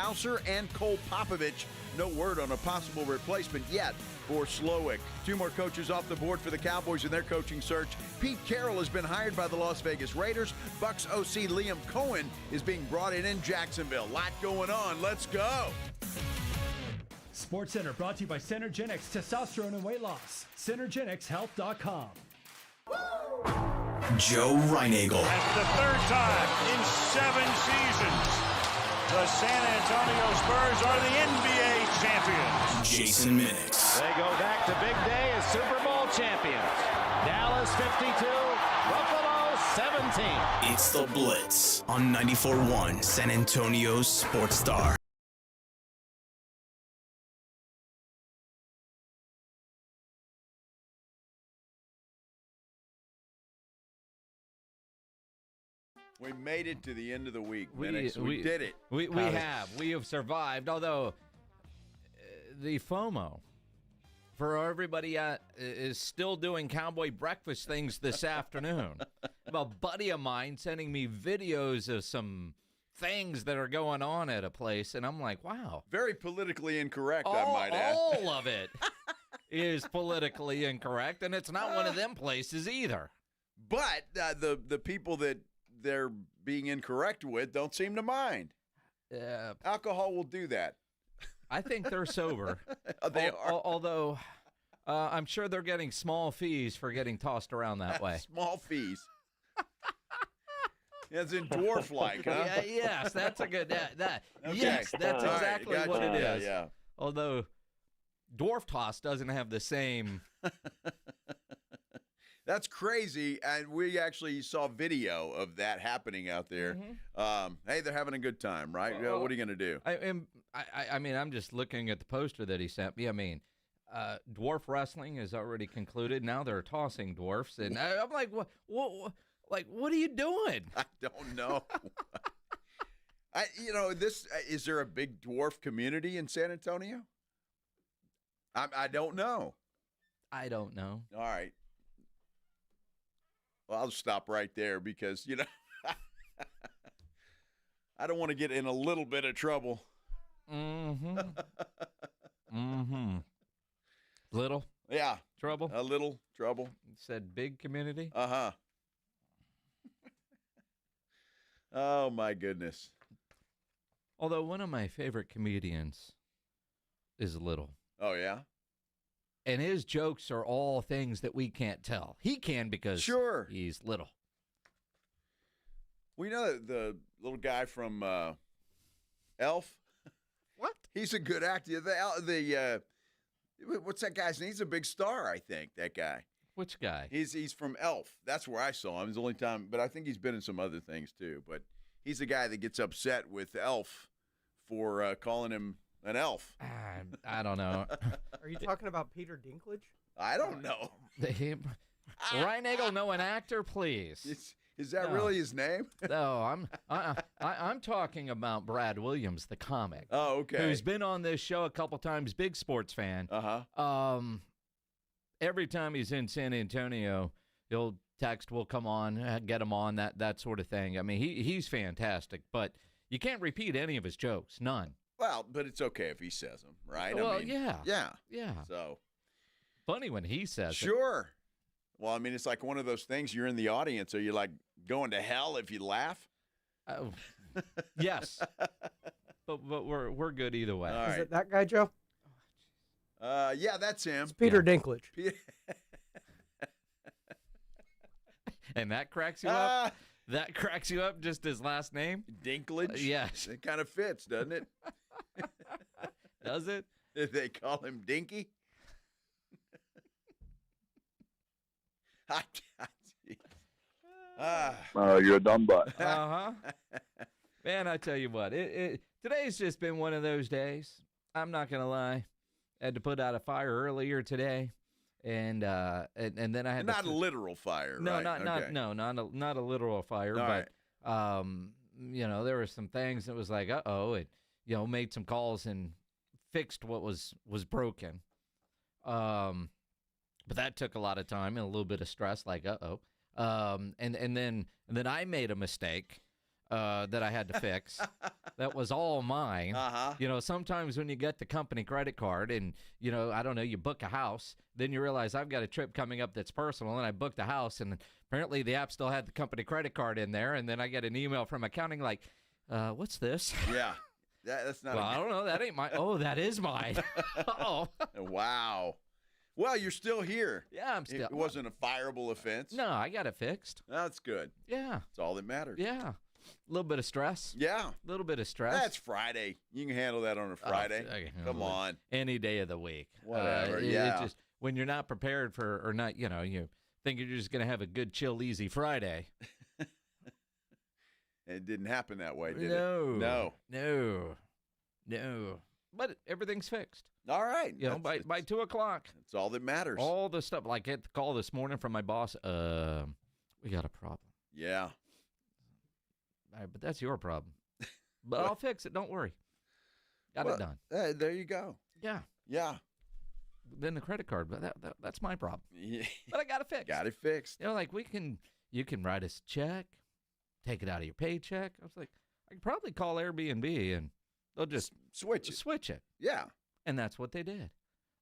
Crouser and Cole Popovich. No word on a possible replacement yet for Slowik. 2 more coaches off the board for the Cowboys in their coaching search. Pete Carroll has been hired by the Las Vegas Raiders. Bucs OC Liam Cohen is being brought in Jacksonville. Lot going on. Let's go. SportsCenter brought to you by Synergenics Testosterone and Weight Loss. Synergenicshealth.com. Joe Reinagel. That's the 3rd time in 7 seasons. The San Antonio Spurs are the NBA champions. Jason Minix. They go back to big day as Super Bowl champions. Dallas 52, Buffalo 17. It's the Blitz on 94.1 San Antonio's Sports Star. We made it to the end of the week. We did it. We have. We have survived, although the FOMO for everybody is still doing cowboy breakfast things this afternoon. A buddy of mine sending me videos of some things that are going on at a place, and I'm like, wow. Very politically incorrect, I might add. All of it is politically incorrect, and it's not one of them places either. But the people that they're being incorrect with don't seem to mind. Alcohol will do that. I think they're sober. They are. Although I'm sure they're getting small fees for getting tossed around that way. Small fees. As in dwarf-like, huh? Yes, that's a good. That Okay. Yes, that's All right, exactly gotcha. what it is. Yeah. Although dwarf toss doesn't have the same. That's crazy, and we actually saw video of that happening out there. Mm-hmm. Hey, they're having a good time, right? What are you going to do? I mean, I'm just looking at the poster that he sent me. I mean, dwarf wrestling is already concluded. Now they're tossing dwarfs, and I'm like, what are you doing? I don't know. Is there a big dwarf community in San Antonio? I don't know. I don't know. All right. Well, I'll stop right there because, I don't want to get in a little bit of trouble. Mm-hmm. Mm-hmm. Little? Yeah. Trouble? A little trouble. Said big community? Uh-huh. Oh, my goodness. Although one of my favorite comedians is Little. Oh, yeah? And his jokes are all things that we can't tell. He can because he's little. We know the little guy from Elf. What? He's a good actor. What's that guy's name? He's a big star, I think, that guy. Which guy? He's from Elf. That's where I saw him. It's the only time, but I think he's been in some other things too. But he's the guy that gets upset with Elf for calling him an elf. I don't know. Are you talking about Peter Dinklage? I don't know. Reinagel, know an actor, please. Is that really his name? No, I'm talking about Brad Williams, the comic. Oh, okay. Who's been on this show a couple times, big sports fan. Uh-huh. Every time he's in San Antonio, he'll text, we'll come on, get him on, that sort of thing. I mean, he's fantastic, but you can't repeat any of his jokes, none. Well, but it's okay if he says them, right? Well, I mean, yeah. So funny when he says it. Sure. Well, I mean, it's like one of those things. You're in the audience. Are you like going to hell if you laugh? Yes. but we're good either way. All right. Is it that guy, Joe? Yeah, that's him. It's Peter Dinklage. And that cracks you up? That cracks you up, just his last name? Dinklage? Yes. It kind of fits, doesn't it? Does it? They call him Dinky? You're a dumb butt. Uh-huh. Man, I tell you what, today's just been one of those days. I'm not going to lie. I had to put out a fire earlier today, and then I had not a literal fire, no, right? not a literal fire, All but right. There were some things that was like, it made some calls and fixed what was broken. But that took a lot of time and a little bit of stress, like, and then I made a mistake. that I had to fix. That was all mine. Sometimes when you get the company credit card and, I don't know, you book a house, then you realize I've got a trip coming up that's personal, and I booked a house, and apparently the app still had the company credit card in there, and then I get an email from accounting like, what's this? Yeah. That's not. Well, I don't know. That ain't mine. Oh, that is mine. Oh. Wow. Well, you're still here. Yeah, I'm still. It wasn't a fireable offense. No, I got it fixed. That's good. Yeah. That's all that matters. Yeah. A little bit of stress. Yeah. A little bit of stress. That's Friday. You can handle that on a Friday. Come on. Any day of the week. Whatever. It's just when you're not prepared for, or not, you think you're just going to have a good, chill, easy Friday. It didn't happen that way, did it? No. But everything's fixed. All right. By 2 o'clock. That's all that matters. All the stuff. Like I had the call this morning from my boss. We got a problem. Yeah. All right, but that's your problem. But I'll fix it. Don't worry. Got it done. There you go. Yeah. Yeah. Then the credit card, but that's my problem. Yeah. But I got it fixed. Got it fixed. Like you can write us a check, take it out of your paycheck. I was like, I could probably call Airbnb and they'll just switch it. Yeah. And that's what they did.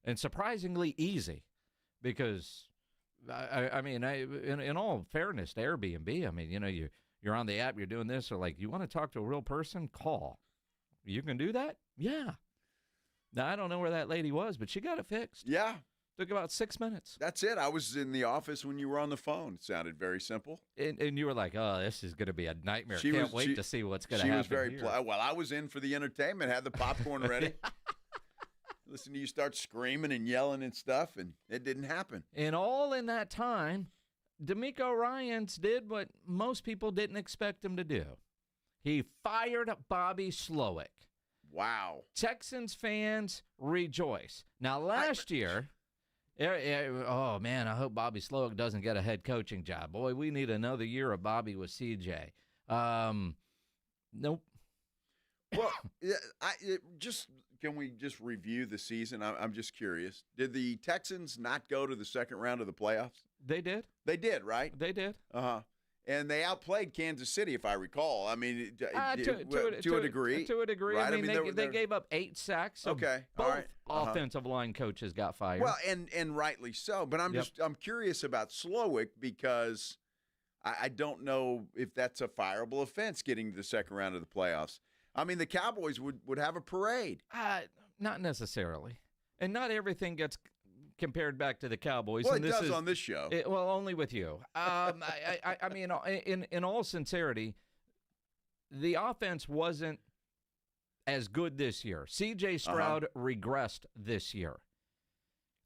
And surprisingly easy because, in all fairness to Airbnb, you're on the app, you're doing this, or like, you want to talk to a real person? Call. You can do that? Yeah. Now, I don't know where that lady was, but she got it fixed. Yeah. Took about 6 minutes. That's it. I was in the office when you were on the phone. It sounded very simple. And you were like, oh, this is going to be a nightmare. Can't wait to see what's going to happen. She was very well, I was in for the entertainment, had the popcorn ready. Listen to you start screaming and yelling and stuff, and it didn't happen. And all in that time, D'Amico Ryans did what most people didn't expect him to do. He fired Bobby Slowik. Wow. Texans fans rejoice. Now, last year, oh, man, I hope Bobby Slowik doesn't get a head coaching job. Boy, we need another year of Bobby with CJ. Nope. Well, can we just review the season? I'm just curious. Did the Texans not go to the second round of the playoffs? They did. They did, right? They did. Uh-huh. And they outplayed Kansas City, if I recall. I mean, to a degree. To a degree. Right? I mean, they gave up 8 sacks. So okay. Both all right. offensive line coaches got fired. Well, and rightly so. But I'm curious about Slowik because I don't know if that's a fireable offense getting to the second round of the playoffs. I mean, the Cowboys would have a parade. Not necessarily. And not everything gets compared back to the Cowboys. Well, and it does on this show. Only with you. I mean, in all sincerity, the offense wasn't as good this year. C.J. Stroud regressed this year.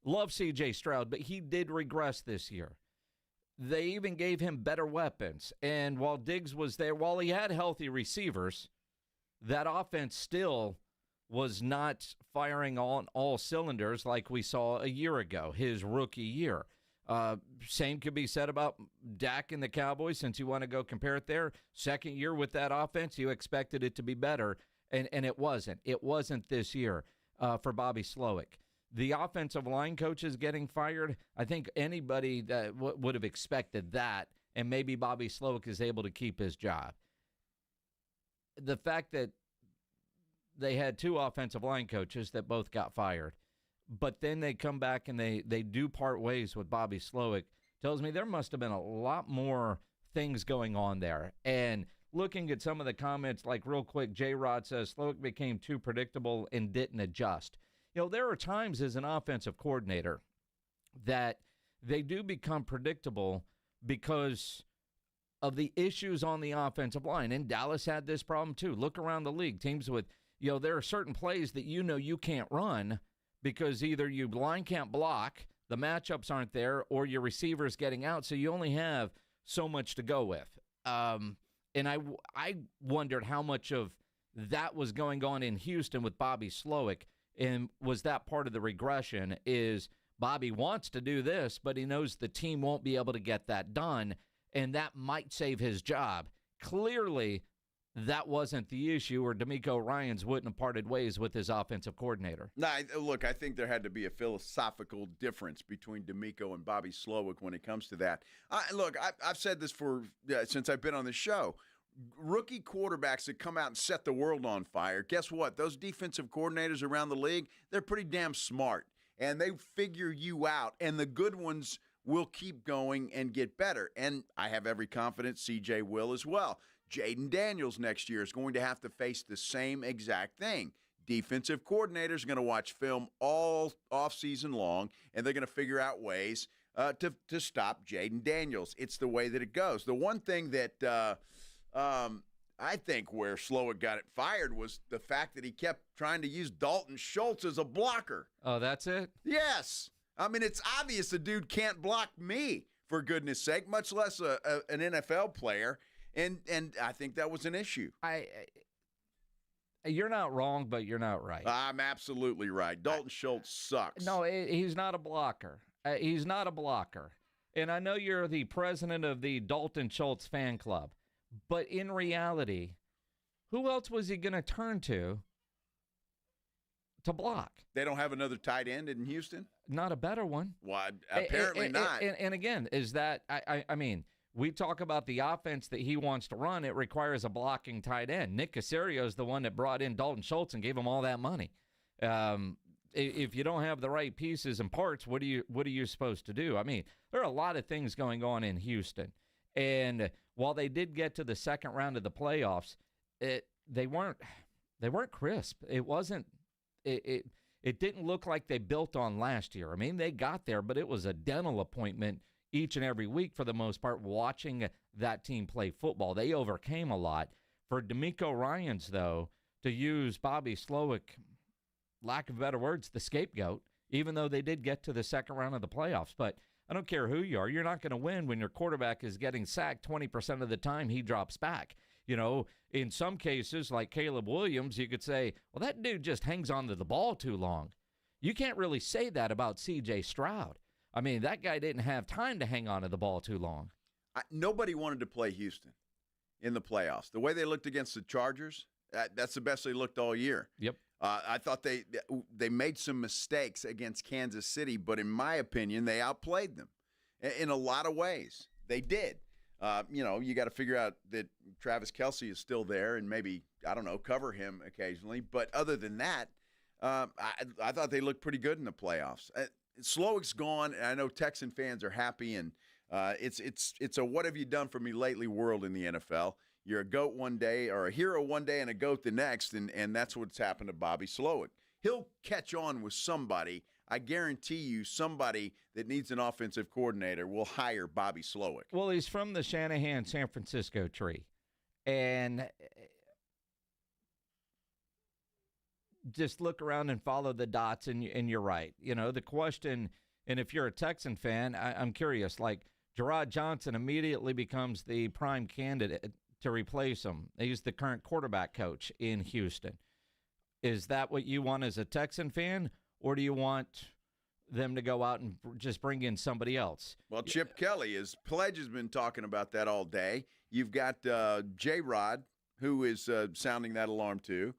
Love C.J. Stroud, but he did regress this year. They even gave him better weapons. And while Diggs was there, while he had healthy receivers, that offense still was not firing on all cylinders like we saw a year ago, his rookie year. Same could be said about Dak and the Cowboys, since you want to go compare it there. Second year with that offense, you expected it to be better, and it wasn't. It wasn't this year for Bobby Slowik. The offensive line coaches getting fired, I think anybody that would have expected that, and maybe Bobby Slowik is able to keep his job. The fact that they had 2 offensive line coaches that both got fired, but then they come back and they do part ways with Bobby Slowik tells me there must have been a lot more things going on there. And looking at some of the comments, like real quick, J-Rod says Slowik became too predictable and didn't adjust. There are times as an offensive coordinator that they do become predictable because of the issues on the offensive line. And Dallas had this problem too. Look around the league. Teams with, there are certain plays that you can't run because either your line can't block, the matchups aren't there, or your receiver's getting out, so you only have so much to go with. And I wondered how much of that was going on in Houston with Bobby Slowik, and was that part of the regression is Bobby wants to do this, but he knows the team won't be able to get that done, and that might save his job. Clearly, that wasn't the issue, or D'Amico Ryans wouldn't have parted ways with his offensive coordinator. No, look, I think there had to be a philosophical difference between D'Amico and Bobby Slowik when it comes to that. I've said this since I've been on the show. rookie quarterbacks that come out and set the world on fire, guess what? Those defensive coordinators around the league, they're pretty damn smart, and they figure you out, and the good ones will keep going and get better. And I have every confidence CJ will as well. Jaden Daniels next year is going to have to face the same exact thing. Defensive coordinators are going to watch film all offseason long, and they're going to figure out ways to stop Jaden Daniels. It's the way that it goes. The one thing that I think where Slowik got it fired was the fact that he kept trying to use Dalton Schultz as a blocker. Oh, that's it? Yes. I mean, it's obvious the dude can't block me, for goodness sake, much less an NFL player. And I think that was an issue. You're not wrong, but you're not right. I'm absolutely right. Dalton Schultz sucks. No, he's not a blocker. He's not a blocker. And I know you're the president of the Dalton Schultz fan club, but in reality, who else was he going to turn to block? They don't have another tight end in Houston? Not a better one. Well, apparently not. And again, is that, I mean, we talk about the offense that he wants to run. It requires a blocking tight end. Nick Caserio is the one that brought in Dalton Schultz and gave him all that money. If you don't have the right pieces and parts, what are you supposed to do? I mean, there are a lot of things going on in Houston. And while they did get to the second round of the playoffs, they weren't crisp. It wasn't. It didn't look like they built on last year. I mean, they got there, but it was a dental appointment each and every week for the most part, watching that team play football. They overcame a lot. For D'Amico Ryans, though, to use Bobby Slowik, lack of better words, the scapegoat, even though they did get to the second round of the playoffs. But I don't care who you are. You're not going to win when your quarterback is getting sacked 20% of the time he drops back. You know, in some cases, like Caleb Williams, you could say, well, that dude just hangs onto the ball too long. You can't really say that about C.J. Stroud. I mean, that guy didn't have time to hang on to the ball too long. Nobody wanted to play Houston in the playoffs. The way they looked against the Chargers, that's the best they looked all year. Yep. I thought they made some mistakes against Kansas City, but in my opinion, they outplayed them in a lot of ways. They did. You got to figure out that Travis Kelce is still there and maybe, I don't know, cover him occasionally. But other than that, I thought they looked pretty good in the playoffs. Slowik's gone, and I know Texan fans are happy, and it's a what have you done for me lately world in the NFL. You're a GOAT one day, or a hero one day, and a GOAT the next, and that's what's happened to Bobby Slowik. He'll catch on with somebody. I guarantee you somebody that needs an offensive coordinator will hire Bobby Slowik. Well, he's from the Shanahan San Francisco tree, and just look around and follow the dots, and you're right. You know, the question, and if you're a Texan fan, I'm curious, like Gerard Johnson immediately becomes the prime candidate to replace him. He's the current quarterback coach in Houston. Is that what you want as a Texan fan, or do you want them to go out and just bring in somebody else? Well, Chip Kelly, his pledge has been talking about that all day. You've got J-Rod, who is sounding that alarm too.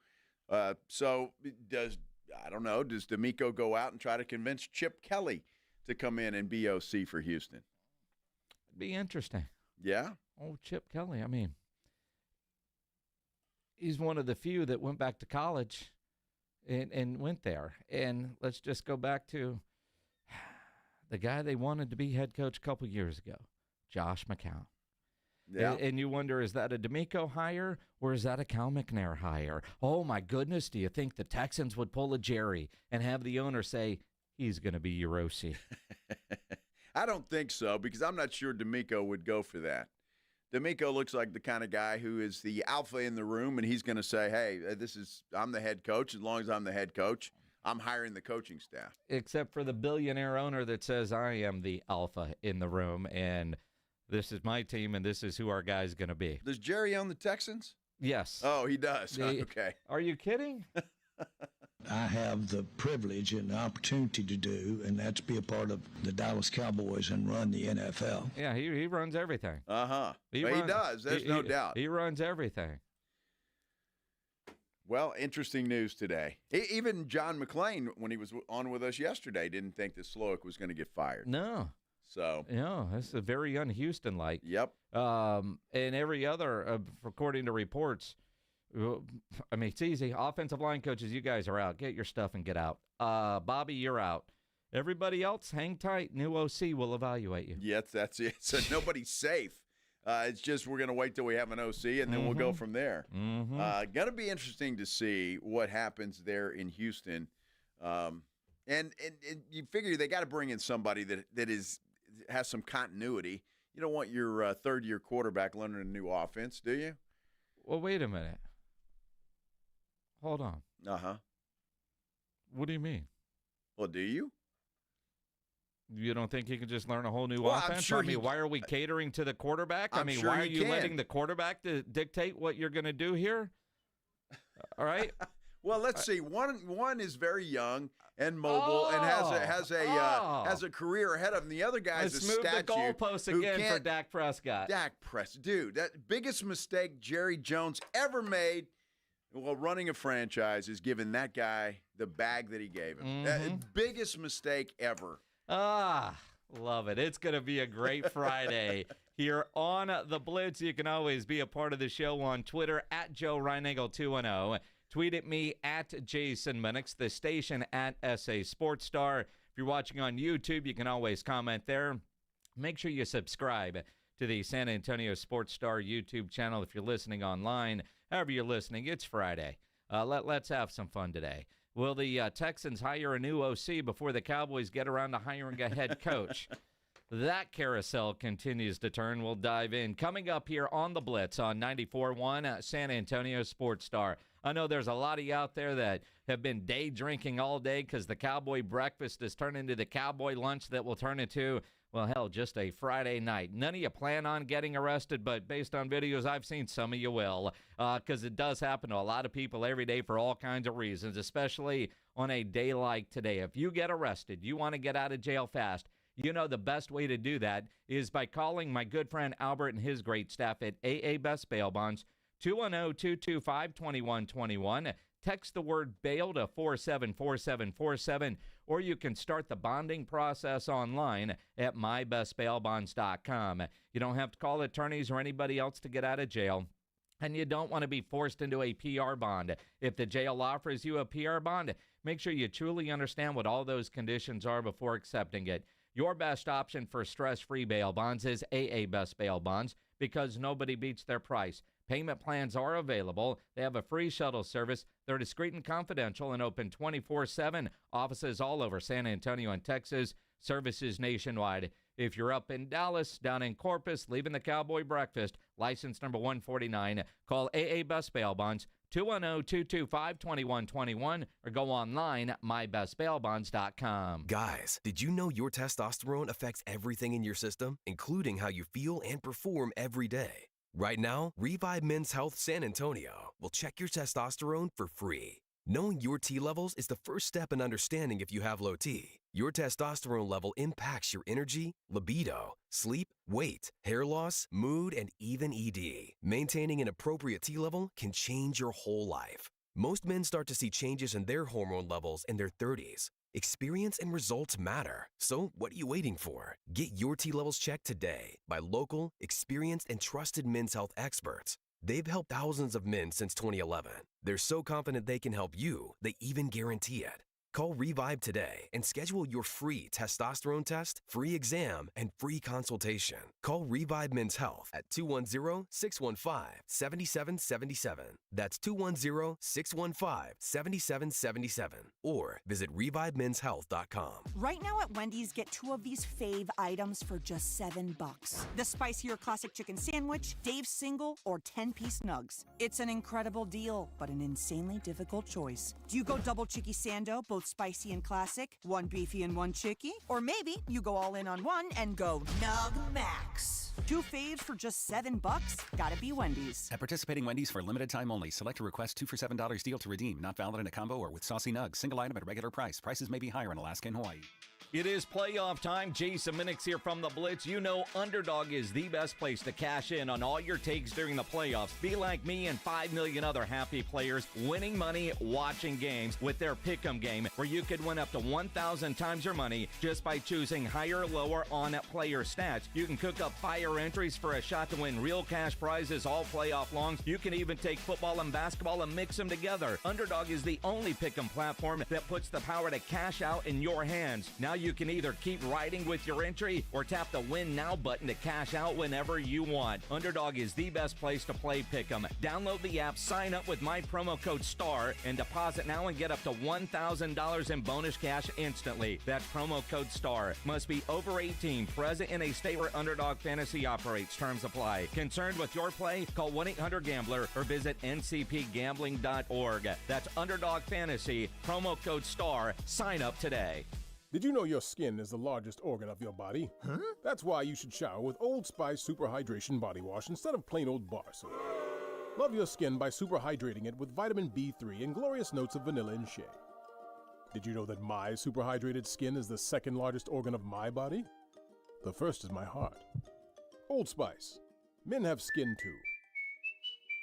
So does D'Amico go out and try to convince Chip Kelly to come in and be OC for Houston? It'd be interesting. Yeah? Oh, Chip Kelly. I mean, he's one of the few that went back to college and went there. And let's just go back to the guy they wanted to be head coach a couple years ago, Josh McCown. Yeah. And you wonder, is that a D'Amico hire or is that a Cal McNair hire? Oh, my goodness, do you think the Texans would pull a Jerry and have the owner say, he's going to be your OC? I don't think so, because I'm not sure D'Amico would go for that. D'Amico looks like the kind of guy who is the alpha in the room, and he's going to say, hey, I'm the head coach. As long as I'm the head coach, I'm hiring the coaching staff. Except for the billionaire owner that says, I am the alpha in the room, and this is my team, and this is who our guy's going to be. Does Jerry own the Texans? Yes. Oh, he does. Okay. Are you kidding? I have the privilege and the opportunity to do, and that's be a part of the Dallas Cowboys and run the NFL. Yeah, he runs everything. Uh-huh. He does. There's no doubt. He runs everything. Well, interesting news today. Even John McClain, when he was on with us yesterday, didn't think that Slowik was going to get fired. No. So yeah, this is very un-Houston-like. Yep. And every other, according to reports, I mean, it's easy. Offensive line coaches, you guys are out. Get your stuff and get out. Bobby, you're out. Everybody else, hang tight. New OC will evaluate you. Yes, that's it. So nobody's safe. It's just we're going to wait till we have an OC, and then we'll go from there. Going to be interesting to see what happens there in Houston. And you figure they got to bring in somebody that has some continuity. You don't want your third-year quarterback learning a new offense, do you? Well, wait a minute. Hold on. Uh-huh. What do you mean? Well, do you? You don't think he can just learn a whole new Well, offense? I'm sure I mean, why are we catering to the quarterback? I'm mean, sure why are he you can. letting the quarterback dictate what you're going to do here? All right. Well, let's see. One is very young and mobile and has a career ahead of him. The other guy's Let's a move statue. the goalposts again for Dak Prescott. Dak Prescott, dude, that biggest mistake Jerry Jones ever made while running a franchise is giving that guy the bag that he gave him. Biggest mistake ever. Love it. It's going to be a great Friday here on the Blitz. You can always be a part of the show on Twitter at Joe Reinagle 210. Tweet at me at Jason Minix, the station at SA Sports Star. If you're watching on YouTube, you can always comment there. Make sure you subscribe to the San Antonio Sports Star YouTube channel if you're listening online. However you're listening, it's Friday. Let's have some fun today. Will the Texans hire a new OC before the Cowboys get around to hiring a head coach? That carousel continues to turn. We'll dive in. Coming up here on the Blitz on 94.1 San Antonio Sports Star. I know there's a lot of you out there that have been day drinking all day because the Cowboy breakfast has turned into the Cowboy lunch that will turn into, well, hell, just a Friday night. None of you plan on getting arrested, but based on videos I've seen, some of you will, because it does happen to a lot of people every day for all kinds of reasons, especially on a day like today. If you get arrested, you want to get out of jail fast, you know the best way to do that is by calling my good friend Albert and his great staff at AA Best Bail Bonds, 210-225-2121. Text the word bail to 474747, or you can start the bonding process online at mybestbailbonds.com. You don't have to call attorneys or anybody else to get out of jail, and you don't want to be forced into a PR bond. If the jail offers you a PR bond, make sure you truly understand what all those conditions are before accepting it. Your best option for stress-free bail bonds is AA Best Bail Bonds because nobody beats their price. Payment plans are available. They have a free shuttle service. They're discreet and confidential and open 24/7. Offices all over San Antonio and Texas. Services nationwide. If you're up in Dallas, down in Corpus, leaving the Cowboy breakfast, license number 149, call AA Best Bail Bonds, 210-225-2121, or go online at mybestbailbonds.com. Guys, did you know your testosterone affects everything in your system, including how you feel and perform every day? Right now, Revive Men's Health San Antonio will check your testosterone for free. Knowing your T levels is the first step in understanding if you have low T. Your testosterone level impacts your energy, libido, sleep, weight, hair loss, mood, and even ED. Maintaining an appropriate T level can change your whole life. Most men start to see changes in their hormone levels in their 30s. Experience and results matter. So what are you waiting for? Get your T levels checked today by local, experienced, and trusted men's health experts. They've helped thousands of men since 2011. They're so confident they can help you, they even guarantee it. Call Revive today and schedule your free testosterone test, free exam, and free consultation. Call Revive Men's Health at 210-615-7777. That's 210-615-7777. Or visit ReviveMen'sHealth.com. Right now at Wendy's, get 2 of these fave items for just $7. The spicier classic chicken sandwich, Dave's single, or 10-piece nugs. It's an incredible deal, but an insanely difficult choice. Do you go double chicky sando, both spicy and classic, 1 beefy and 1 chicky? Or maybe you go all in on one and go Nug Max. 2 faves for just $7? Gotta be Wendy's. At participating Wendy's for a limited time only. Select a request 2 for $7 deal to redeem. Not valid in a combo or with saucy nugs. Single item at regular price. Prices may be higher in Alaska and Hawaii. It is playoff time. Jason Minix here from the Blitz. You know Underdog is the best place to cash in on all your takes during the playoffs. Be like me and 5 million other happy players winning money watching games with their Pick'em game, where you could win up to 1,000 times your money just by choosing higher or lower on player stats. You can cook up fire entries for a shot to win real cash prizes all playoff long. You can even take football and basketball and mix them together. Underdog is the only Pick'em platform that puts the power to cash out in your hands. Now you can either keep riding with your entry or tap the Win Now button to cash out whenever you want. Underdog is the best place to play Pick'em. Download the app, sign up with my promo code STAR, and deposit now and get up to $1,000 in bonus cash instantly. That's promo code STAR. Must be over 18, present in a state where Underdog Fantasy operates. Terms apply. Concerned with your play? Call 1-800-GAMBLER or visit ncpgambling.org. That's Underdog Fantasy, promo code STAR. Sign up today. Did you know your skin is the largest organ of your body? Huh? That's why you should shower with Old Spice Super Hydration Body Wash instead of plain old bar soap. Love your skin by super hydrating it with vitamin B3 and glorious notes of vanilla and shea. Did you know that my super hydrated skin is the second largest organ of my body? The first is my heart. Old Spice. Men have skin too.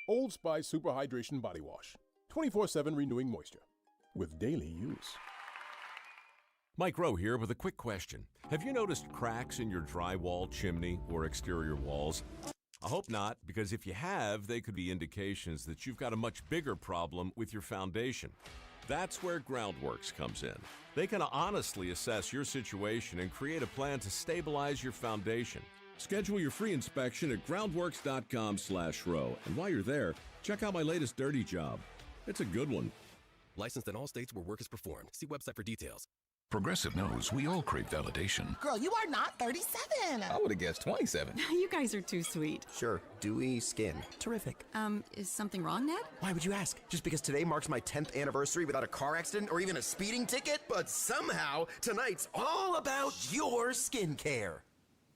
Old Spice Super Hydration Body Wash. 24/7 renewing moisture. With daily use. Mike Rowe here with a quick question. Have you noticed cracks in your drywall, chimney, or exterior walls? I hope not, because if you have, they could be indications that you've got a much bigger problem with your foundation. That's where Groundworks comes in. They can honestly assess your situation and create a plan to stabilize your foundation. Schedule your free inspection at groundworks.com/row. And while you're there, check out my latest dirty job. It's a good one. Licensed in all states where work is performed. See website for details. Progressive knows we all crave validation. Girl, you are not 37. I would have guessed 27. You guys are too sweet. Sure, dewy skin. Terrific. Is something wrong, Ned? Why would you ask? Just because today marks my 10th anniversary without a car accident or even a speeding ticket? But somehow, tonight's all about your skincare.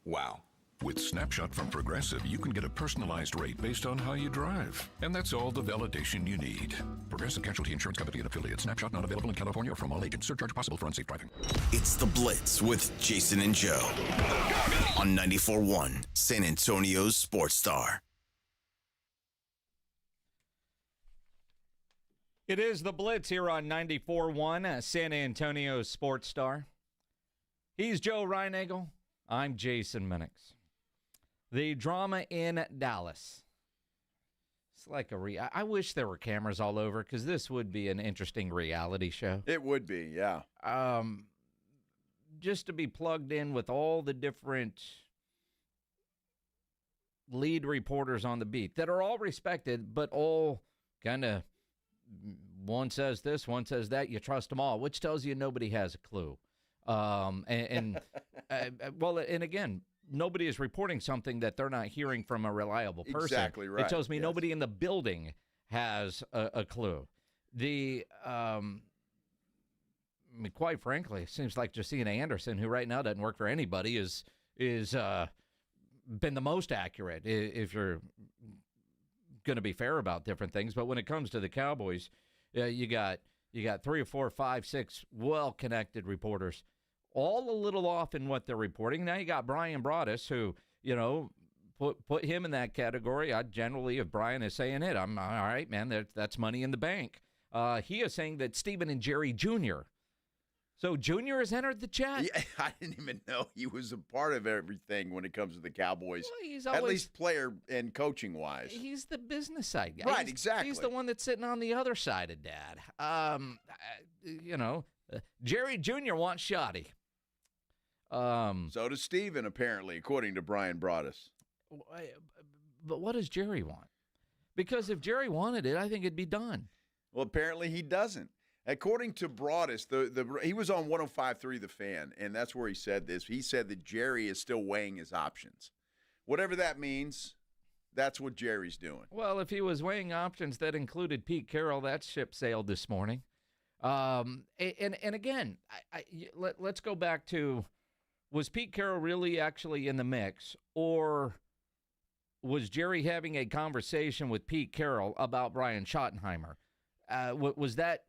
Wow. With Snapshot from Progressive, you can get a personalized rate based on how you drive. And that's all the validation you need. Progressive Casualty Insurance Company and affiliates. Snapshot not available in California or from all agents. Surcharge possible for unsafe driving. It's the Blitz with Jason and Joe on 94.1 San Antonio's Sports Star. It is the Blitz here on 94.1 San Antonio's Sports Star. He's Joe Reinagel. I'm Jason Minix. The drama in Dallas. It's like I wish there were cameras all over, because this would be an interesting reality show. It would be, yeah. Just to be plugged in with all the different lead reporters on the beat that are all respected, but all kind of, one says this, one says that. You trust them all, which tells you nobody has a clue. Well, and again, nobody is reporting something that they're not hearing from a reliable person. Exactly right. It tells me nobody in the building has a clue. I mean, quite frankly, it seems like Josina Anderson, who right now doesn't work for anybody, is been the most accurate, if you're going to be fair about different things. But when it comes to the Cowboys, you got 3 or 4, 5, 6 well-connected reporters, all a little off in what they're reporting. Now you got Brian Broaddus, who, put him in that category. I generally, if Brian is saying it, I'm all right, man, that's money in the bank. He is saying that Stephen and Jerry Jr. So Jr. has entered the chat? Yeah, I didn't even know he was a part of everything when it comes to the Cowboys, well, he's always, at least player and coaching-wise. He's the business side guy. Right, exactly. He's the one that's sitting on the other side of Dad. Jerry Jr. wants Shoddy. So does Steven, apparently, according to Brian Broaddus. But what does Jerry want? Because if Jerry wanted it, I think it'd be done. Well, apparently he doesn't. According to Broaddus, he was on 105.3 The Fan, and that's where he said this. He said that Jerry is still weighing his options. Whatever that means, that's what Jerry's doing. Well, if he was weighing options that included Pete Carroll, that ship sailed this morning. And again, let's go back to, was Pete Carroll really actually in the mix, or was Jerry having a conversation with Pete Carroll about Brian Schottenheimer? Was that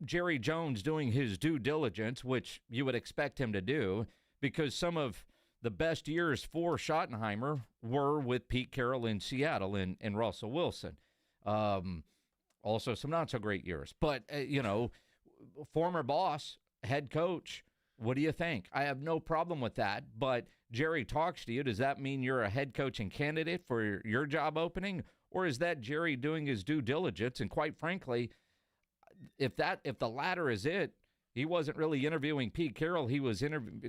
Jerry Jones doing his due diligence, which you would expect him to do, because some of the best years for Schottenheimer were with Pete Carroll in Seattle and Russell Wilson. Also some not so great years. But, former boss, head coach, what do you think? I have no problem with that. But Jerry talks to you. Does that mean you're a head coaching candidate for your job opening? Or is that Jerry doing his due diligence? And quite frankly, if the latter is it, he wasn't really interviewing Pete Carroll. He was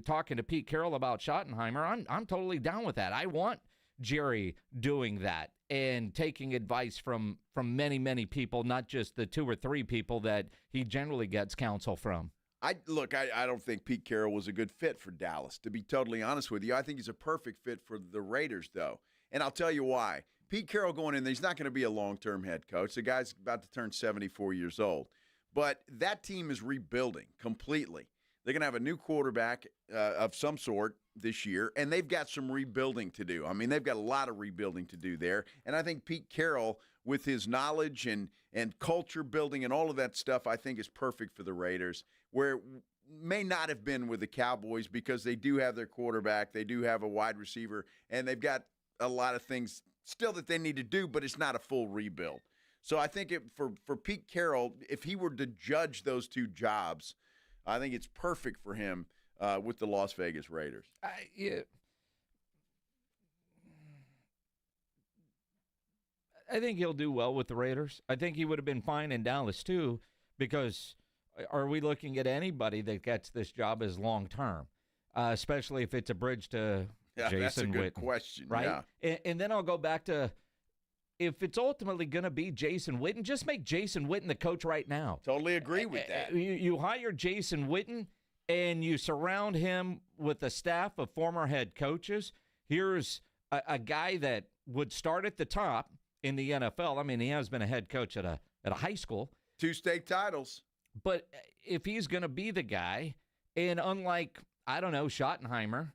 talking to Pete Carroll about Schottenheimer. I'm totally down with that. I want Jerry doing that and taking advice from many, many people, not just the 2 or 3 people that he generally gets counsel from. I don't think Pete Carroll was a good fit for Dallas, to be totally honest with you. I think he's a perfect fit for the Raiders, though. And I'll tell you why. Pete Carroll going in there, he's not going to be a long-term head coach. The guy's about to turn 74 years old. But that team is rebuilding completely. They're going to have a new quarterback of some sort this year, and they've got some rebuilding to do. I mean, they've got a lot of rebuilding to do there. And I think Pete Carroll, with his knowledge and culture building and all of that stuff, I think is perfect for the Raiders, where it may not have been with the Cowboys because they do have their quarterback, they do have a wide receiver, and they've got a lot of things still that they need to do, but it's not a full rebuild. So I think for Pete Carroll, if he were to judge those 2 jobs, I think it's perfect for him with the Las Vegas Raiders. I think he'll do well with the Raiders. I think he would have been fine in Dallas too, because are we looking at anybody that gets this job as long-term, especially if it's a bridge to Jason Witten? That's a good question, right? Yeah. And then I'll go back to, if it's ultimately going to be Jason Witten, just make Jason Witten the coach right now. Totally agree with that. You hire Jason Witten, and you surround him with a staff of former head coaches. Here's a guy that would start at the top in the NFL. I mean, he has been a head coach at a high school. 2 state titles. But if he's going to be the guy, and unlike, I don't know, Schottenheimer,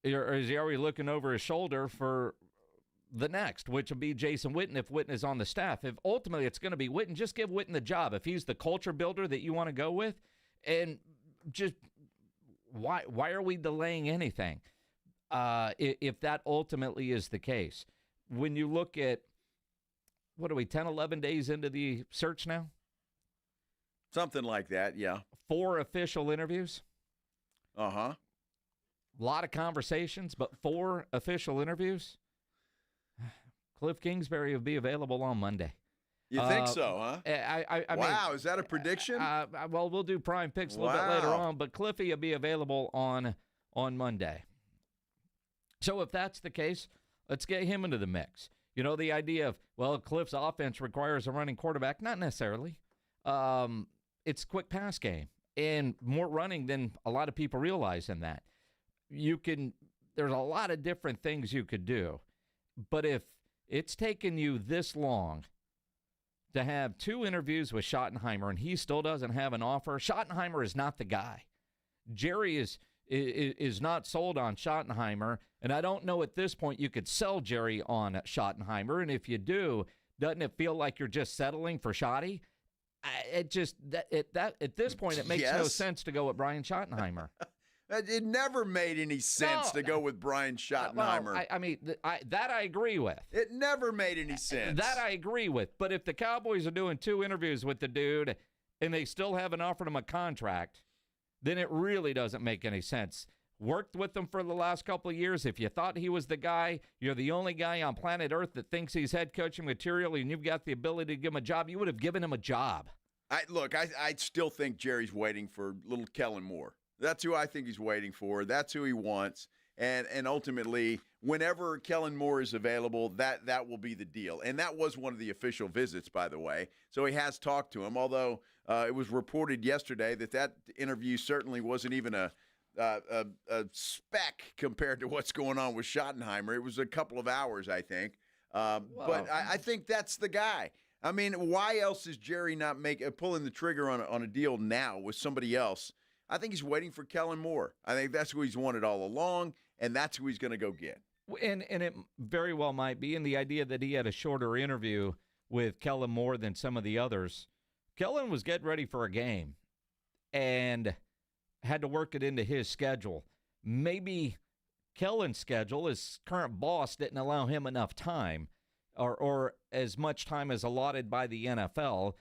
or is he already looking over his shoulder for the next, which will be Jason Witten if Witten is on the staff? If ultimately it's going to be Witten, just give Witten the job. If he's the culture builder that you want to go with, and just why are we delaying anything if that ultimately is the case? When you look at, what are we, 10, 11 days into the search now? Something like that, yeah. 4 official interviews. Uh-huh. A lot of conversations, but 4 official interviews. Cliff Kingsbury will be available on Monday. You think so, huh? I wow, mean, is that a prediction? Well, we'll do prime picks a little bit later on, but Cliffy will be available on Monday. So if that's the case, let's get him into the mix. You know, the idea of, well, Cliff's offense requires a running quarterback. Not necessarily. It's a quick pass game and more running than a lot of people realize in that. There's a lot of different things you could do. But if it's taken you this long to have 2 interviews with Schottenheimer and he still doesn't have an offer, Schottenheimer is not the guy. Jerry is not sold on Schottenheimer, and I don't know at this point you could sell Jerry on Schottenheimer, and if you do, doesn't it feel like you're just settling for Schotty? At this point, it makes no sense to go with Brian Schottenheimer. It never made any sense to go with Brian Schottenheimer. Well, I mean, that I agree with. It never made any sense. That I agree with. But if the Cowboys are doing 2 interviews with the dude and they still haven't offered him a contract, then it really doesn't make any sense. Worked with him for the last couple of years. If you thought he was the guy, you're the only guy on planet Earth that thinks he's head coaching material and you've got the ability to give him a job, you would have given him a job. I still think Jerry's waiting for little Kellen Moore. That's who I think he's waiting for. That's who he wants. And ultimately, whenever Kellen Moore is available, that will be the deal. And that was one of the official visits, by the way. So he has talked to him, although it was reported yesterday that interview certainly wasn't even a speck compared to what's going on with Schottenheimer. It was a couple of hours, I think. But I think that's the guy. I mean, why else is Jerry not pulling the trigger on a deal now with somebody else? I think he's waiting for Kellen Moore. I think that's who he's wanted all along, and that's who he's going to go get. And it very well might be. And the idea that he had a shorter interview with Kellen Moore than some of the others Kellen was getting ready for a game and had to work it into his schedule. Maybe Kellen's schedule, his current boss, didn't allow him enough time or as much time as allotted by the NFL.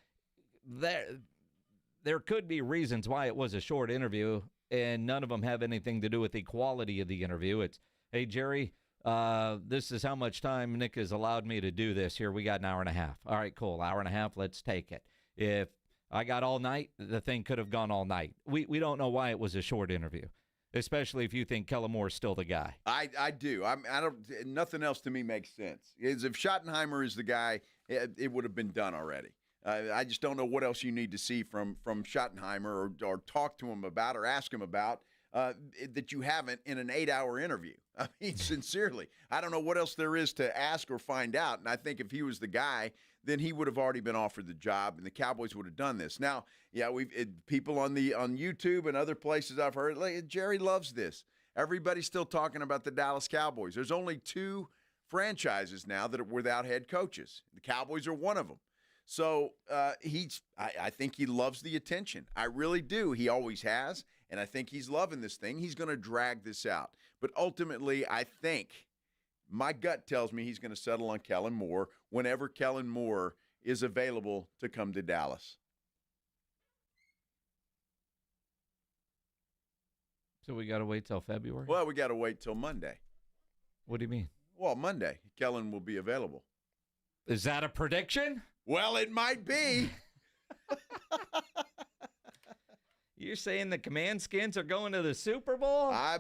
There could be reasons why it was a short interview, and none of them have anything to do with the quality of the interview. It's, hey, Jerry, this is how much time Nick has allowed me to do this here. We got an hour and a half. All right, cool. Hour and a half, let's take it. If I got all night, the thing could have gone all night. We don't know why it was a short interview, especially if you think Kellen Moore is still the guy. I do. I don't. Nothing else to me makes sense. Is if Schottenheimer is the guy, it would have been done already. I just don't know what else you need to see from Schottenheimer or talk to him about or ask him about that you haven't in an 8-hour interview. I mean, sincerely, I don't know what else there is to ask or find out. And I think if he was the guy, then he would have already been offered the job, and the Cowboys would have done this. Now, yeah, people on YouTube and other places I've heard, like, Jerry loves this. Everybody's still talking about the Dallas Cowboys. There's only 2 franchises now that are without head coaches. The Cowboys are one of them. So I think he loves the attention. I really do. He always has, and I think he's loving this thing. He's going to drag this out. But ultimately, I think my gut tells me he's going to settle on Kellen Moore whenever Kellen Moore is available to come to Dallas. So we got to wait till February? Well, we got to wait till Monday. What do you mean? Well, Monday, Kellen will be available. Is that a prediction? Well, it might be. You're saying the Command Skins are going to the Super Bowl? I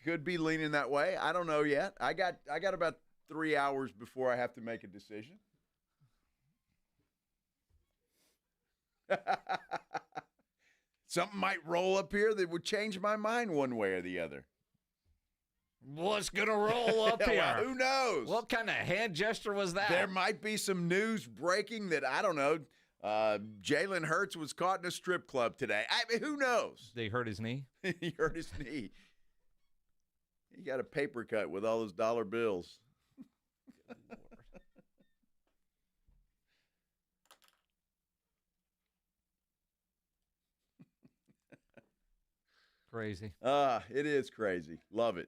could be leaning that way. I don't know yet. I got about 3 hours before I have to make a decision. Something might roll up here that would change my mind one way or the other. What's going to roll up here? Well, who knows? What kind of hand gesture was that? There might be some news breaking that, I don't know, Jalen Hurts was caught in a strip club today. I mean, who knows? They hurt his knee? He hurt his knee. He got a paper cut with all those dollar bills. Good Lord. Crazy. It is crazy. Love it.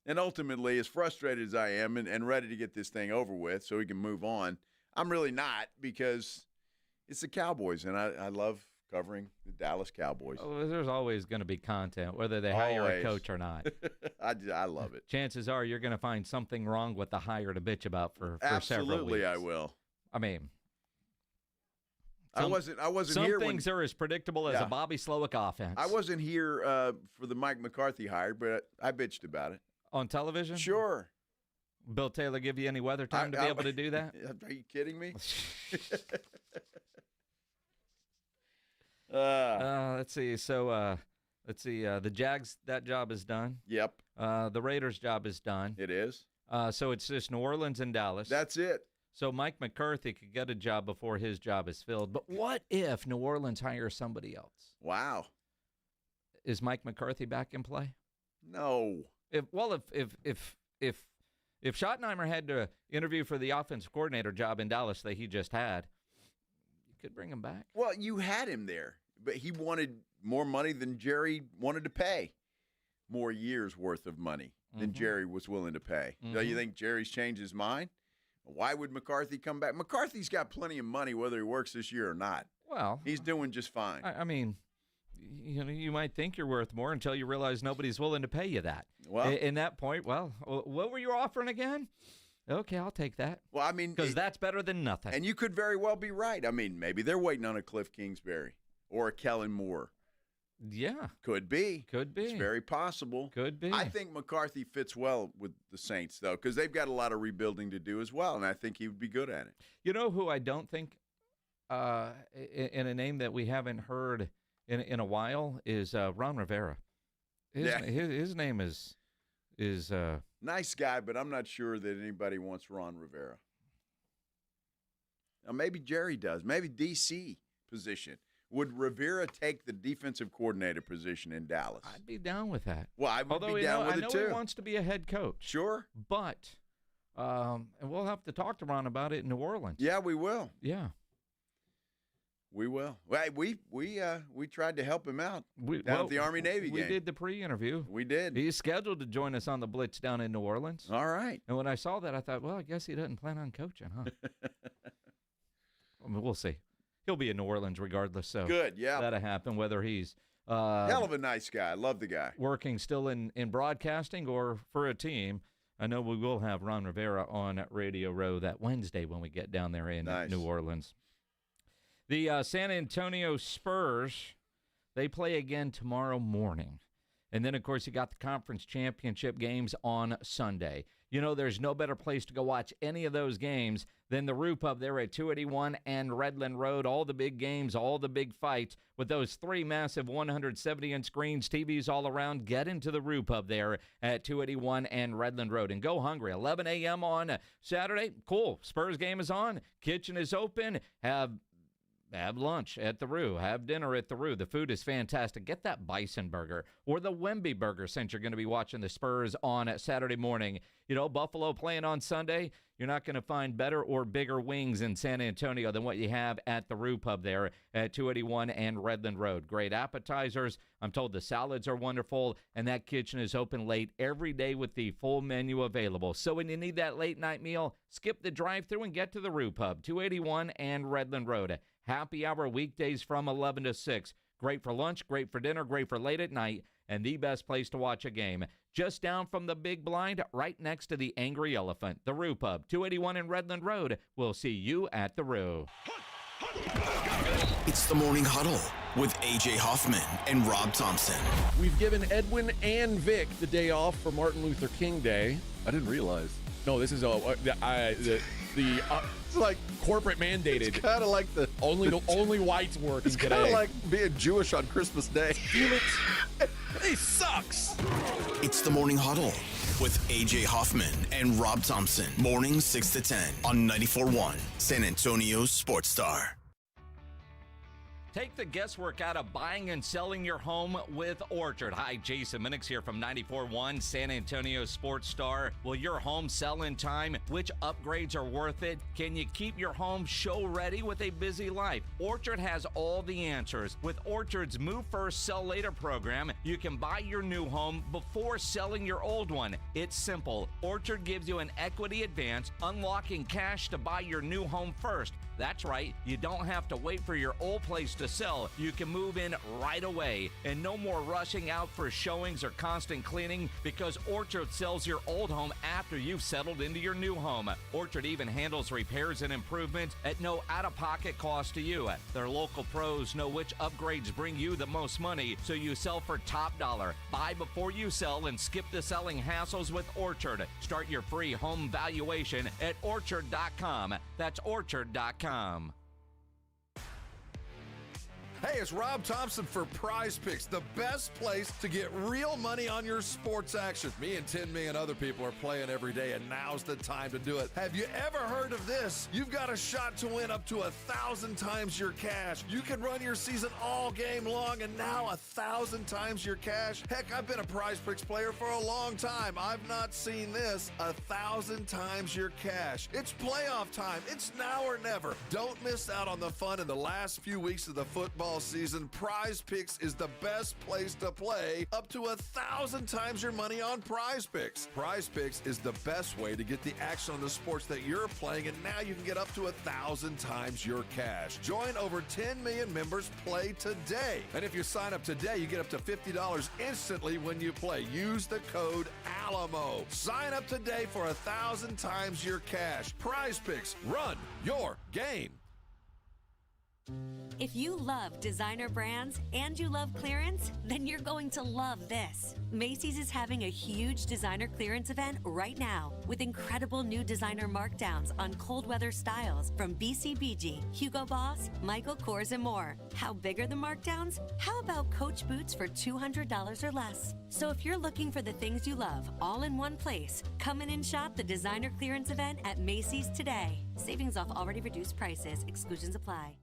And ultimately, as frustrated as I am and ready to get this thing over with so we can move on, I'm really not, because it's the Cowboys, and I love covering the Dallas Cowboys. Oh, there's always going to be content, whether they hire a coach or not. I love it. Chances are you're going to find something wrong with the hire to bitch about for several weeks. Absolutely, I will. I mean, I wasn't some here. Some things are as predictable as a Bobby Slowik offense. I wasn't here for the Mike McCarthy hire, but I bitched about it. On television? Sure. Bill Taylor give you any weather time to be able to do that? Are you kidding me? Let's see. So, let's see. The Jags, that job is done. Yep. The Raiders' job is done. It is. So it's just New Orleans and Dallas. That's it. So Mike McCarthy could get a job before his job is filled. But what if New Orleans hires somebody else? Wow. Is Mike McCarthy back in play? No. If Schottenheimer had to interview for the offensive coordinator job in Dallas that he just had, you could bring him back. Well, you had him there, but he wanted more money than Jerry wanted to pay. More years worth of money than Jerry was willing to pay. Do you think Jerry's changed his mind? Why would McCarthy come back? McCarthy's got plenty of money whether he works this year or not. Well, he's doing just fine. I mean, you know, you might think you're worth more until you realize nobody's willing to pay you that. Well, in that point, well, what were you offering again? Okay, I'll take that. Well, I mean, because that's better than nothing. And you could very well be right. I mean, maybe they're waiting on a Cliff Kingsbury or a Kellen Moore. Yeah. Could be. Could be. It's very possible. Could be. I think McCarthy fits well with the Saints, though, because they've got a lot of rebuilding to do as well, and I think he would be good at it. You know who I don't think, in a name that we haven't heard in a while, is Ron Rivera. His name is nice guy, but I'm not sure that anybody wants Ron Rivera. Now, maybe Jerry does. Maybe DC position. Would Rivera take the defensive coordinator position in Dallas? I'd be down with that. Well, I would be down with it too. I know he wants to be a head coach. Sure. But And we'll have to talk to Ron about it in New Orleans. Yeah, we will. Yeah. We will. We tried to help him out down at the Army-Navy game. We did the pre-interview. We did. He's scheduled to join us on the Blitz down in New Orleans. All right. And when I saw that, I thought, well, I guess he doesn't plan on coaching, huh? I mean, we'll see. He'll be in New Orleans regardless. So good, yeah. That'll happen, whether he's hell of a nice guy. Love the guy. Working still in broadcasting or for a team. I know we will have Ron Rivera on Radio Row that Wednesday when we get down there in New Orleans. The San Antonio Spurs, they play again tomorrow morning. And then, of course, you got the conference championship games on Sunday. You know, there's no better place to go watch any of those games than the Roo Pub there at 281 and Redland Road. All the big games, all the big fights with those 3 massive 170-inch screens, TVs all around. Get into the Roo Pub there at 281 and Redland Road. And go hungry. 11 a.m. on Saturday. Cool. Spurs game is on. Kitchen is open. Have lunch at the Roo. Have dinner at the Roo. The food is fantastic. Get that bison burger or the Wemby burger since you're going to be watching the Spurs on Saturday morning. You know, Buffalo playing on Sunday. You're not going to find better or bigger wings in San Antonio than what you have at the Roo Pub there at 281 and Redland Road. Great appetizers. I'm told the salads are wonderful, and that kitchen is open late every day with the full menu available. So when you need that late night meal, skip the drive-thru and get to the Roo Pub, 281 and Redland Road. Happy hour weekdays from 11 to 6. Great for lunch, great for dinner, great for late at night, and the best place to watch a game. Just down from the big blind, right next to the Angry Elephant. The Roo Pub, 281 in Redland Road. We'll see you at the Roo. It's the Morning Huddle with A.J. Hoffman and Rob Thompson. We've given Edwin and Vic the day off for Martin Luther King Day. I didn't realize. No, this is it's like corporate mandated. It's kind of like the only whites working today. It's kind of like being Jewish on Christmas Day. He sucks. It's the Morning Huddle with A.J. Hoffman and Rob Thompson. Mornings 6 to 10 on 94.1 San Antonio's Sports Star. Take the guesswork out of buying and selling your home with Orchard. Hi, Jason Minix here from 94.1 San Antonio Sports Star. Will your home sell in time? Which upgrades are worth it? Can you keep your home show ready with a busy life? Orchard has all the answers. With Orchard's Move First, Sell Later program, you can buy your new home before selling your old one. It's simple. Orchard gives you an equity advance, unlocking cash to buy your new home first. That's right, you don't have to wait for your old place to sell. You can move in right away. And no more rushing out for showings or constant cleaning because Orchard sells your old home after you've settled into your new home. Orchard even handles repairs and improvements at no out-of-pocket cost to you. Their local pros know which upgrades bring you the most money, so you sell for top dollar. Buy before you sell and skip the selling hassles with Orchard. Start your free home valuation at Orchard.com. That's Orchard.com. Hey, it's Rob Thompson for Prize Picks, the best place to get real money on your sports action. Me and 10 million other people are playing every day, and now's the time to do it. Have you ever heard of this? You've got a shot to win up to 1,000 times your cash. You can run your season all game long, and now 1,000 times your cash. Heck, I've been a Prize Picks player for a long time. I've not seen this. 1,000 times your cash. It's playoff time. It's now or never. Don't miss out on the fun in the last few weeks of the football season. Prize Picks is the best place to play. Up to 1,000 times your money on Prize Picks. Prize Picks is the best way to get the action on the sports that you're playing, and now you can get up to 1,000 times your cash. Join over 10 million members. Play today. And if you sign up today, you get up to $50 instantly when you play. Use the code ALAMO. Sign up today for 1,000 times your cash. Prize Picks. Run your game. If you love designer brands and you love clearance, then you're going to love this. Macy's is having a huge designer clearance event right now with incredible new designer markdowns on cold weather styles from BCBG, Hugo Boss, Michael Kors, and more. How big are the markdowns? How about Coach boots for $200 or less? So if you're looking for the things you love all in one place, come in and shop the designer clearance event at Macy's today. Savings off already reduced prices. Exclusions apply.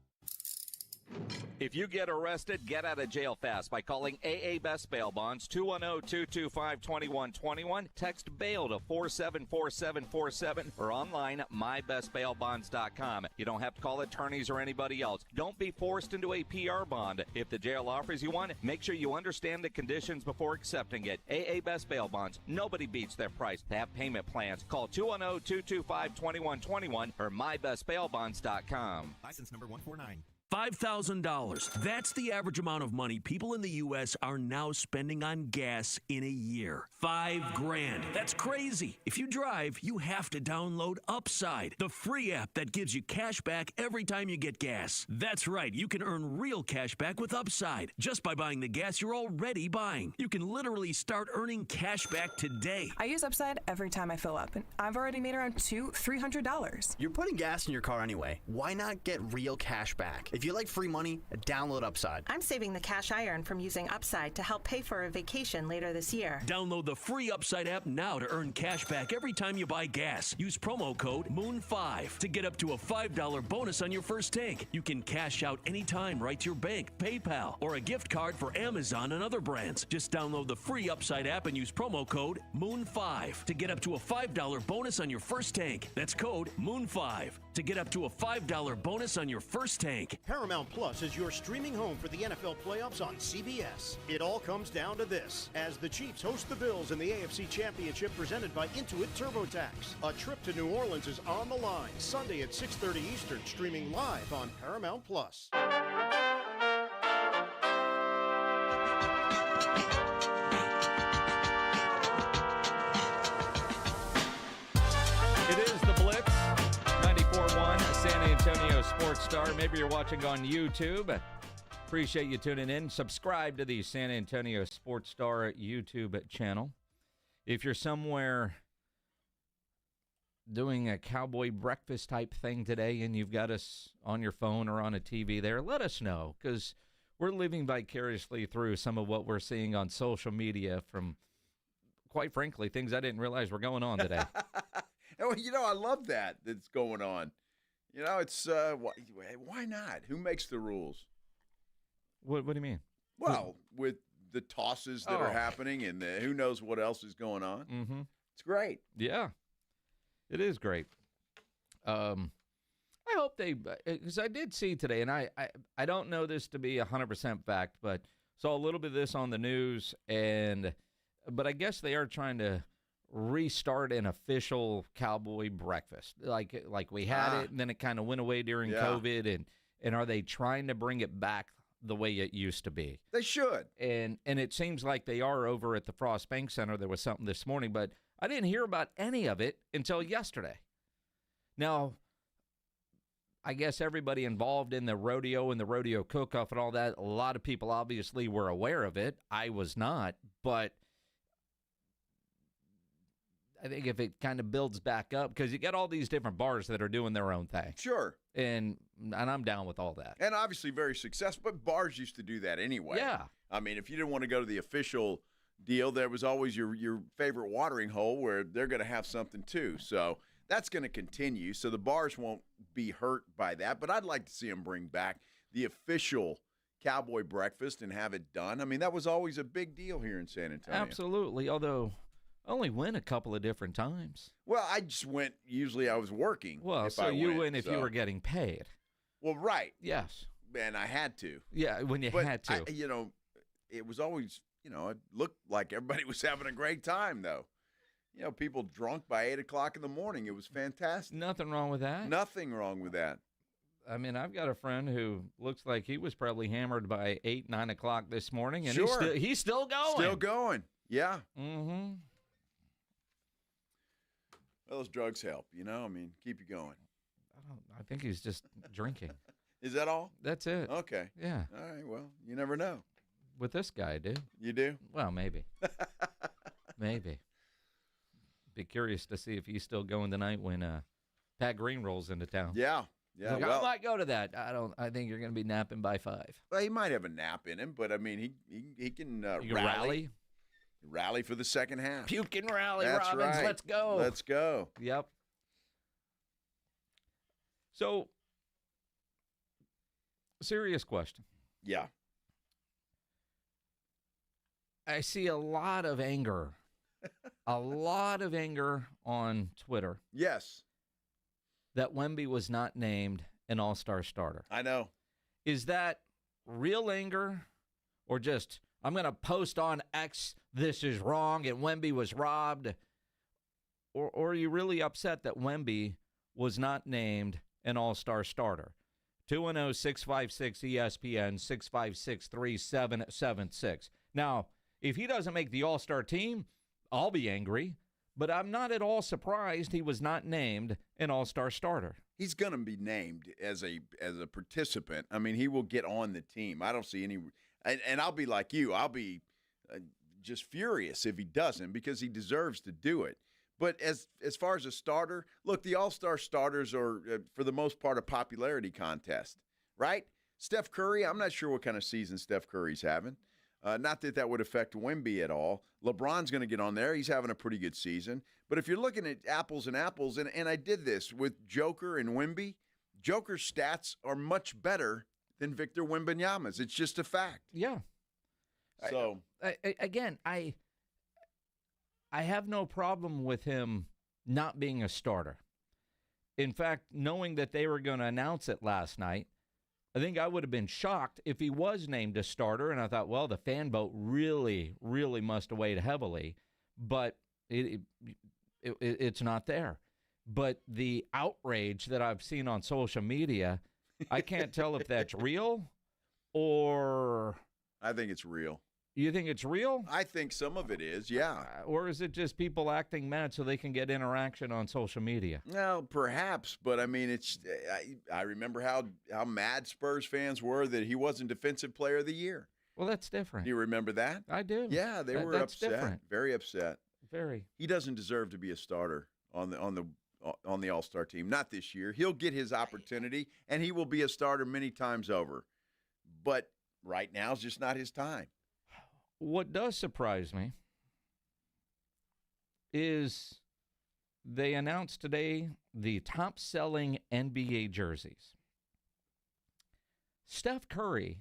If you get arrested, get out of jail fast by calling AA Best Bail Bonds, 210-225-2121. Text bail to 474747 or online at mybestbailbonds.com. You don't have to call attorneys or anybody else. Don't be forced into a PR bond. If the jail offers you one, make sure you understand the conditions before accepting it. AA Best Bail Bonds. Nobody beats their price. They have payment plans. Call 210-225-2121 or mybestbailbonds.com. License number 149. $5,000. That's the average amount of money people in the U.S. are now spending on gas in a year. $5,000. That's crazy. If you drive, you have to download Upside, the free app that gives you cash back every time you get gas. That's right. You can earn real cash back with Upside just by buying the gas you're already buying. You can literally start earning cash back today. I use Upside every time I fill up, and I've already made around $300. You're putting gas in your car anyway. Why not get real cash back? If you like free money, download Upside. I'm saving the cash I earn from using Upside to help pay for a vacation later this year. Download the free Upside app now to earn cash back every time you buy gas. Use promo code MOON5 to get up to a $5 bonus on your first tank. You can cash out anytime right to your bank, PayPal, or a gift card for Amazon and other brands. Just download the free Upside app and use promo code MOON5 to get up to a $5 bonus on your first tank. That's code MOON5 to get up to a $5 bonus on your first tank. Paramount Plus is your streaming home for the NFL playoffs on CBS. It all comes down to this, as the Chiefs host the Bills in the AFC Championship presented by Intuit TurboTax. A trip to New Orleans is on the line, Sunday at 6:30 Eastern, streaming live on Paramount Plus. It is the Blitz, 94.1 San Antonio Sports Star. Maybe you're watching on YouTube. Appreciate you tuning in. Subscribe to the San Antonio Sports Star YouTube channel. If you're somewhere doing a cowboy breakfast type thing today and you've got us on your phone or on a TV there, let us know, because we're living vicariously through some of what we're seeing on social media from, quite frankly, things I didn't realize were going on today. You know, I love that's going on. You know, it's why not? Who makes the rules? What do you mean? Well, with the tosses that are happening and who knows what else is going on. Mm-hmm. It's great. Yeah, it is great. I hope because I did see today, and I don't know this to be 100% fact, but saw a little bit of this on the news, but I guess they are trying to restart an official cowboy breakfast, like we had it, and then it kind of went away during COVID, and are they trying to bring it back the way it used to be? They should, and it seems like they are over at the Frost Bank Center. There was something this morning, but I didn't hear about any of it until yesterday. Now, I guess everybody involved in the rodeo and the rodeo cook-off and all that, a lot of people obviously were aware of it. I was not, but I think if it kind of builds back up, because you got all these different bars that are doing their own thing. Sure. And I'm down with all that. And obviously very successful, but bars used to do that anyway. Yeah. I mean, if you didn't want to go to the official deal, there was always your favorite watering hole where they're going to have something too. So that's going to continue. So the bars won't be hurt by that. But I'd like to see them bring back the official cowboy breakfast and have it done. I mean, that was always a big deal here in San Antonio. Absolutely, although I only went a couple of different times. Well, I just went, usually I was working. Well, so you went if you were getting paid. Well, right. Yes. And I had to. Yeah, when you had to. It was always, it looked like everybody was having a great time, though. People drunk by 8 o'clock in the morning. It was fantastic. Nothing wrong with that. Nothing wrong with that. I mean, I've got a friend who looks like he was probably hammered by 8, 9 o'clock this morning, and sure. he's still going. Still going, yeah. Mm-hmm. Well, those drugs help, keep you going. I think he's just drinking. Is that all? That's it. Okay. Yeah. All right, well, you never know. With this guy, dude. You do? Well, maybe. Maybe. Be curious to see if he's still going tonight when Pat Green rolls into town. Yeah. Yeah. Like, I might go to that. I think you're going to be napping by 5. Well, he might have a nap in him, but I mean, he can rally. Rally for the second half. Puke and rally, That's Robbins. Right. Let's go. Let's go. Yep. So Serious question. Yeah. I see a lot of anger. A lot of anger on Twitter. Yes. That Wemby was not named an all-star starter. I know. Is that real anger or just, I'm going to post on X, this is wrong and Wemby was robbed? Or are you really upset that Wemby was not named an all-star starter? 210-656-ESPN, 656-3776. Now, if he doesn't make the all-star team, I'll be angry, but I'm not at all surprised he was not named an all-star starter. He's going to be named as a participant. I mean, he will get on the team. I don't see any and I'll be like you. I'll be just furious if he doesn't because he deserves to do it. But as far as a starter, look, the all-star starters are, for the most part, a popularity contest, right? Steph Curry, I'm not sure what kind of season Steph Curry's having. Not that would affect Wemby at all. LeBron's going to get on there. He's having a pretty good season. But if you're looking at apples and apples, and I did this with Joker and Wemby, Joker's stats are much better than Victor Wembanyama's. It's just a fact. Yeah. So, I have no problem with him not being a starter. In fact, knowing that they were going to announce it last night, I think I would have been shocked if he was named a starter, and I thought, well, the fan vote really, really must have weighed heavily, but it's not there. But the outrage that I've seen on social media, I can't tell if that's real or... I think it's real. You think it's real? I think some of it is, yeah. Or is it just people acting mad so they can get interaction on social media? Well, perhaps, but I mean, it's. I remember how mad Spurs fans were that he wasn't Defensive Player of the Year. Well, that's different. Do you remember that? I do. Yeah, they were that's upset. Different. Very upset. Very. He doesn't deserve to be a starter on the All-Star team. Not this year. He'll get his opportunity, and he will be a starter many times over. But right now is just not his time. What does surprise me is they announced today the top-selling NBA jerseys. Steph Curry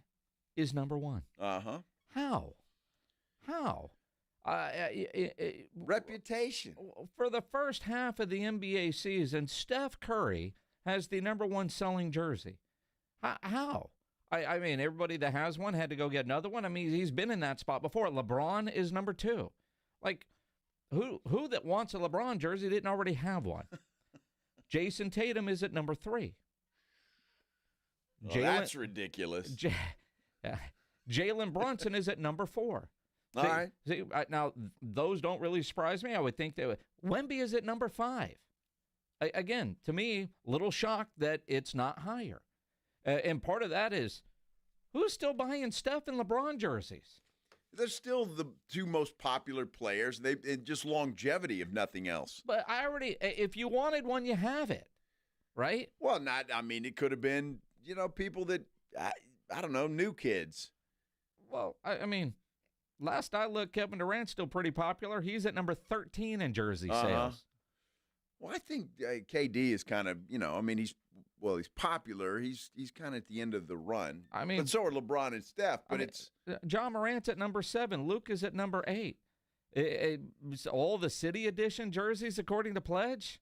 is number one. Uh-huh. How? Reputation. For the first half of the NBA season, Steph Curry has the number one selling jersey. How? I mean, everybody that has one had to go get another one. I mean, he's been in that spot before. LeBron is number two. Like, who that wants a LeBron jersey didn't already have one? Jason Tatum is at number three. Well, that's ridiculous. Jalen Brunson is at number four. All right. See, now, those don't really surprise me. I would think they would. Wemby is at number five. Again, to me, little shocked that it's not higher. And part of that is, who's still buying Steph and LeBron jerseys? They're still the two most popular players. They just longevity, if nothing else. But if you wanted one, you have it, right? Well, it could have been, people that, I don't know, new kids. Well, I mean, last I looked, Kevin Durant's still pretty popular. He's at number 13 in jersey sales. Well, I think KD is kind of, he's popular. He's kind of at the end of the run. I mean, but so are LeBron and Steph. But it's John Morant's at number 7. Luke is at number 8. It's all the City Edition jerseys according to Pledge,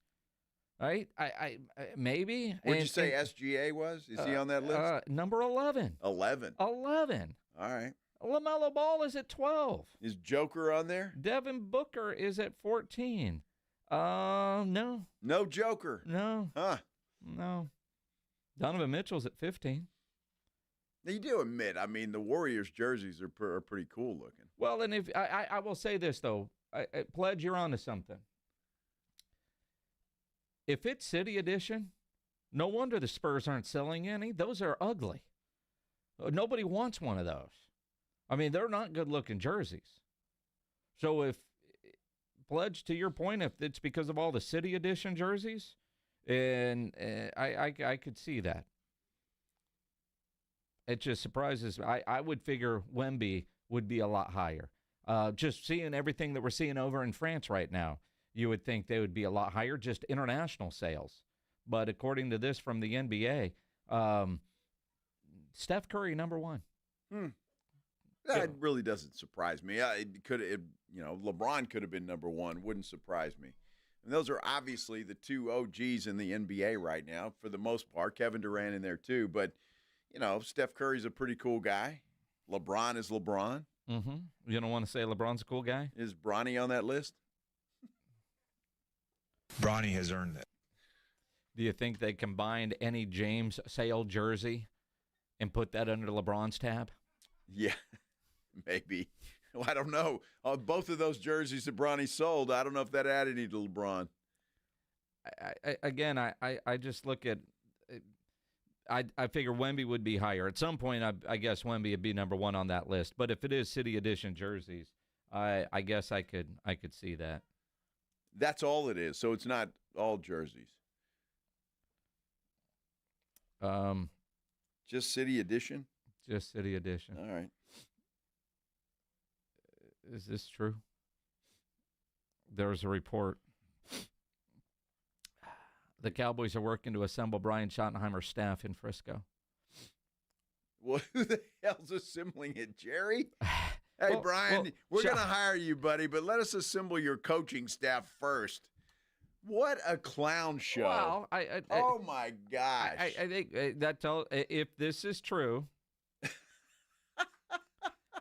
right? I maybe. What'd you say SGA was? Is he on that list? Number 11. 11. 11. All right. LaMelo Ball is at 12. Is Joker on there? Devin Booker is at 14. No. No Joker. No. Huh. No. Donovan Mitchell's at 15. Now, you do admit, the Warriors jerseys are pretty cool looking. Well, and if I will say this, though. Pledge, you're on to something. If it's City Edition, no wonder the Spurs aren't selling any. Those are ugly. Nobody wants one of those. They're not good-looking jerseys. So if, Pledge, to your point, if it's because of all the City Edition jerseys, and I could see that. It just surprises me. I would figure Wemby would be a lot higher. Just seeing everything that we're seeing over in France right now, you would think they would be a lot higher, just international sales. But according to this from the NBA, Steph Curry, number one. That really doesn't surprise me. LeBron could have been number one. Wouldn't surprise me. And those are obviously the two OGs in the NBA right now, for the most part. Kevin Durant in there too. But, Steph Curry's a pretty cool guy. LeBron is LeBron. Mm-hmm. You don't want to say LeBron's a cool guy? Is Bronny on that list? Bronny has earned it. Do you think they combined any James Sale jersey and put that under LeBron's tab? Yeah, maybe. Well, I don't know. Both of those jerseys that Bronny sold, I don't know if that added any to LeBron. I just look at I figure Wemby would be higher. At some point, I guess Wemby would be number one on that list. But if it is City Edition jerseys, I guess I could see that. That's all it is. So it's not all jerseys. Just City Edition? Just City Edition. All right. Is this true? There's a report. The Cowboys are working to assemble Brian Schottenheimer's staff in Frisco. Well, who the hell's assembling it, Jerry? Hey, Brian, we're going to hire you, buddy, but let us assemble your coaching staff first. What a clown show. Well, oh, my gosh. I think if this is true,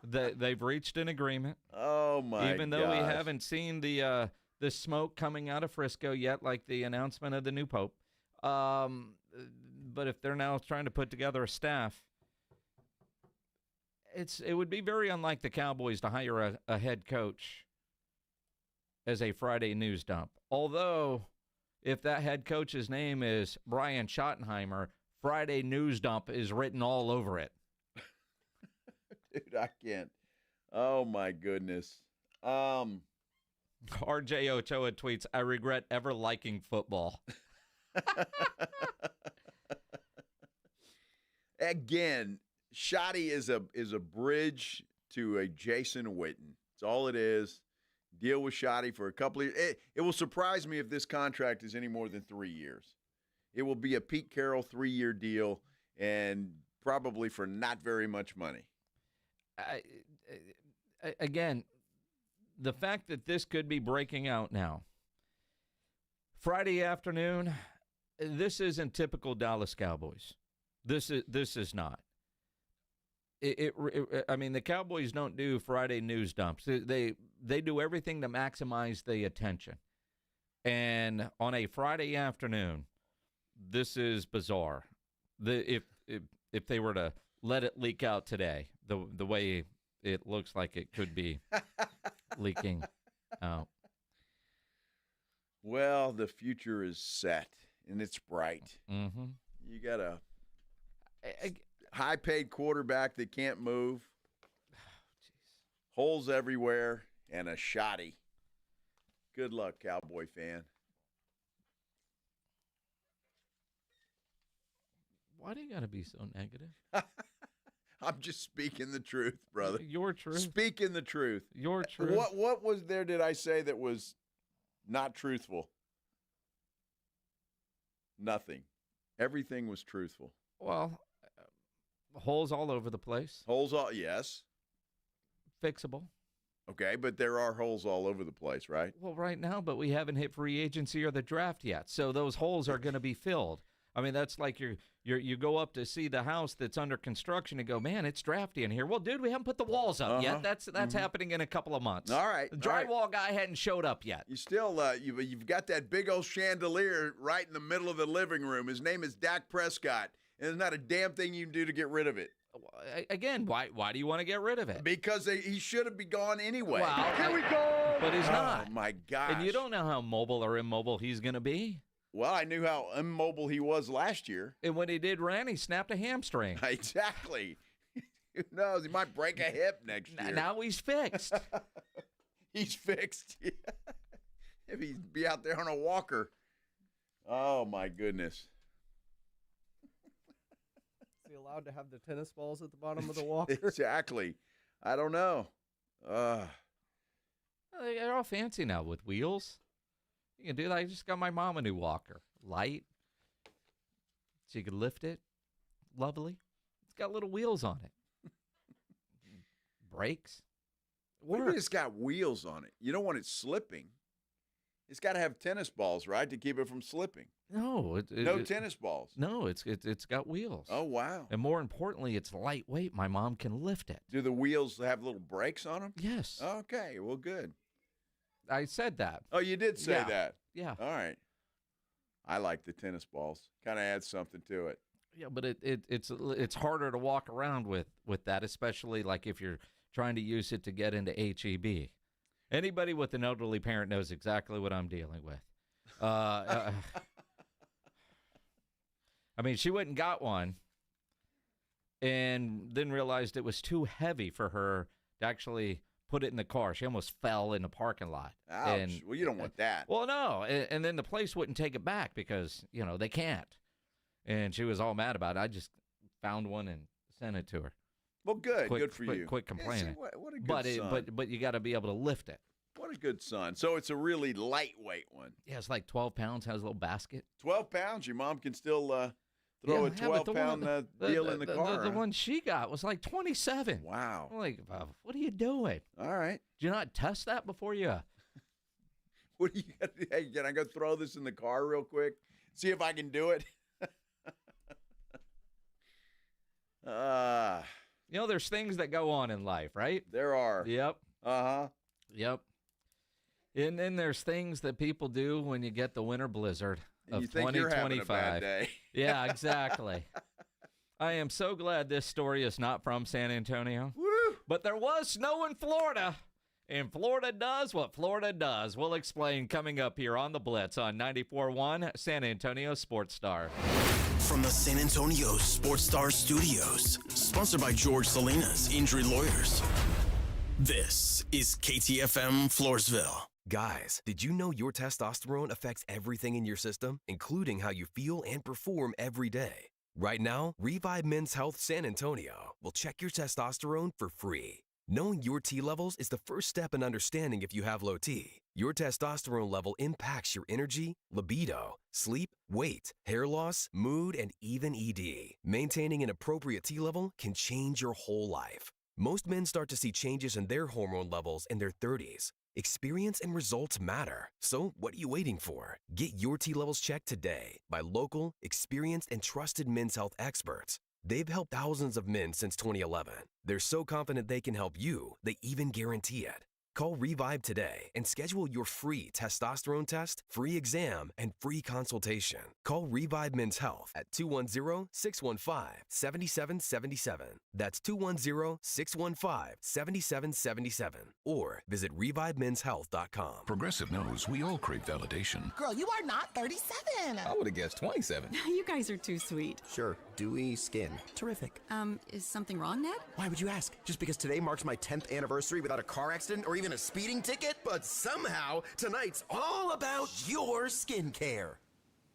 they've reached an agreement. Oh, my gosh. Even though we haven't seen the smoke coming out of Frisco yet, like the announcement of the new pope. But if they're now trying to put together a staff, it would be very unlike the Cowboys to hire a head coach as a Friday news dump. Although, if that head coach's name is Brian Schottenheimer, Friday news dump is written all over it. Dude, I can't. Oh, my goodness. RJ Ochoa tweets, I regret ever liking football. Again, Shotty is a bridge to a Jason Witten. That's all it is. Deal with Shotty for a couple of years. It will surprise me if this contract is any more than 3 years. It will be a Pete Carroll 3-year deal, and probably for not very much money. Again, the fact that this could be breaking out now. Friday afternoon, this isn't typical Dallas Cowboys. This is not. I mean, the Cowboys don't do Friday news dumps. They do everything to maximize the attention. And on a Friday afternoon, this is bizarre. If they were to let it leak out today, the way it looks like it could be leaking out. Well, the future is set, and it's bright. Mm-hmm. You got a high-paid quarterback that can't move, holes everywhere, and a Shotty. Good luck, Cowboy fan. Why do you got to be so negative? I'm just speaking the truth, brother. Your truth. Speaking the truth. Your truth. What was there did I say that was not truthful? Nothing. Everything was truthful. Well, holes all over the place. Yes. Fixable. Okay, but there are holes all over the place, right? Well, right now, but we haven't hit free agency or the draft yet, so those holes are going to be filled. I mean, that's like you go up to see the house that's under construction and go, man, it's drafty in here. Well, dude, we haven't put the walls up yet. That's happening in a couple of months. All right. The drywall guy hadn't showed up yet. You still you've got that big old chandelier right in the middle of the living room. His name is Dak Prescott, and there's not a damn thing you can do to get rid of it. Again, why do you want to get rid of it? Because he should have been gone anyway. Well, here we go. But he's not. Oh, my gosh. And you don't know how mobile or immobile he's going to be. Well, I knew how immobile he was last year. And when he did run, he snapped a hamstring. Exactly. Who knows? He might break a hip next year. Now he's fixed. He's fixed. If he'd be out there on a walker. Oh, my goodness. Is he allowed to have the tennis balls at the bottom of the walker? Exactly. I don't know. They're all fancy now with wheels. You can do that. I just got my mom a new walker. Light. So you can lift it. Lovely. got little wheels on it. Brakes. What do you mean it's got wheels on it? You don't want it slipping. It's got to have tennis balls, right, to keep it from slipping. No, no tennis balls. No, it's got wheels. Oh, wow. And more importantly, it's lightweight. My mom can lift it. Do the wheels have little brakes on them? Yes. Okay, well, good. I said that. Oh, you did say that? Yeah. All right. I like the tennis balls. Kind of adds something to it. Yeah, but it's harder to walk around with that, especially like if you're trying to use it to get into HEB. Anybody with an elderly parent knows exactly what I'm dealing with. I mean, she went and got one and then realized it was too heavy for her to actually put it in the car. She almost fell in the parking lot. Ouch. And, well, you don't want that. Well, no. And then the place wouldn't take it back because, they can't. And she was all mad about it. I just found one and sent it to her. Well, good. Good for you. Quit complaining. Yeah, see, what a good son. But you got to be able to lift it. What a good son. So it's a really lightweight one. Yeah, it's like 12 pounds, has a little basket. 12 pounds? Your mom can still throw a 12-pound deal in the car. The one she got was like 27. Wow. I'm like, what are you doing? All right. Do you not test that before you? What do you got? Hey, can I go throw this in the car real quick? See if I can do it? There's things that go on in life, right? There are. Yep. Uh-huh. Yep. And then there's things that people do when you get the winter blizzard of you think 2025. You're having a bad day. Yeah, exactly. I am so glad this story is not from San Antonio. Woo! But there was snow in Florida. And Florida does what Florida does. We'll explain coming up here on the Blitz on 94.1 San Antonio Sports Star. From the San Antonio Sports Star Studios, sponsored by George Salinas Injury Lawyers. This is KTFM Floresville. Guys, did you know your testosterone affects everything in your system, including how you feel and perform every day? Right now, Revive Men's Health San Antonio will check your testosterone for free. Knowing your T levels is the first step in understanding if you have low T. Your testosterone level impacts your energy, libido, sleep, weight, hair loss, mood, and even ED. Maintaining an appropriate T level can change your whole life. Most men start to see changes in their hormone levels in their 30s. Experience and results matter. So what are you waiting for? Get your T levels checked today by local, experienced, and trusted men's health experts. They've helped thousands of men since 2011. They're so confident they can help you, they even guarantee it. Call Revive today and schedule your free testosterone test, free exam, and free consultation. Call Revive Men's Health at 210-615-7777. That's 210-615-7777. Or visit ReviveMen'sHealth.com. Progressive knows we all crave validation. Girl, you are not 37. I would have guessed 27. You guys are too sweet. Sure, dewy skin. Terrific. Is something wrong, Ned? Why would you ask? Just because today marks my 10th anniversary without a car accident or even a speeding ticket? But somehow, tonight's all about your skincare.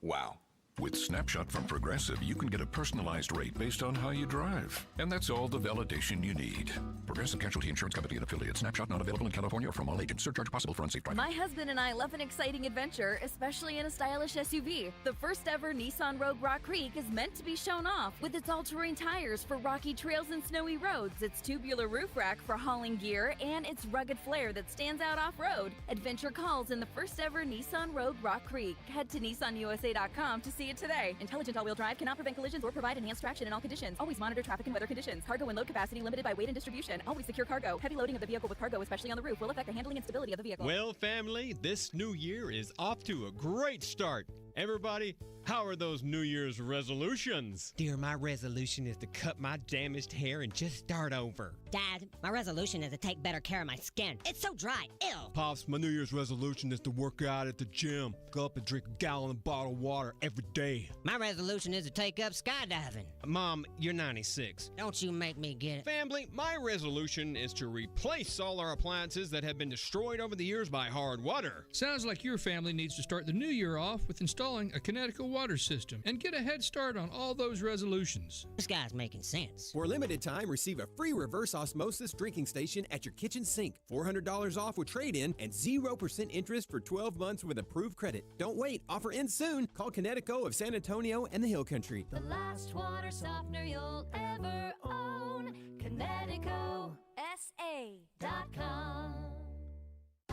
Wow. With Snapshot from Progressive, you can get a personalized rate based on how you drive. And that's all the validation you need. Progressive Casualty Insurance Company and affiliates. Snapshot not available in California or from all agents. Surcharge possible for unsafe driving. My husband and I love an exciting adventure, especially in a stylish SUV. The first ever Nissan Rogue Rock Creek is meant to be shown off with its all-terrain tires for rocky trails and snowy roads, its tubular roof rack for hauling gear, and its rugged flair that stands out off-road. Adventure calls in the first ever Nissan Rogue Rock Creek. Head to nissanusa.com to see it today. Intelligent all-wheel drive cannot prevent collisions or provide enhanced traction in all conditions. Always monitor traffic and weather conditions. Cargo and load capacity limited by weight and distribution. Always secure cargo. Heavy loading of the vehicle with cargo, especially on the roof, will affect the handling and stability of the vehicle. Well, family, this new year is off to a great start. Everybody, how are those New Year's resolutions? Dear, my resolution is to cut my damaged hair and just start over. Dad, my resolution is to take better care of my skin. It's so dry. Ew. Pops, my New Year's resolution is to work out at the gym. Go up and drink a gallon of bottled water every day. My resolution is to take up skydiving. Mom, you're 96. Don't you make me get it. Family, my resolution is to replace all our appliances that have been destroyed over the years by hard water. Sounds like your family needs to start the new year off with installing a Connecticut water system and get a head start on all those resolutions. This guy's making sense. For a limited time, receive a free reverse osmosis drinking station at your kitchen sink. $400 off with trade-in and 0% interest for 12 months with approved credit. Don't wait. Offer ends soon. Call Connecticut of San Antonio and the Hill Country. The last water softener you'll ever own. ConnecticutSA.com.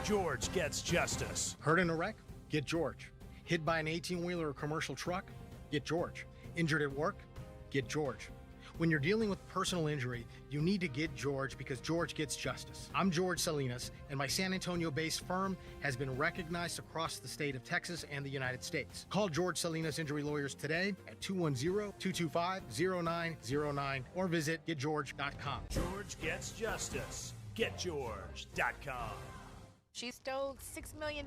George gets justice. Hurt in a wreck? Get George. Hit by an 18-wheeler or commercial truck? Get George. Injured at work? Get George. When you're dealing with personal injury, you need to get George because George gets justice. I'm George Salinas, and my San Antonio-based firm has been recognized across the state of Texas and the United States. Call George Salinas Injury Lawyers today at 210-225-0909 or visit getgeorge.com. George gets justice. GetGeorge.com. She stole $6 million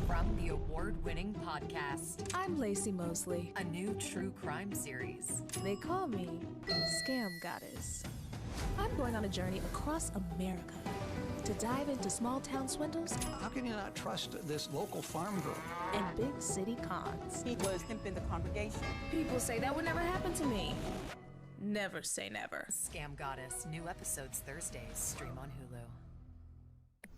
from the award-winning podcast. I'm Lacey Mosley. A new true crime series. They call me Scam Goddess. I'm going on a journey across America to dive into small-town swindles. How can you not trust this local farm girl? And big city cons. He was pimping the congregation. People say that would never happen to me. Never say never. Scam Goddess. New episodes Thursdays. Stream on Hulu.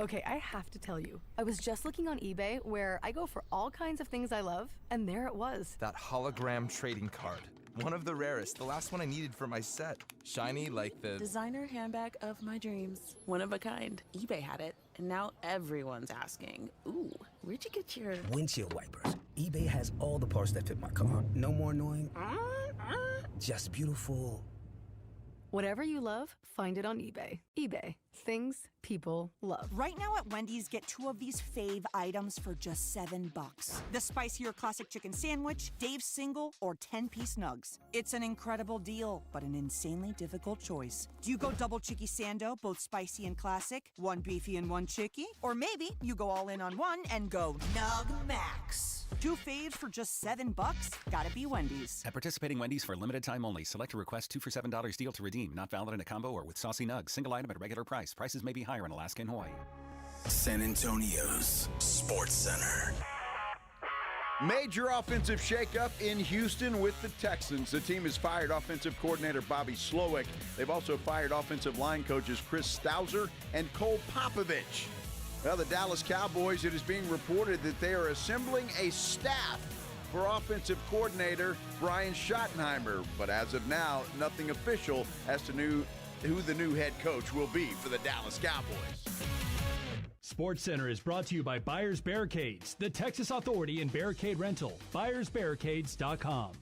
Okay, I have to tell you, I was just looking on eBay where I go for all kinds of things I love, and there it was. That hologram trading card. One of the rarest, the last one I needed for my set. Shiny like the designer handbag of my dreams. One of a kind. eBay had it, and now everyone's asking, ooh, where'd you get your windshield wipers? eBay has all the parts that fit my car. No more annoying, just beautiful. Whatever you love, find it on eBay. eBay. Things people love. Right now at Wendy's, get 2 of these fave items for just $7. The spicier classic chicken sandwich, Dave's single, or 10-piece nugs. It's an incredible deal, but an insanely difficult choice. Do you go double chicky sando, both spicy and classic, 1 beefy and 1 chicky? Or maybe you go all in on one and go Nug Max. 2 faves for just $7? Gotta be Wendy's. At participating Wendy's for a limited time only. Select a request 2 for $7 deal to redeem. Not valid in a combo or with saucy nugs. Single item at regular price. Prices may be higher in Alaska and Hawaii. San Antonio's Sports Center. Major offensive shakeup in Houston with the Texans. The team has fired offensive coordinator Bobby Slowik. They've also fired offensive line coaches Chris Stauser and Cole Popovich. Well, the Dallas Cowboys, it is being reported that they are assembling a staff for offensive coordinator Brian Schottenheimer. But as of now, nothing official as to who the new head coach will be for the Dallas Cowboys. Sports Center is brought to you by Buyers Barricades, the Texas authority in barricade rental. BuyersBarricades.com.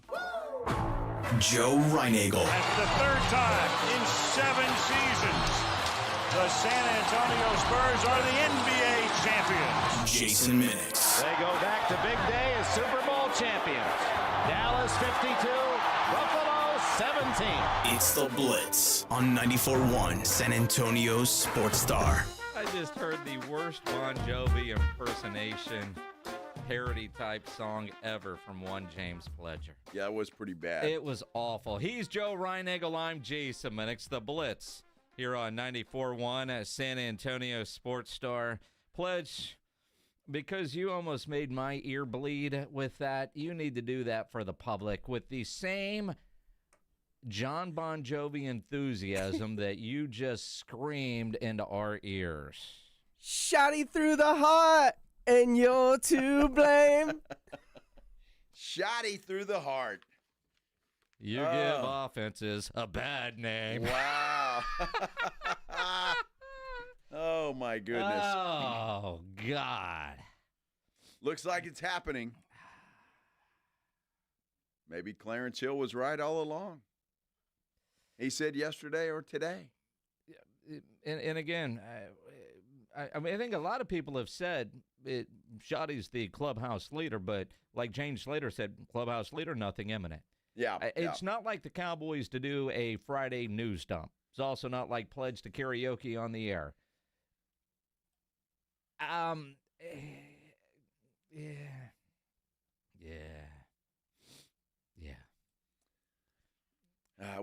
Joe Reinagel. That's the 3rd time in 7 seasons. The San Antonio Spurs are the NBA champions. Jason Minix. They go back to big day as Super Bowl champions. Dallas 52, Buffalo 17. It's the Blitz on 94.1 San Antonio's Sports Star. I just heard the worst Bon Jovi impersonation parody type song ever from one James Pledger. Yeah, it was pretty bad. It was awful. He's Joe Reinagel. I'm Jason Minix. The Blitz here on 94.1 at San Antonio Sports Star. Pledge, because you almost made my ear bleed with that, you need to do that for the public with the same John Bon Jovi enthusiasm that you just screamed into our ears. Shotty through the heart, and you're to blame. Shotty through the heart. You give offenses a bad name. Wow. Oh, my goodness. Oh, God. Looks like it's happening. Maybe Clarence Hill was right all along. He said yesterday or today. And again, I mean, I think a lot of people have said Shotty's the clubhouse leader, but like James Slater said, clubhouse leader, nothing imminent. Yeah. It's not like the Cowboys to do a Friday news dump. It's also not like Pledge to karaoke on the air.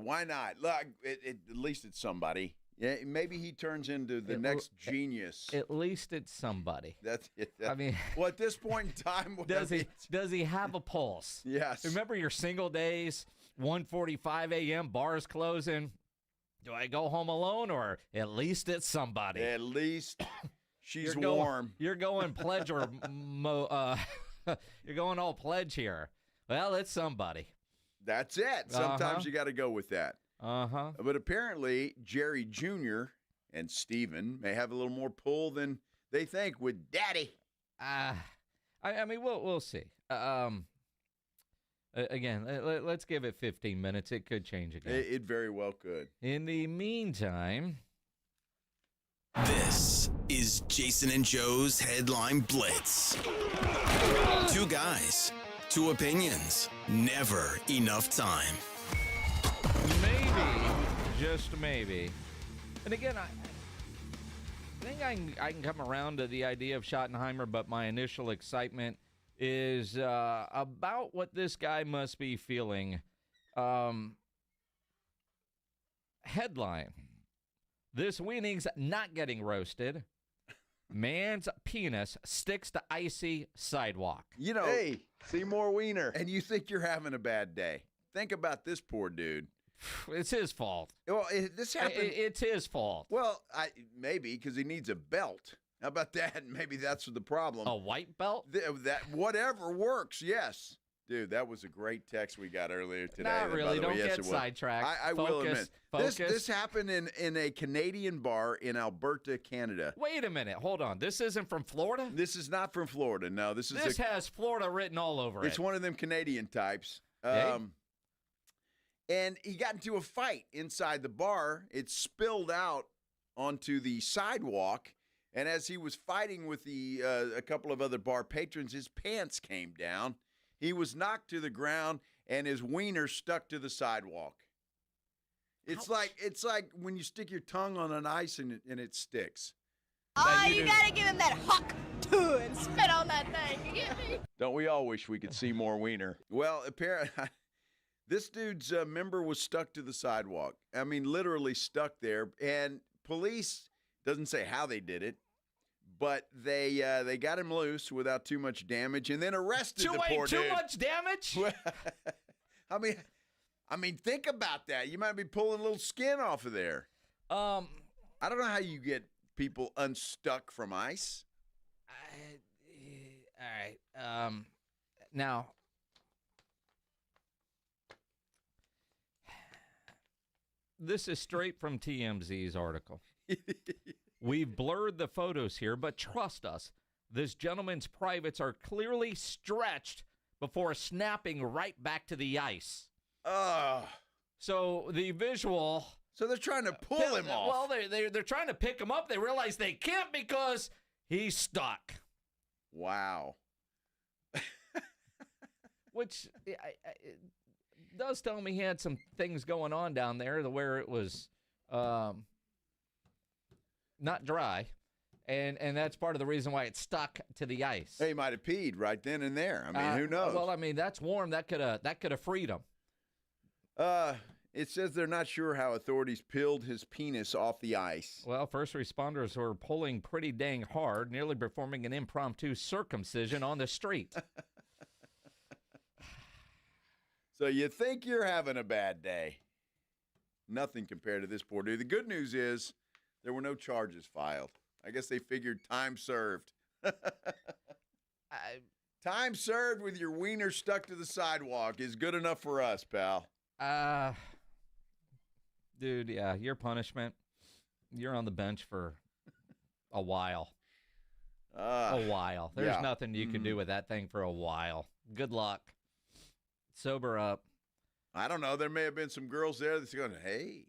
Why not? Look, at least it's somebody. Yeah, maybe he turns into the next genius. At least it's somebody. That's it. I mean, well, at this point in time, does he have a pulse? Yes. Remember your single days, 1:45 a.m., bars closing. Do I go home alone, or at least it's somebody? At least she's You're warm. You're going pledge or you're going all pledge here. Well, it's somebody. That's it. Sometimes you got to go with that. Uh-huh. But apparently, Jerry Jr. and Steven may have a little more pull than they think with Daddy. I mean, we'll see. Again, let's give it 15 minutes. It could change again. It very well could. In the meantime, this is Jason and Joe's Headline Blitz. Two guys, two opinions, never enough time. maybe, just maybe. And again, I think I can come around to the idea of Schottenheimer, but my initial excitement is about what this guy must be feeling. Headline: This wiening's not getting roasted. Man's penis sticks to icy sidewalk. You know, hey, Seymour Wiener. And you think you're having a bad day. Think about this poor dude. It's his fault. Well, this happened. It's his fault. Well, maybe because he needs a belt. How about that? Maybe that's the problem. A white belt? That whatever works. Yes, dude, that was a great text we got earlier today. Not really. Don't get sidetracked. I will admit. Focus. This happened in a Canadian bar in Alberta, Canada. Wait a minute. Hold on. This isn't from Florida? This is not from Florida. No, this has Florida written all over it. It's one of them Canadian types. And he got into a fight inside the bar. It spilled out onto the sidewalk. And as he was fighting with a couple of other bar patrons, his pants came down. He was knocked to the ground, and his wiener stuck to the sidewalk. It's like when you stick your tongue on an ice and it sticks. Oh, you gotta give him that huck too and spit on that thing. You get me? Don't we all wish we could see more wiener? Well, apparently, this dude's member was stuck to the sidewalk. I mean, literally stuck there. And police doesn't say how they did it, but they got him loose without too much damage, and then arrested the poor dude. Too much damage? I mean, think about that. You might be pulling a little skin off of there. I don't know how you get people unstuck from ice. All right. Now, this is straight from TMZ's article. We've blurred the photos here, but trust us, this gentleman's privates are clearly stretched before snapping right back to the ice. So the visual... So they're trying to pull him off. Well, they're trying to pick him up. They realize they can't because he's stuck. Wow. Which it does tell me he had some things going on down there where it was not dry. And that's part of the reason why it's stuck to the ice. He might have peed right then and there. I mean, who knows? Well, I mean, that's warm. That could have freed him. It says they're not sure how authorities peeled his penis off the ice. Well, first responders were pulling pretty dang hard, nearly performing an impromptu circumcision on the street. So you think you're having a bad day. Nothing compared to this poor dude. The good news is there were no charges filed. I guess they figured time served. Time served with your wiener stuck to the sidewalk is good enough for us, pal. Dude, yeah, your punishment, you're on the bench for a while. A while. There's nothing you can do with that thing for a while. Good luck. Sober up. I don't know. There may have been some girls there that's going, hey,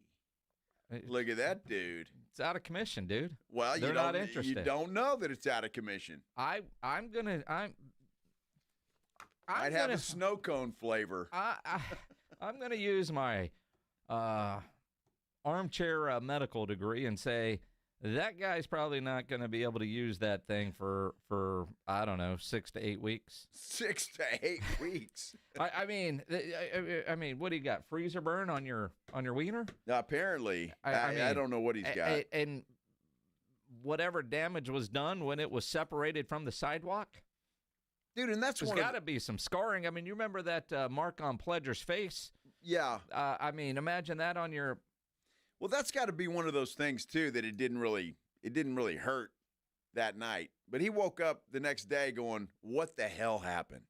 look at that dude. It's out of commission, dude. Well, they're not interested. You don't know that it's out of commission. I'd have a snow cone flavor. I'm going to use my armchair medical degree and say that guy's probably not going to be able to use that thing for I don't know, 6 to 8 weeks. 6 to 8 weeks. I mean, what do you got? Freezer burn on your wiener? Apparently, I don't know what he's got. And whatever damage was done when it was separated from the sidewalk, dude, and there's got to be some scarring. I mean, you remember that mark on Pledger's face? Yeah. I mean, imagine that on your. Well, that's got to be one of those things too that it didn't really hurt that night. But he woke up the next day going, "What the hell happened?"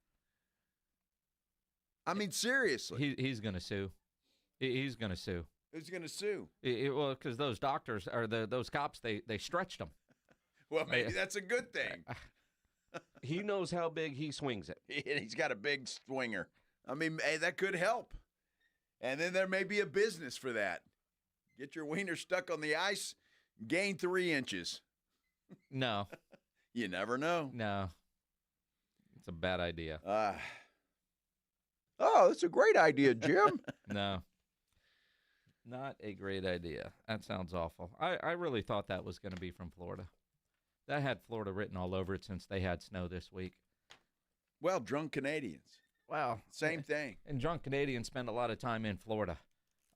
I mean, seriously. He's going to sue. He's going to sue. Who's going to sue? Well, because those doctors or those cops, they stretched him. Well, maybe that's a good thing. He knows how big he swings it. He's got a big swinger. I mean, hey, that could help. And then there may be a business for that. Get your wiener stuck on the ice, gain 3 inches. No. You never know. No. It's a bad idea. That's a great idea, Jim. No. Not a great idea. That sounds awful. I really thought that was going to be from Florida. That had Florida written all over it since they had snow this week. Well, drunk Canadians. Wow. Same thing. And drunk Canadians spend a lot of time in Florida.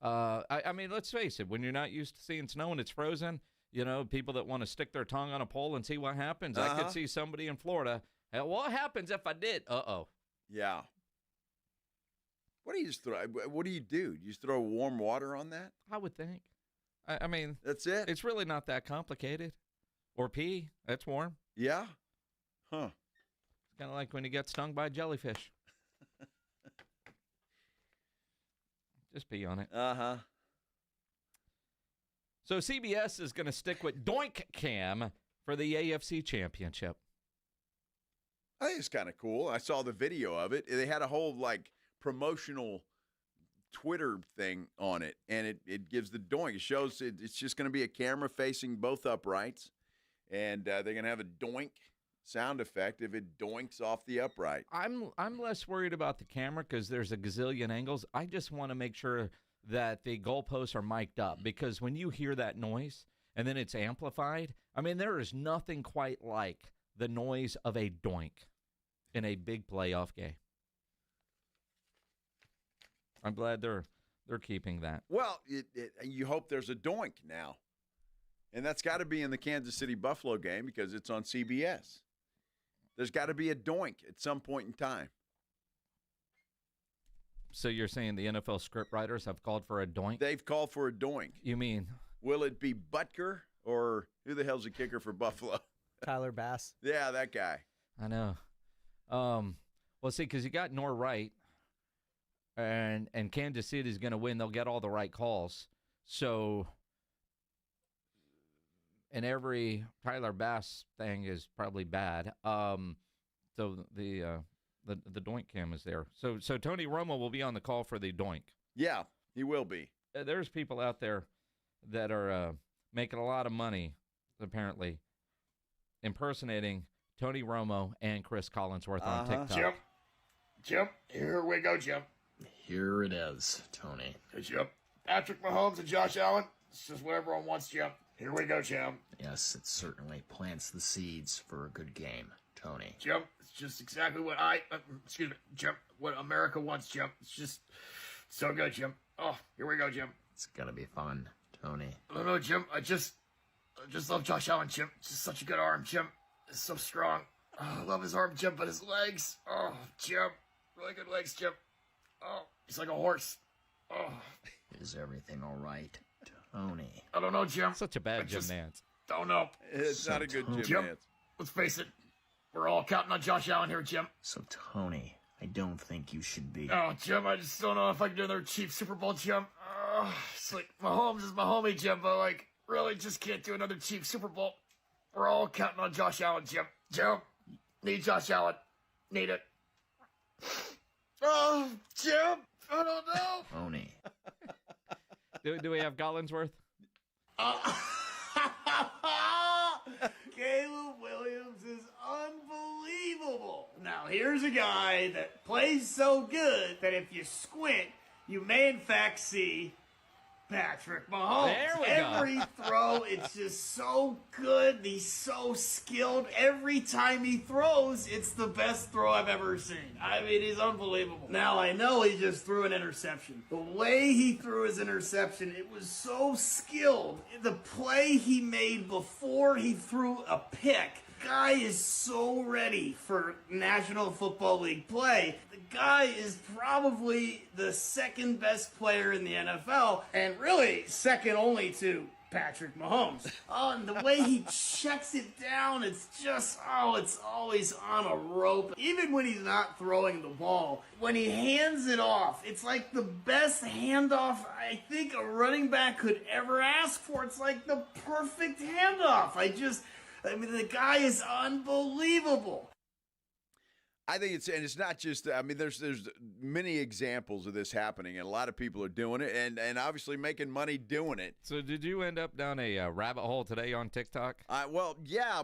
I mean, let's face it. When you're not used to seeing snow and it's frozen, people that want to stick their tongue on a pole and see what happens. I could see somebody in Florida. What happens if I did? Uh-oh. Yeah. What do you just throw? What do? You just throw warm water on that? I would think. I mean, that's it. It's really not that complicated. Or pee. That's warm. Yeah. Huh. It's kind of like when you get stung by a jellyfish. Just pee on it. Uh-huh. So CBS is going to stick with Doink Cam for the AFC Championship. I think it's kind of cool. I saw the video of it. They had a whole, promotional Twitter thing on it, and it gives the doink. It shows it's just going to be a camera facing both uprights, and they're going to have a doink sound effect if it doinks off the upright. I'm less worried about the camera because there's a gazillion angles. I just want to make sure that the goalposts are mic'd up, because when you hear that noise and then it's amplified, I mean, there is nothing quite like the noise of a doink in a big playoff game. I'm glad they're keeping that. Well, you hope there's a doink now. And that's got to be in the Kansas City-Buffalo game because it's on CBS. There's got to be a doink at some point in time. So you're saying the NFL script writers have called for a doink? They've called for a doink. You mean? Will it be Butker or who the hell's the kicker for Buffalo? Tyler Bass. Yeah, that guy. I know. Well, see, because you got Nor Wright, and Kansas City's going to win. They'll get all the right calls. So, and every Tyler Bass thing is probably bad. So the doink cam is there. So Tony Romo will be on the call for the doink. Yeah, he will be. There's people out there that are making a lot of money, apparently, impersonating Tony Romo and Chris Collinsworth on TikTok. Jim, here we go, Jim. Here it is, Tony. Hey, Jim. Patrick Mahomes and Josh Allen. It's just what everyone wants, Jim. Here we go, Jim. Yes, it certainly plants the seeds for a good game, Tony. Jim, it's just exactly what Jim, what America wants, Jim. It's just so good, Jim. Oh, here we go, Jim. It's gonna be fun, Tony. I don't know, Jim. I just love Josh Allen, Jim. It's just such a good arm, Jim. It's so strong. Oh, I love his arm, Jim, but his legs. Oh, Jim. Really good legs, Jim. Oh, he's like a horse. Oh. Is everything all right, Tony? I don't know, Jim. Such a bad Jim Nance. Don't know. It's not a good Jim Nance. Let's face it. We're all counting on Josh Allen here, Jim. So, Tony, I don't think you should be. Oh, Jim, I just don't know if I can do another cheap Super Bowl, Jim. It's like Mahomes is my homie, Jim, but, really just can't do another cheap Super Bowl. We're all counting on Josh Allen, Jim. Jim, need Josh Allen. Need it. Oh, Jim, I don't know. Tony. Do we have Collinsworth? Caleb Williams is unbelievable. Now, here's a guy that plays so good that if you squint, you may in fact see Patrick Mahomes. There we he throws, it's just so good. He's so skilled. Every time he throws, it's the best throw I've ever seen. I mean, he's unbelievable. Now, I know he just threw an interception. The way he threw his interception, it was so skilled. The play he made before he threw a pick, guy is so ready for National Football League play. The guy is probably the second best player in the NFL, and really second only to Patrick Mahomes. Oh, and the way he checks it down, it's just, it's always on a rope. Even when he's not throwing the ball, when he hands it off, it's like the best handoff I think a running back could ever ask for. It's like the perfect handoff. I mean, the guy is unbelievable. I think it's not just, I mean, there's many examples of this happening, and a lot of people are doing it and obviously making money doing it. So did you end up down a rabbit hole today on TikTok? Well, yeah.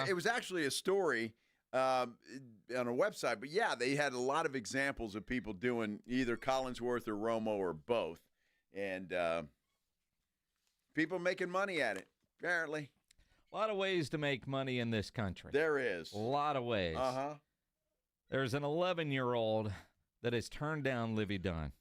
It was actually a story on a website, but yeah, they had a lot of examples of people doing either Collinsworth or Romo or both, and people making money at it, apparently. A lot of ways to make money in this country. There is. A lot of ways. Uh-huh. There's an 11-year-old that has turned down Livy Dunn.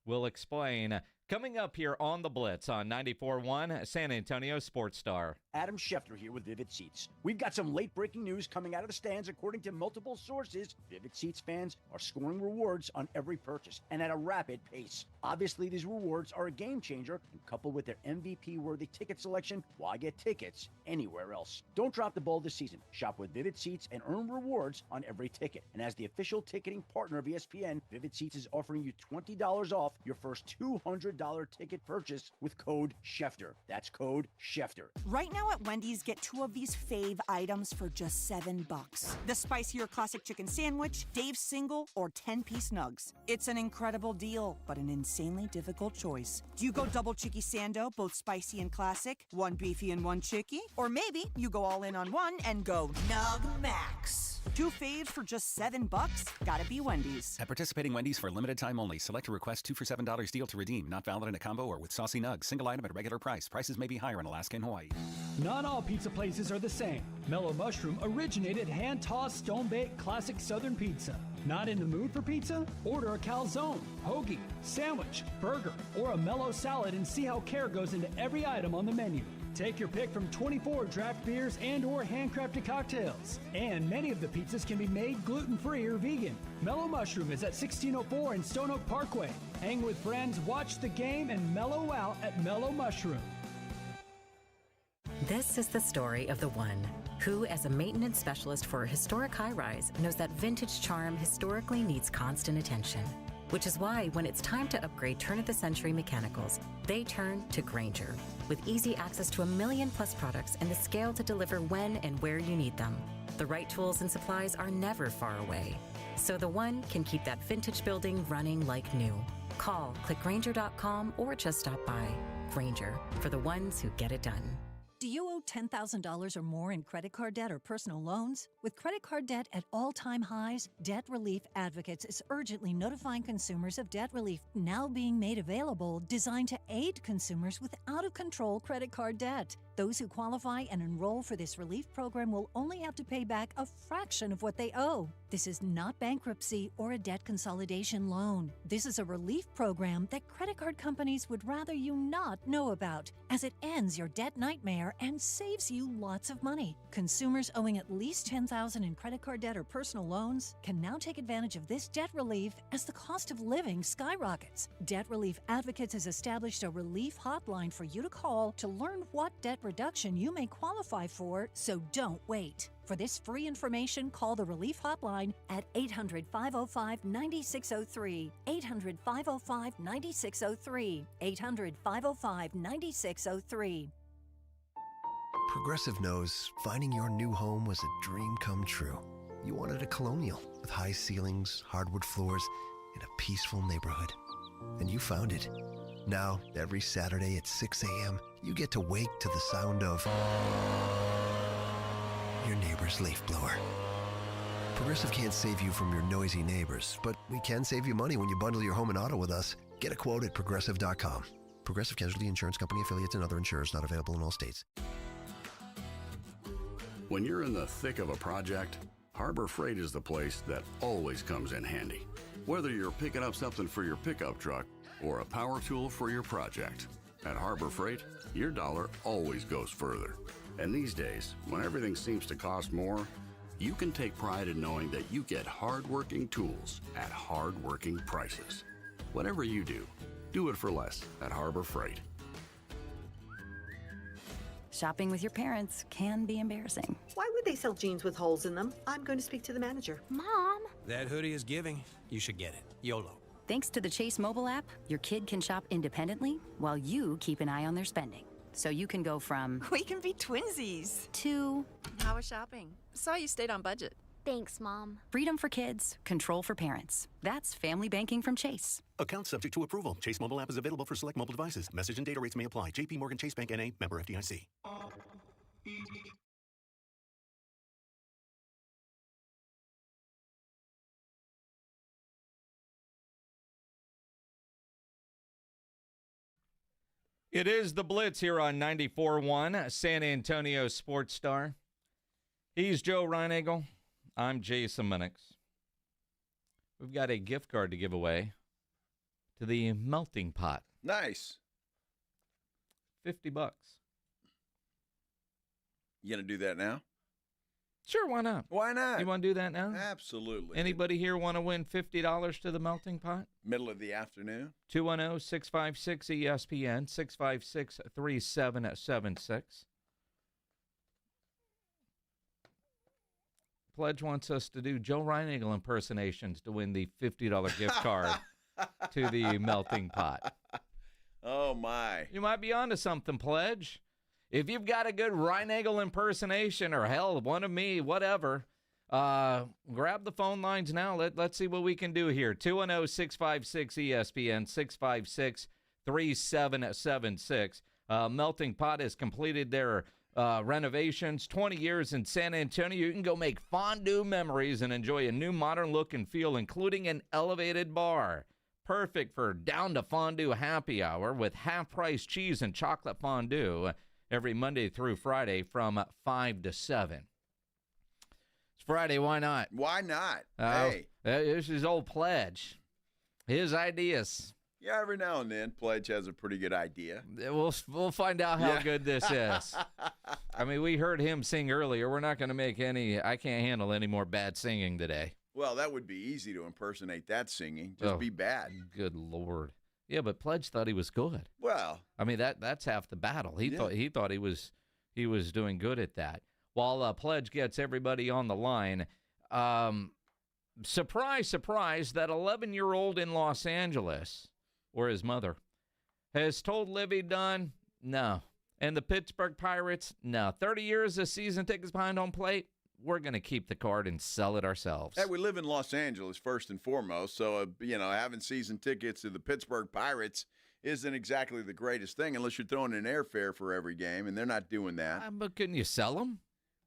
We'll explain. Coming up here on the Blitz on 94.1 San Antonio Sports Star. Adam Schefter here with Vivid Seats. We've got some late-breaking news coming out of the stands. According to multiple sources, Vivid Seats fans are scoring rewards on every purchase and at a rapid pace. Obviously, these rewards are a game changer, and coupled with their MVP-worthy ticket selection, why get tickets anywhere else? Don't drop the ball this season. Shop with Vivid Seats and earn rewards on every ticket. And as the official ticketing partner of ESPN, Vivid Seats is offering you $20 off your first $200 ticket purchase with code Schefter. That's code Schefter. Right now at Wendy's, get 2 of these fave items for just $7. The spicier classic chicken sandwich, Dave's single, or 10-piece nugs. It's an incredible deal, but an insanely difficult choice. Do you go double chicky sando, both spicy and classic, 1 beefy and 1 chicky? Or maybe you go all in on one and go Nug Max. 2 faves for just $7? Gotta be Wendy's. At participating Wendy's for a limited time only. Select a request 2 for $7 deal to redeem. Not valid in a combo or with saucy nugs. Single item at regular price. Prices may be higher in Alaska and Hawaii. Not all pizza places are the same. Mellow Mushroom originated hand-tossed, stone-baked classic Southern pizza. Not in the mood for pizza? Order a calzone, hoagie, sandwich, burger, or a mellow salad and see how care goes into every item on the menu. Take your pick from 24 draft beers and or handcrafted cocktails. And many of the pizzas can be made gluten-free or vegan. Mellow Mushroom is at 1604 in Stone Oak Parkway. Hang with friends, watch the game, and mellow out at Mellow Mushroom. This is the story of the one who, as a maintenance specialist for a historic high-rise, knows that vintage charm historically needs constant attention. Which is why when it's time to upgrade turn-of-the-century mechanicals, they turn to Grainger. With easy access to 1 million+ products and the scale to deliver when and where you need them. The right tools and supplies are never far away. So the one can keep that vintage building running like new. Call, click Grainger.com, or just stop by. Grainger, for the ones who get it done. Do you owe $10,000 or more in credit card debt or personal loans? With credit card debt at all-time highs, Debt Relief Advocates is urgently notifying consumers of debt relief now being made available, designed to aid consumers with out-of-control credit card debt. Those who qualify and enroll for this relief program will only have to pay back a fraction of what they owe. This is not bankruptcy or a debt consolidation loan. This is a relief program that credit card companies would rather you not know about, as it ends your debt nightmare and saves you lots of money. Consumers owing at least $10,000 in credit card debt or personal loans can now take advantage of this debt relief as the cost of living skyrockets. Debt Relief Advocates has established a relief hotline for you to call to learn what debt reduction you may qualify for, so don't wait. For this free information, call the Relief Hotline at 800-505-9603, 800-505-9603, 800-505-9603. Progressive knows finding your new home was a dream come true. You wanted a Colonial with high ceilings, hardwood floors, and a peaceful neighborhood. And you found it. Now, every Saturday at 6 a.m., you get to wake to the sound of your neighbor's leaf blower. Progressive can't save you from your noisy neighbors, but we can save you money when you bundle your home and auto with us. Get a quote at Progressive.com. Progressive Casualty Insurance Company affiliates and other insurers not available in all states. When you're in the thick of a project, Harbor Freight is the place that always comes in handy. Whether you're picking up something for your pickup truck or a power tool for your project, at Harbor Freight, your dollar always goes further. And these days, when everything seems to cost more, you can take pride in knowing that you get hard-working tools at hard-working prices. Whatever you do it for less at Harbor Freight. Shopping with your parents can be embarrassing. Why would they sell jeans with holes in them? I'm going to speak to the manager. Mom! That hoodie is giving. You should get it. YOLO. Thanks to the Chase mobile app, your kid can shop independently while you keep an eye on their spending. So you can go from... We can be twinsies. ...to... How was shopping? Saw you stayed on budget. Thanks, Mom. Freedom for kids, control for parents. That's family banking from Chase. Account subject to approval. Chase mobile app is available for select mobile devices. Message and data rates may apply. JP Morgan Chase Bank N.A. member FDIC. It is the Blitz here on 94.1, San Antonio Sports Star. He's Joe Reinagel. I'm Jason Minix. We've got a gift card to give away to the Melting Pot. Nice. $50. You going to do that now? Sure, why not? Why not? You want to do that now? Absolutely. Anybody here want to win $50 to the Melting Pot? Middle of the afternoon. 210-656-ESPN, 656-3776. Pledge wants us to do Joe Reinagel impersonations to win the $50 gift card to the Melting Pot. Oh, my. You might be onto something, Pledge. If you've got a good Reinagel impersonation or, hell, one of me, whatever, grab the phone lines now. Let's see what we can do here. 210-656-ESPN, 656-3776. Melting Pot has completed their renovations, 20 years in San Antonio. You can go make fondue memories and enjoy a new modern look and feel, including an elevated bar. Perfect for down-to-fondue happy hour with half-price cheese and chocolate fondue every Monday through Friday from 5 to 7. It's Friday, why not? Why not? Hey. This is old Pledge. His ideas. Yeah, every now and then, Pledge has a pretty good idea. We'll find out how good this is. I mean, we heard him sing earlier. We're not going to make I can't handle any more bad singing today. Well, that would be easy to impersonate that singing. Just be bad. Good Lord. Yeah, but Pledge thought he was good. Well, I mean that's half the battle. He thought he was doing good at that. While Pledge gets everybody on the line, surprise, surprise, that 11-year-old in Los Angeles, or his mother, has told Livy Dunn no, and the Pittsburgh Pirates no. 30 years of season tickets behind home plate. We're going to keep the card and sell it ourselves. Hey, we live in Los Angeles first and foremost, so, having season tickets to the Pittsburgh Pirates isn't exactly the greatest thing unless you're throwing in airfare for every game, and they're not doing that. But couldn't you sell them?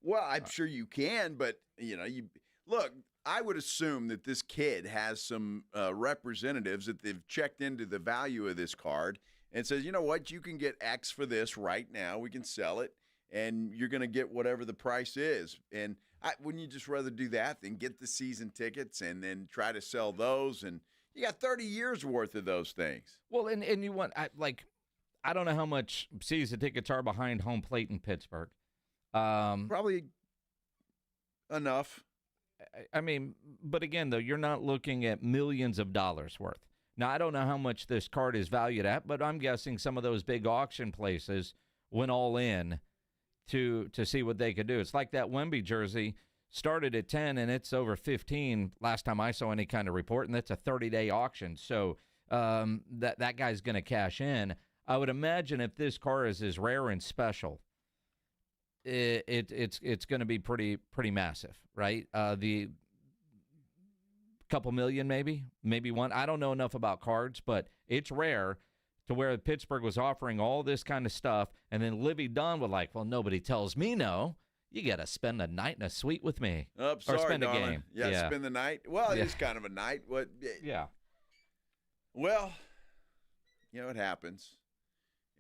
Well, I'm sure you can, but, look, I would assume that this kid has some representatives that they've checked into the value of this card and says, you know what, you can get X for this right now. We can sell it. And you're going to get whatever the price is. And wouldn't you just rather do that than get the season tickets and then try to sell those? And you got 30 years worth of those things. Well, and you want, I don't know how much season tickets are behind home plate in Pittsburgh. Probably enough. I mean, but again, though, you're not looking at millions of dollars worth. Now, I don't know how much this card is valued at, but I'm guessing some of those big auction places went all in to see what they could do. It's like that Wemby jersey started at 10 and it's over 15 last time I saw any kind of report, and that's a 30-day auction. So that guy's going to cash in. I would imagine if this car is as rare and special, it's going to be pretty massive, right? The couple million maybe one. I don't know enough about cards, but it's rare to where Pittsburgh was offering all this kind of stuff, and then Livy Dunn was like, well, nobody tells me no. You got to spend a night in a suite with me. Sorry, or spend darling. a game. Yeah, spend the night. Well, it is kind of a night. Yeah. Well, it happens.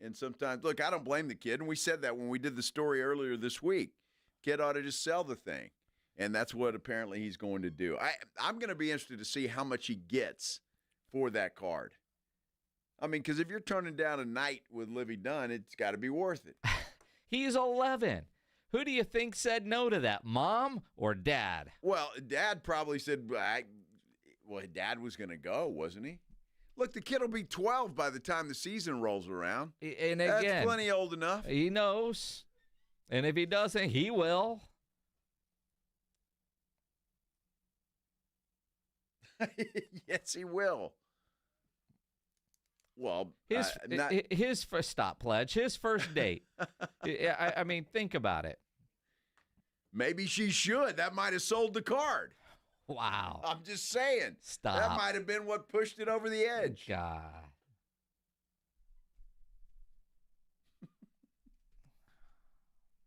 And sometimes, look, I don't blame the kid, and we said that when we did the story earlier this week. Kid ought to just sell the thing, and that's what apparently he's going to do. I'm going to be interested to see how much he gets for that card. I mean, because if you're turning down a night with Livy Dunn, it's got to be worth it. He's 11. Who do you think said no to that, Mom or Dad? Well, Dad probably said, well, Dad was going to go, wasn't he? Look, the kid will be 12 by the time the season rolls around. And again, that's plenty old enough. He knows. And if he doesn't, he will. Yes, he will. Well, his first stop pledge, his first date. I mean, think about it. Maybe she should. That might have sold the card. Wow. I'm just saying. Stop. That might have been what pushed it over the edge. God.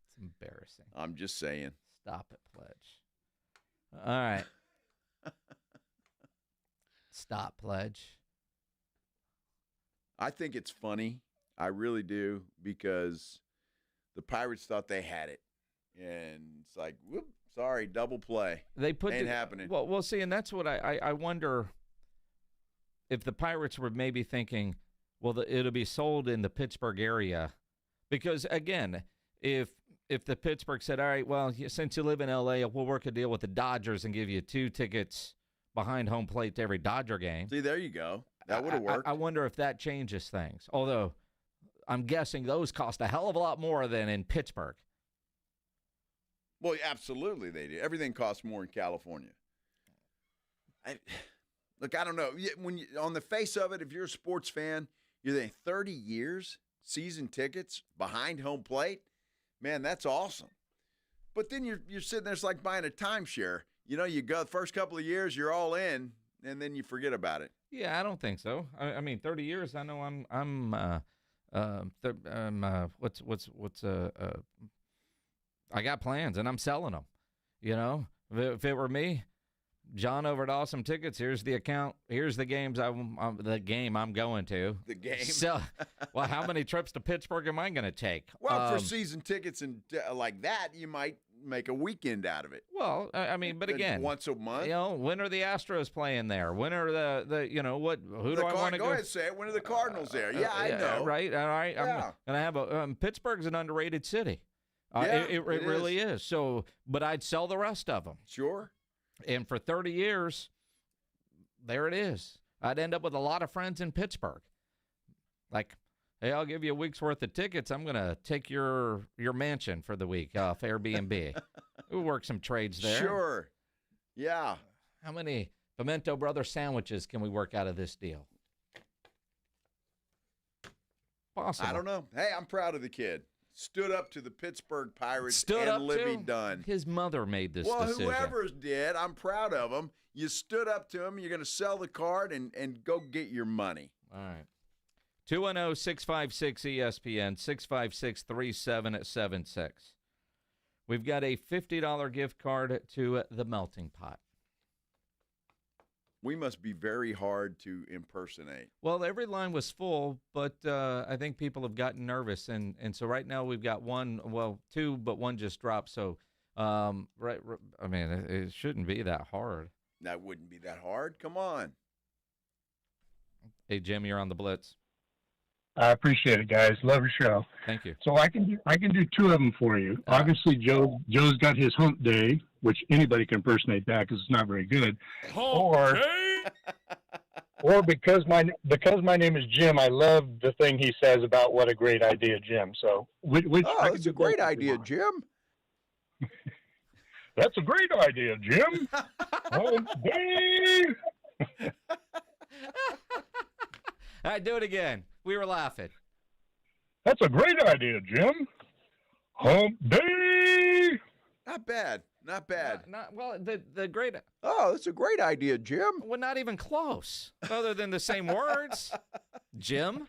It's embarrassing. I'm just saying. Stop it, pledge. All right. Stop pledge. I think it's funny. I really do, because the Pirates thought they had it. And it's like, whoop, sorry, double play. They put Ain't happening. Well, we'll see, and that's what I wonder if the Pirates were maybe thinking, well, it'll be sold in the Pittsburgh area. Because, again, if the Pittsburgh said, all right, well, since you live in L.A., we'll work a deal with the Dodgers and give you 2 tickets behind home plate to every Dodger game. See, there you go. That would have worked. I wonder if that changes things. Although, I'm guessing those cost a hell of a lot more than in Pittsburgh. Well, absolutely they do. Everything costs more in California. Look, I don't know. On the face of it, if you're a sports fan, you're thinking 30 years, season tickets, behind home plate. Man, that's awesome. But then you're sitting there, it's like buying a timeshare. You know, you go the first couple of years, you're all in, and then you forget about it. Yeah, I don't think so. I mean, 30 years. I know I got plans and I'm selling them. You know, if it were me, John over at Awesome Tickets, here's the account. Here's the games the game I'm going to. The game. So, well, how many trips to Pittsburgh am I going to take? Well, for season tickets and like that, you might make a weekend out of it. Well, I mean, but again, once a month. You know, when are the Astros playing there? When are the you know, who do I want to go? Go ahead, say it. When are the Cardinals there? Yeah, I know. Right, all right. Yeah. And I have Pittsburgh's an underrated city. It really is. So, but I'd sell the rest of them. Sure. And for 30 years, there it is. I'd end up with a lot of friends in Pittsburgh. Like, hey, I'll give you a week's worth of tickets. I'm going to take your mansion for the week off Airbnb. We'll work some trades there. Sure. Yeah. How many Pimento Brothers sandwiches can we work out of this deal? Possible. I don't know. Hey, I'm proud of the kid. Stood up to the Pittsburgh Pirates and Livy Dunn. His mother made this decision. Well, whoever did, I'm proud of him. You stood up to him. You're going to sell the card and go get your money. All right. 210-656-ESPN, 656-3776. We've got a $50 gift card to the Melting Pot. We must be very hard to impersonate. Well, every line was full, but I think people have gotten nervous. And so right now we've got two, but one just dropped. So, I mean, it shouldn't be that hard. That wouldn't be that hard. Come on. Hey, Jim, you're on the Blitz. I appreciate it, guys. Love your show. Thank you. So I can do 2 of them for you. Obviously, Joe's got his hump day, which anybody can impersonate that because it's not very good. Or because my name is Jim, I love the thing he says about what a great idea, Jim. So it's a great idea, Jim. That's a great idea, Jim. Hump day. All right, do it again. We were laughing. That's a great idea, Jim. Hump day. Not bad. Not bad. The great. Oh, that's a great idea, Jim. Well, not even close. Other than the same words, Jim.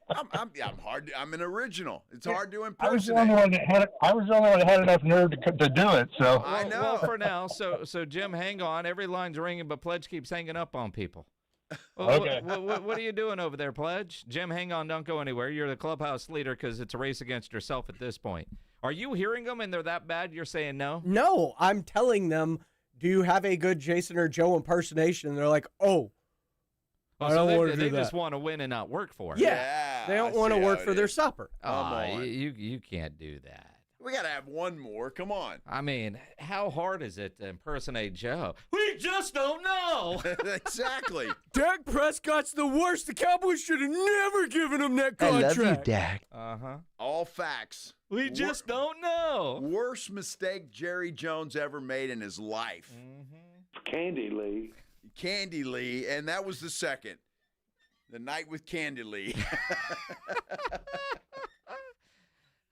I'm an original. It's hard to impersonate. I was the only one that had enough nerve to do it. So I know. Well, for now, so Jim, hang on. Every line's ringing, but Pledge keeps hanging up on people. Okay. What are you doing over there, Pledge? Jim, hang on. Don't go anywhere. You're the clubhouse leader because it's a race against yourself at this point. Are you hearing them and they're that bad you're saying no? No, I'm telling them, do you have a good Jason or Joe impersonation? And they're like, I don't want to do that. They just want to win and not work for it. Yeah. They don't want to work for their supper. You can't do that. We got to have one more. Come on. I mean, how hard is it to impersonate Joe? We just don't know. Exactly. Dak Prescott's the worst. The Cowboys should have never given him that contract. I love you, Dak. Uh-huh. All facts. We just don't know. Worst mistake Jerry Jones ever made in his life. Candy Lee. Candy Lee, and that was the second. The night with Candy Lee.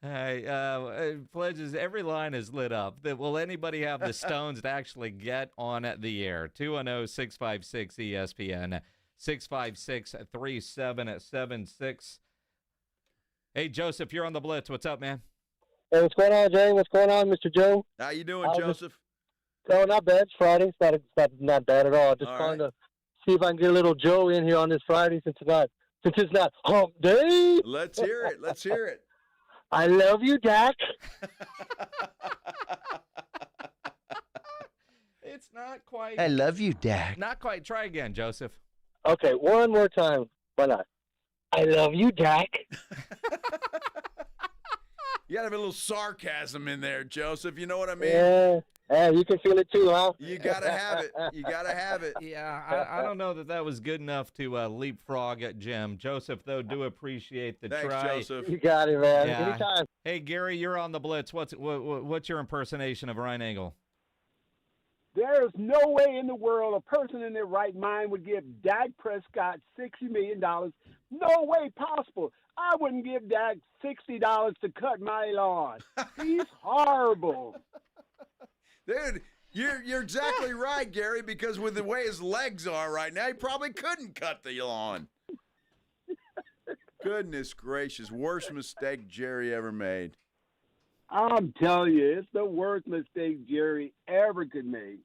Hey, Pledges, every line is lit up. Will anybody have the stones to actually get on the air? 210-656-ESPN, 656-3776. Hey, Joseph, you're on the Blitz. What's up, man? Hey, what's going on, Jay? What's going on, Mr. Joe? How you doing, Joseph? Oh, not bad. It's Friday. It's not bad at all. Just trying to see if I can get a little Joe in here on this Friday since it's not hump day. Let's hear it. Let's hear it. I love you, Dak. It's not quite. I love you, Dak. Not quite. Try again, Joseph. Okay, one more time. Why not? I love you, Dak. You got to have a little sarcasm in there, Joseph. You know what I mean? Yeah, you can feel it too, huh? You got to have it. You got to have it. Yeah, I don't know that was good enough to leapfrog at Jim. Joseph, though, do appreciate the Thanks, try. Joseph. You got it, man. Yeah. Anytime. Hey, Gary, you're on the Blitz. What's your impersonation of Ryan Angle? There's no way in the world a person in their right mind would give Dak Prescott $60 million. No way possible. I wouldn't give Dak $60 to cut my lawn. He's horrible. Dude, you're exactly right, Gary, because with the way his legs are right now, he probably couldn't cut the lawn. Goodness gracious, worst mistake Jerry ever made. I'm telling you, it's the worst mistake Jerry ever could make.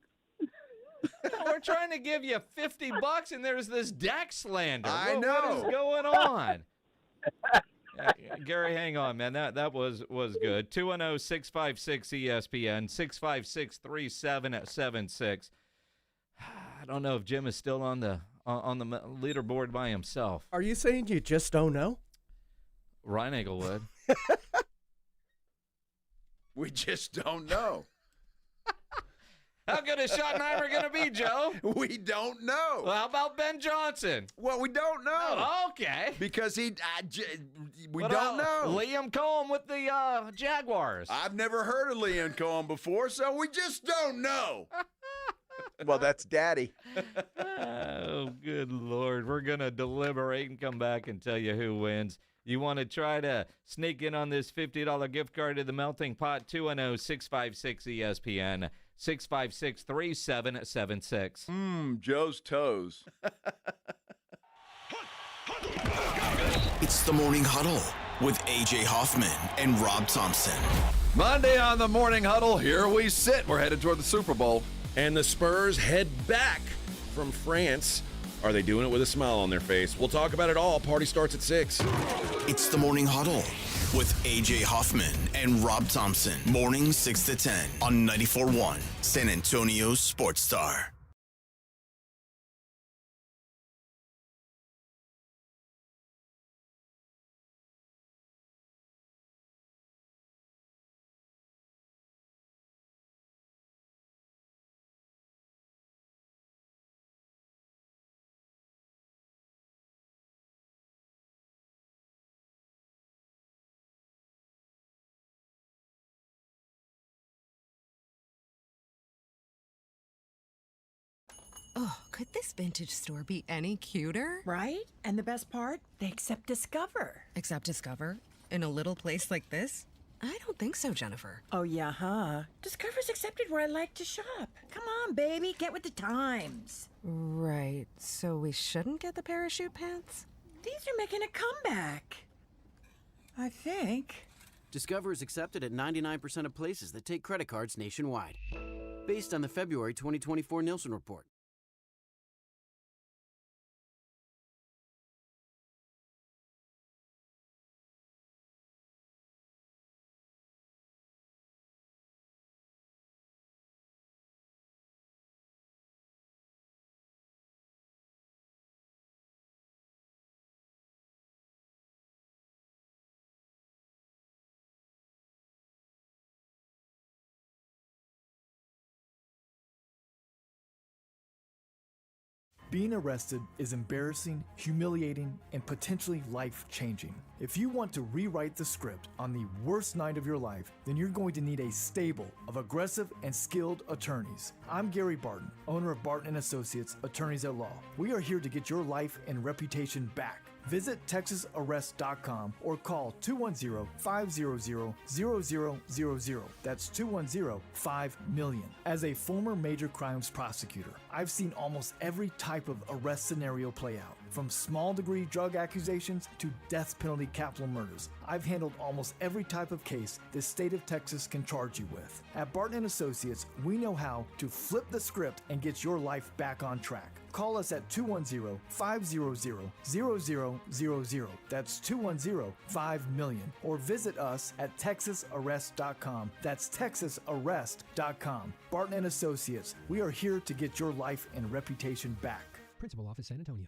We're trying to give you $50, and there's this Dak slander. I know. What is going on? Gary, hang on, man. That was good. 210-656-ESPN, 656-3776. I don't know if Jim is still on the leaderboard by himself. Are you saying you just don't know? Ryan Englewood. We just don't know. How good is Schottenheimer going to be, Joe? We don't know. Well, how about Ben Johnson? Well, we don't know. Oh, okay. Because we What don't about know. Liam Cohen with the Jaguars. I've never heard of Liam Cohen before, so we just don't know. Well, that's Daddy. Oh, good Lord. We're going to deliberate and come back and tell you who wins. You want to try to sneak in on this $50 gift card to the Melting Pot? 210-656-ESPN, 656-3776. Joe's toes. It's the Morning Huddle with A.J. Hoffman and Rob Thompson. Monday on the Morning Huddle, here we sit. We're headed toward the Super Bowl. And the Spurs head back from France. Are they doing it with a smile on their face? We'll talk about it all. Party starts at 6. It's the Morning Huddle with A.J. Hoffman and Rob Thompson. Mornings 6 to 10 on 94.1 San Antonio's Sports Star. Oh, could this vintage store be any cuter? Right? And the best part? They accept Discover. Accept Discover? In a little place like this? I don't think so, Jennifer. Oh, yeah, huh? Discover's accepted where I like to shop. Come on, baby, get with the times. Right, so we shouldn't get the parachute pants? These are making a comeback. I think. Discover is accepted at 99% of places that take credit cards nationwide. Based on the February 2024 Nielsen report. Being arrested is embarrassing, humiliating, and potentially life-changing. If you want to rewrite the script on the worst night of your life, then you're going to need a stable of aggressive and skilled attorneys. I'm Gary Barton, owner of Barton & Associates, Attorneys at Law. We are here to get your life and reputation back. Visit TexasArrest.com or call 210-500-0000. That's 210-5-million. As a former major crimes prosecutor, I've seen almost every type of arrest scenario play out, from small degree drug accusations to death penalty capital murders. I've handled almost every type of case the state of Texas can charge you with. At Barton & Associates, we know how to flip the script and get your life back on track. Call us at 210-500-0000. That's 210-5-million. Or visit us at TexasArrest.com. That's TexasArrest.com. Barton & Associates, we are here to get your life and reputation back. Principal Office, San Antonio.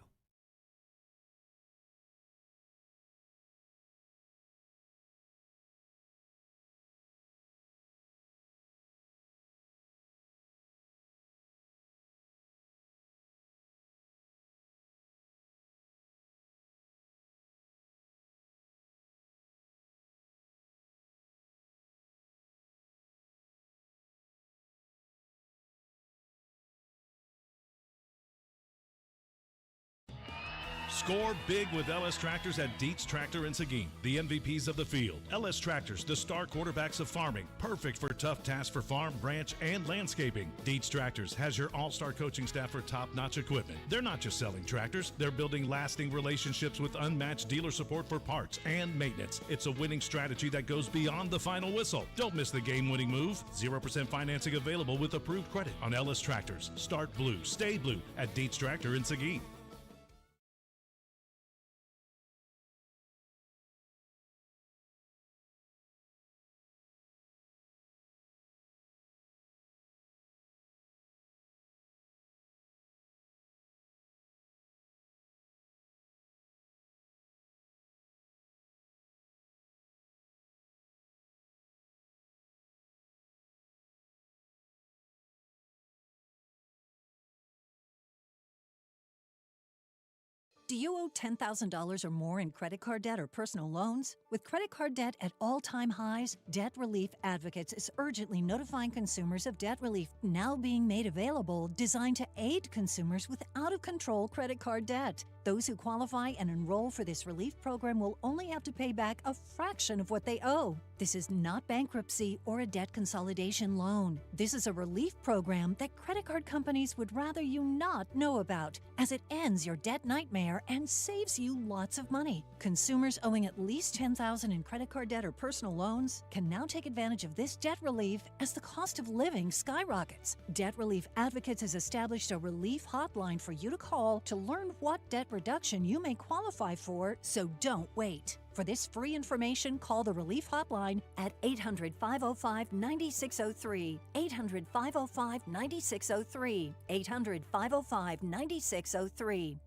Score big with LS Tractors at Dietz Tractor in Seguin, the MVPs of the field. LS Tractors, the star quarterbacks of farming, perfect for tough tasks for farm, ranch, and landscaping. Dietz Tractors has your all-star coaching staff for top-notch equipment. They're not just selling tractors, they're building lasting relationships with unmatched dealer support for parts and maintenance. It's a winning strategy that goes beyond the final whistle. Don't miss the game-winning move. 0% financing available with approved credit on LS Tractors. Start blue, stay blue at Dietz Tractor in Seguin. Do you owe $10,000 or more in credit card debt or personal loans? With credit card debt at all-time highs, Debt Relief Advocates is urgently notifying consumers of debt relief now being made available, designed to aid consumers with out-of-control credit card debt. Those who qualify and enroll for this relief program will only have to pay back a fraction of what they owe. This is not bankruptcy or a debt consolidation loan. This is a relief program that credit card companies would rather you not know about, as it ends your debt nightmare and saves you lots of money. Consumers owing at least $10,000 in credit card debt or personal loans can now take advantage of this debt relief as the cost of living skyrockets. Debt Relief Advocates has established a relief hotline for you to call to learn what debt reduction you may qualify for, so don't wait. For this free information, call the Relief Hotline at 800-505-9603, 800-505-9603, 800-505-9603.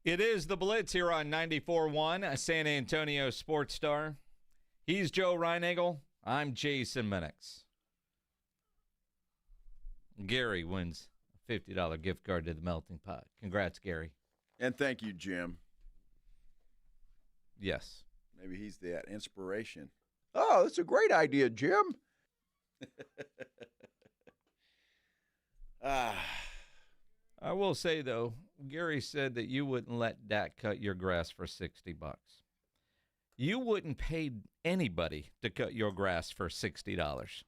It is the Blitz here on 94.1, a San Antonio Sports Star. He's Joe Reinagle. I'm Jason Minix. Gary wins a $50 gift card to the Melting Pot. Congrats, Gary. And thank you, Jim. Yes. Maybe he's that inspiration. Oh, that's a great idea, Jim. I will say, though, Gary said that you wouldn't let Dak cut your grass for $60. You wouldn't pay anybody to cut your grass for $60.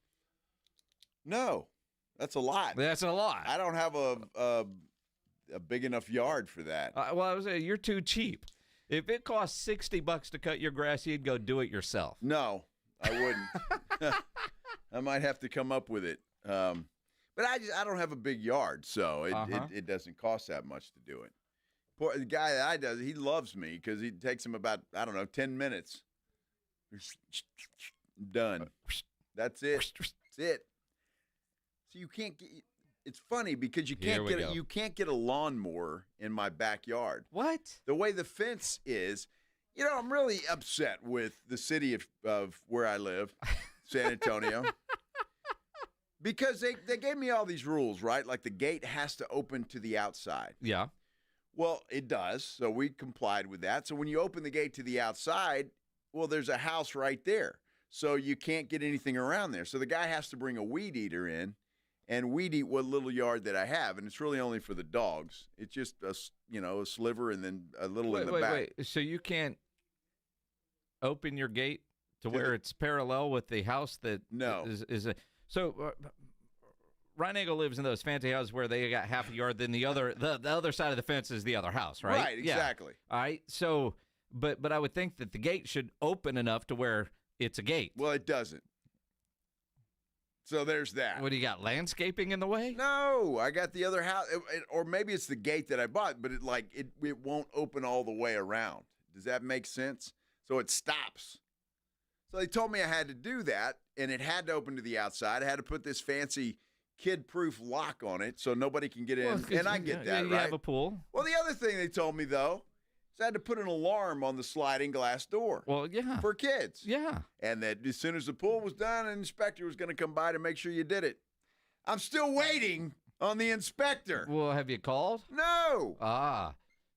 No, that's a lot. That's a lot. I don't have a big enough yard for that. Well, I was saying, you're too cheap. If it costs $60 to cut your grass, you'd go do it yourself. No, I wouldn't. I might have to come up with it. But I don't have a big yard, so it doesn't cost that much to do it. The guy that he loves me because it takes him about, 10 minutes. Done. That's it. That's it. So you can't get. It's funny because you can't get a lawnmower in my backyard. What? The way the fence is, I'm really upset with the city of where I live, San Antonio. Because they gave me all these rules, right? Like the gate has to open to the outside. Yeah. Well, it does. So we complied with that. So when you open the gate to the outside, well, there's a house right there. So you can't get anything around there. So the guy has to bring a weed eater in and weed eat what little yard that I have. And it's really only for the dogs. It's just a sliver and then a little in the back. Wait. So you can't open your gate to where it's parallel with the house that is a – So Ryan Eagle lives in those fancy houses where they got half a yard, then the other side of the fence is the other house, right? Right, exactly. Yeah. All right. So, but I would think that the gate should open enough to where it's a gate. Well, it doesn't. So there's that. What do you got? Landscaping in the way? No, I got the other house, or maybe it's the gate that I bought, but it won't open all the way around. Does that make sense? So it stops. So they told me I had to do that, and it had to open to the outside. I had to put this fancy kid-proof lock on it so nobody can get in. And I get that, you right? have a pool. Well, the other thing they told me, though, is I had to put an alarm on the sliding glass door. Well, yeah. For kids. Yeah. And that as soon as the pool was done, an inspector was going to come by to make sure you did it. I'm still waiting on the inspector. Well, have you called? No.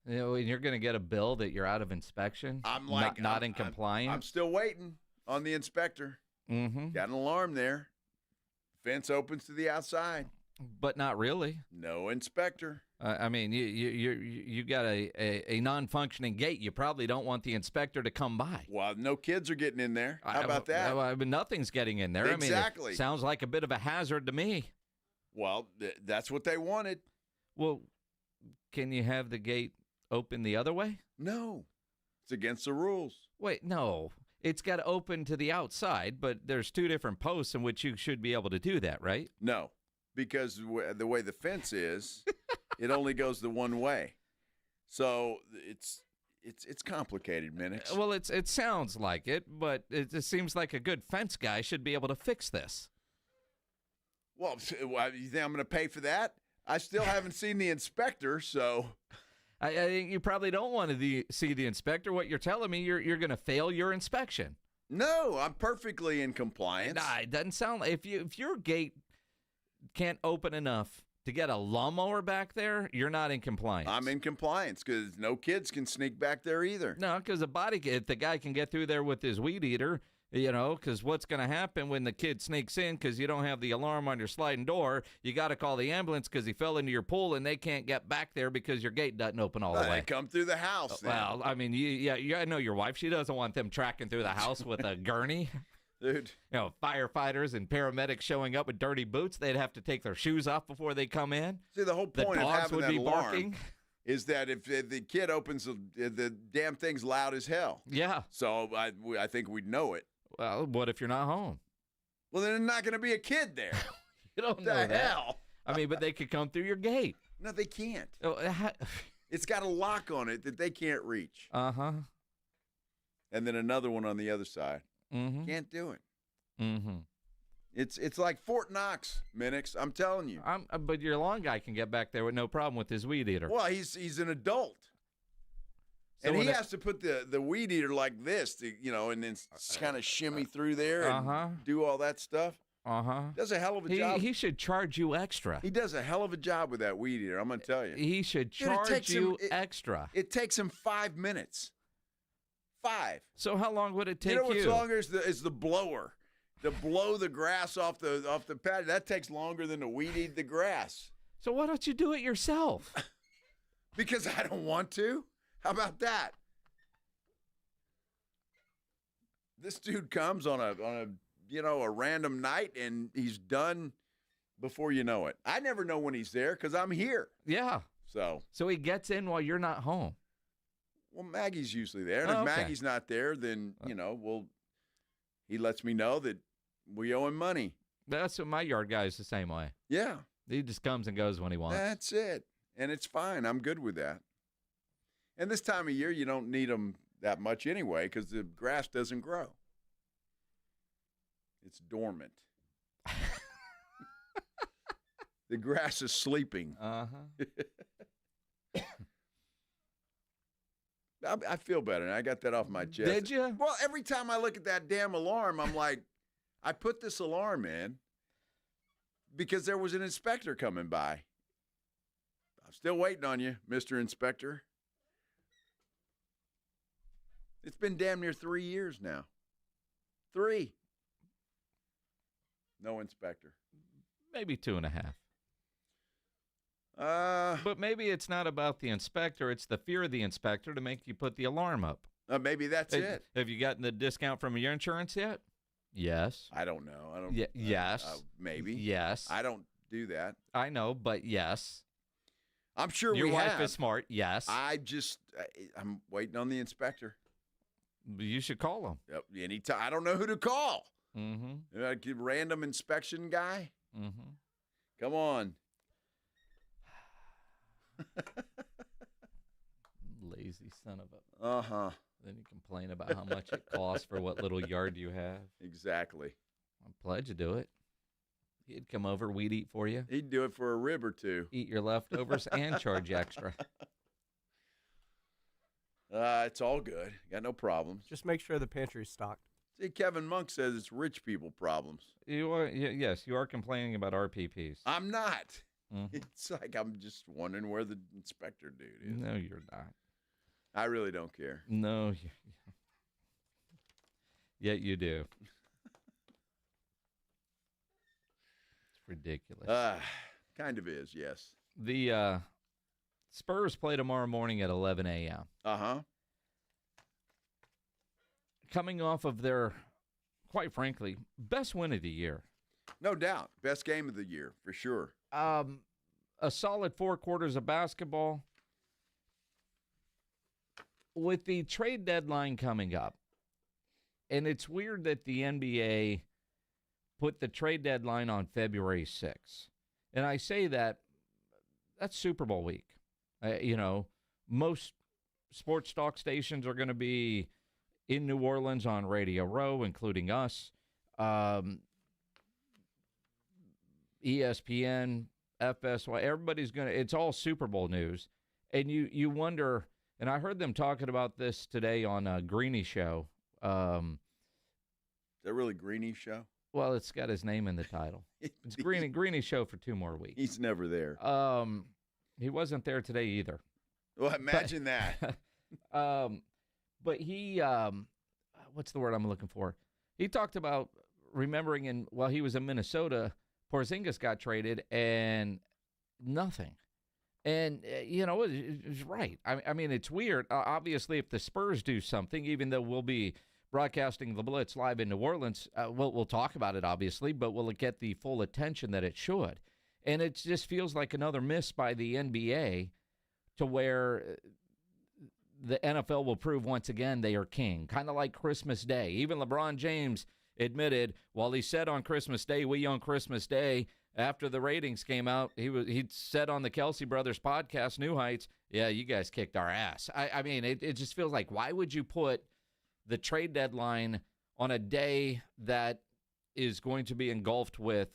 You're going to get a bill that you're out of inspection? I'm like not in compliance? I'm still waiting on the inspector. Mm-hmm. Got an alarm there. Fence opens to the outside. But not really. No inspector. I mean, you got a non-functioning gate. You probably don't want the inspector to come by. Well, no kids are getting in there. How about that? I mean, nothing's getting in there. Exactly. I mean, it sounds like a bit of a hazard to me. Well, that's what they wanted. Well, can you have the gate open the other way? No. It's against the rules. Wait, no. It's got to open to the outside, but there's two different posts in which you should be able to do that, right? No, because the way the fence is, it only goes the one way. So it's complicated, Minix. Well, it sounds like it, but it seems like a good fence guy should be able to fix this. Well, you think I'm going to pay for that? I still haven't seen the inspector, so... I think you probably don't want to see the inspector. What you're telling me, you're going to fail your inspection. No, I'm perfectly in compliance. Nah, it doesn't sound like if your gate can't open enough to get a lawnmower back there, you're not in compliance. I'm in compliance because no kids can sneak back there either. No, because if the guy can get through there with his weed eater, because what's going to happen when the kid sneaks in because you don't have the alarm on your sliding door, you got to call the ambulance because he fell into your pool and they can't get back there because your gate doesn't open all the way. They come through the house. Well, I mean, I know your wife. She doesn't want them tracking through the house with a gurney. Dude. Firefighters and paramedics showing up with dirty boots. They'd have to take their shoes off before they come in. See, the whole point of having that alarm barking. Is that if the kid opens the damn thing's loud as hell. Yeah. So I think we'd know it. Well, what if you're not home? Well, then there's not going to be a kid there. You don't know that. Hell? I mean, but they could come through your gate. No, they can't. It's got a lock on it that they can't reach. Uh-huh. And then another one on the other side. Mm-hmm. Can't do it. Mm-hmm. It's like Fort Knox, Minix. I'm telling you. But your lawn guy can get back there with no problem with his weed eater. Well, he's an adult. So and he has to put the weed eater like this, and then kind of shimmy through there and do all that stuff. Does a hell of a job. He should charge you extra. He does a hell of a job with that weed eater, I'm going to tell you. He should charge you extra. It takes him 5 minutes. 5. So how long would it take you? You know what's longer is the blower. To blow the grass off the patio. That takes longer than to weed eat the grass. So why don't you do it yourself? Because I don't want to. How about that? This dude comes on a random night and he's done before you know it. I never know when he's there because I'm here. Yeah. So he gets in while you're not home. Well, Maggie's usually there. And if Maggie's not there, then, he lets me know that we owe him money. That's what my yard guy is the same way. Yeah. He just comes and goes when he wants. That's it. And it's fine. I'm good with that. And this time of year, you don't need them that much anyway because the grass doesn't grow. It's dormant. The grass is sleeping. I feel better, and I got that off my chest. Did you? Well, every time I look at that damn alarm, I'm like, I put this alarm in because there was an inspector coming by. I'm still waiting on you, Mr. Inspector. It's been damn near 3 years now. 3. No inspector. Maybe 2.5. But maybe it's not about the inspector. It's the fear of the inspector to make you put the alarm up. Maybe that's it. Have you gotten the discount from your insurance yet? Yes. I don't know. I don't. Yes. Maybe. Yes. I don't do that. I know, but yes. I'm sure your wife have. is smart. Yes. I'm waiting on the inspector. You should call him. Yep. Anytime. I don't know who to call. Mm-hmm. Random inspection guy. Mm-hmm. Come on. Lazy son of a. Then you complain about how much it costs for what little yard you have. Exactly. I'm glad you do it. He'd come over, we'd eat for you. He'd do it for a rib or two. Eat your leftovers and charge extra. It's all good. Got no problems. Just make sure the pantry's stocked. See, Kevin Monk says it's rich people problems. You are, yes, you are complaining about RPPs. I'm not. Mm-hmm. It's like I'm just wondering where the inspector dude is. No, you're not. I really don't care. No, yet you do. It's ridiculous. Kind of is, yes. The Spurs play tomorrow morning at 11 a.m. Coming off of their, quite frankly, best win of the year. No doubt. Best game of the year, for sure. A solid 4 quarters of basketball. With the trade deadline coming up, and it's weird that the NBA put the trade deadline on February 6th. And I say that's Super Bowl week. Most sports talk stations are going to be in New Orleans on Radio Row, including us. ESPN, FSY, everybody's going to, it's all Super Bowl news. And you wonder, and I heard them talking about this today on a Greeny show. Is that really Greeny show? Well, it's got his name in the title. It's Greeny show for 2 more weeks. He's never there. He wasn't there today either. Well, imagine that. But he, what's the word I'm looking for? He talked about remembering while he was in Minnesota, Porzingis got traded and nothing. And, it's right. I mean, it's weird. Obviously, if the Spurs do something, even though we'll be broadcasting the Blitz live in New Orleans, we'll talk about it, obviously, but will it get the full attention that it should? And it just feels like another miss by the NBA to where the NFL will prove once again they are king, kind of like Christmas Day. Even LeBron James admitted, while he said on Christmas Day, we on Christmas Day, after the ratings came out, he said on the Kelsey Brothers podcast, New Heights, yeah, you guys kicked our ass. I mean, it just feels like, why would you put the trade deadline on a day that is going to be engulfed with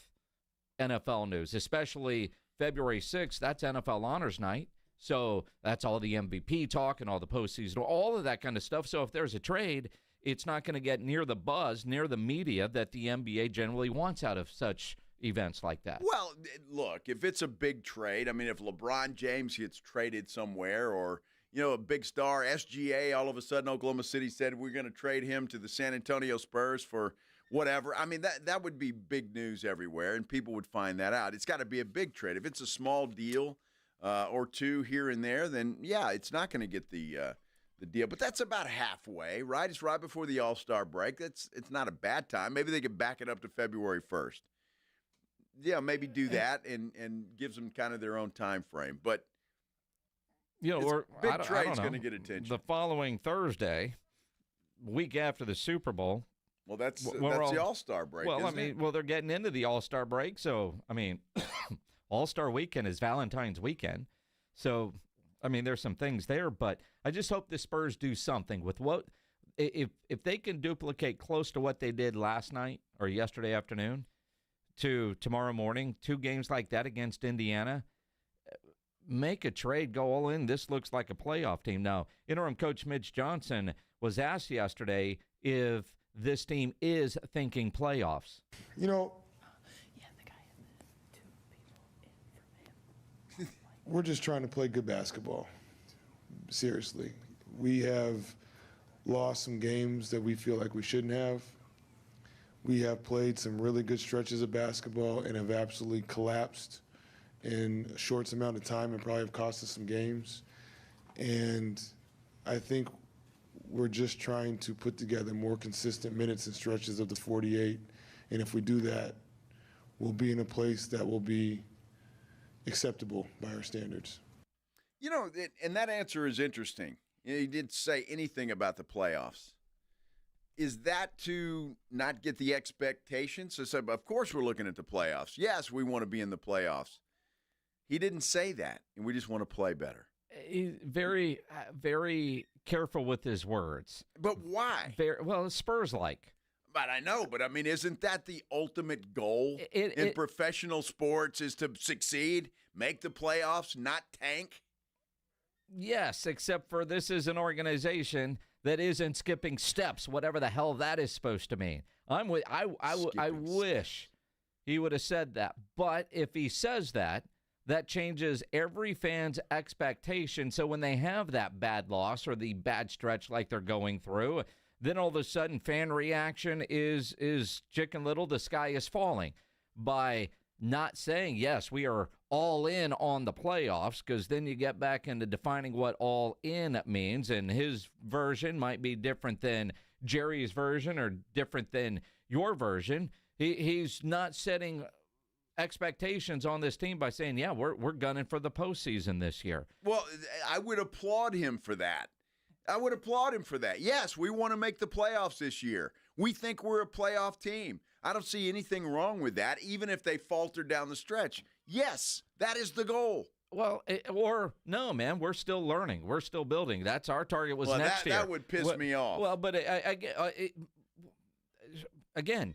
NFL news, especially February 6th? That's NFL Honors Night. So that's all the MVP talk and all the postseason, all of that kind of stuff. So if there's a trade, it's not going to get near the buzz, near the media that the NBA generally wants out of such events like that. Well, look, if it's a big trade, I mean, if LeBron James gets traded somewhere or, a big star, SGA, all of a sudden Oklahoma City said we're going to trade him to the San Antonio Spurs for whatever. I mean, that would be big news everywhere, and people would find that out. It's got to be a big trade. If it's a small deal or two here and there, then, yeah, it's not going to get the deal. But that's about halfway, right? It's right before the All-Star break. It's not a bad time. Maybe they could back it up to February 1st. Yeah, maybe do that and gives them kind of their own time frame. But or big trade's going to get attention. The following Thursday, week after the Super Bowl. Well, that's the All-Star break. Well, isn't it? They're getting into the All-Star break, so All-Star weekend is Valentine's weekend. So, there's some things there, but I just hope the Spurs do something with what if they can duplicate close to what they did last night or yesterday afternoon to tomorrow morning, 2 games like that against Indiana, make a trade, go all in. This looks like a playoff team. Now, interim coach Mitch Johnson was asked yesterday if this team is thinking playoffs. You know, we're just trying to play good basketball. Seriously. We have lost some games that we feel like we shouldn't have. We have played some really good stretches of basketball and have absolutely collapsed in a short amount of time and probably have cost us some games. And I think we're just trying to put together more consistent minutes and stretches of the 48. And if we do that, we'll be in a place that will be acceptable by our standards. You know, and that answer is interesting. He didn't say anything about the playoffs. Is that to not get the expectations? So, of course we're looking at the playoffs. Yes, we want to be in the playoffs. He didn't say that, and we just want to play better. He's very, very careful with his words. But why? Well, Spurs-like. But I know, but I mean, isn't that the ultimate goal in professional sports is to succeed, make the playoffs, not tank? Yes, except for this is an organization that isn't skipping steps, whatever the hell that is supposed to mean. I wish he would have said that. But if he says that, that changes every fan's expectation. So when they have that bad loss or the bad stretch like they're going through, then all of a sudden fan reaction is Chicken Little, the sky is falling. By not saying, yes, we are all in on the playoffs, because then you get back into defining what all in means, and his version might be different than Jerry's version or different than your version. He's not setting expectations on this team by saying, yeah, we're gunning for the postseason this year. Well, I would applaud him for that. Yes, we want to make the playoffs this year. We think we're a playoff team. I don't see anything wrong with that, even if they falter down the stretch. Yes, that is the goal. Well, or no, man, we're still learning. We're still building. That's our target was next year. That would piss me off. Well, but again,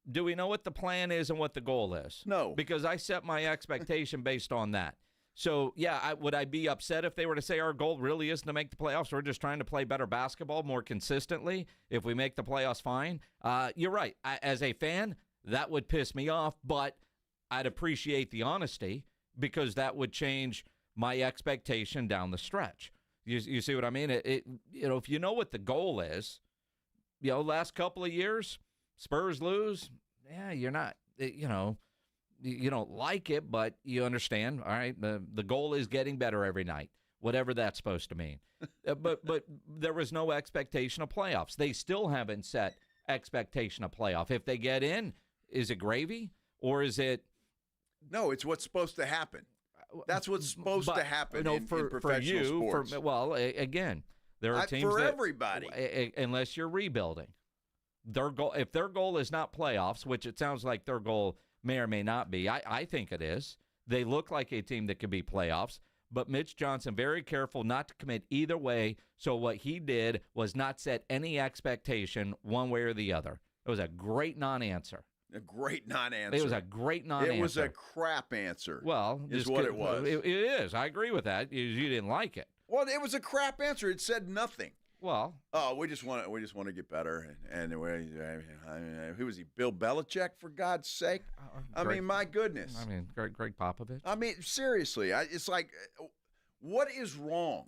do we know what the plan is and what the goal is? No. Because I set my expectation based on that. So, yeah, would I be upset if they were to say our goal really isn't to make the playoffs? We're just trying to play better basketball more consistently. If we make the playoffs, fine. You're right. As a fan, that would piss me off, but I'd appreciate the honesty because that would change my expectation down the stretch. You see what I mean? If you know what the goal is, last couple of years, Spurs lose, yeah, you're not, you don't like it, but you understand, all right, the goal is getting better every night, whatever that's supposed to mean. But there was no expectation of playoffs. They still haven't set expectation of playoff. If they get in, is it gravy or is it? No, it's what's supposed to happen. That's what's supposed to happen in professional sports. Again, there are teams for that, everybody. Unless you're rebuilding. If their goal is not playoffs, which it sounds like their goal may or may not be. I think it is. They look like a team that could be playoffs, but Mitch Johnson, very careful not to commit either way, so what he did was not set any expectation one way or the other. It was a great non-answer. A great non-answer. It was a great non-answer. It was a crap answer. Well, is what it was. It is. I agree with that. You didn't like it. Well, it was a crap answer. It said nothing. Well, we just want to get better. And who was he? Bill Belichick, for God's sake. I mean, my goodness. I mean, Greg Popovich. I mean, seriously, it's like, what is wrong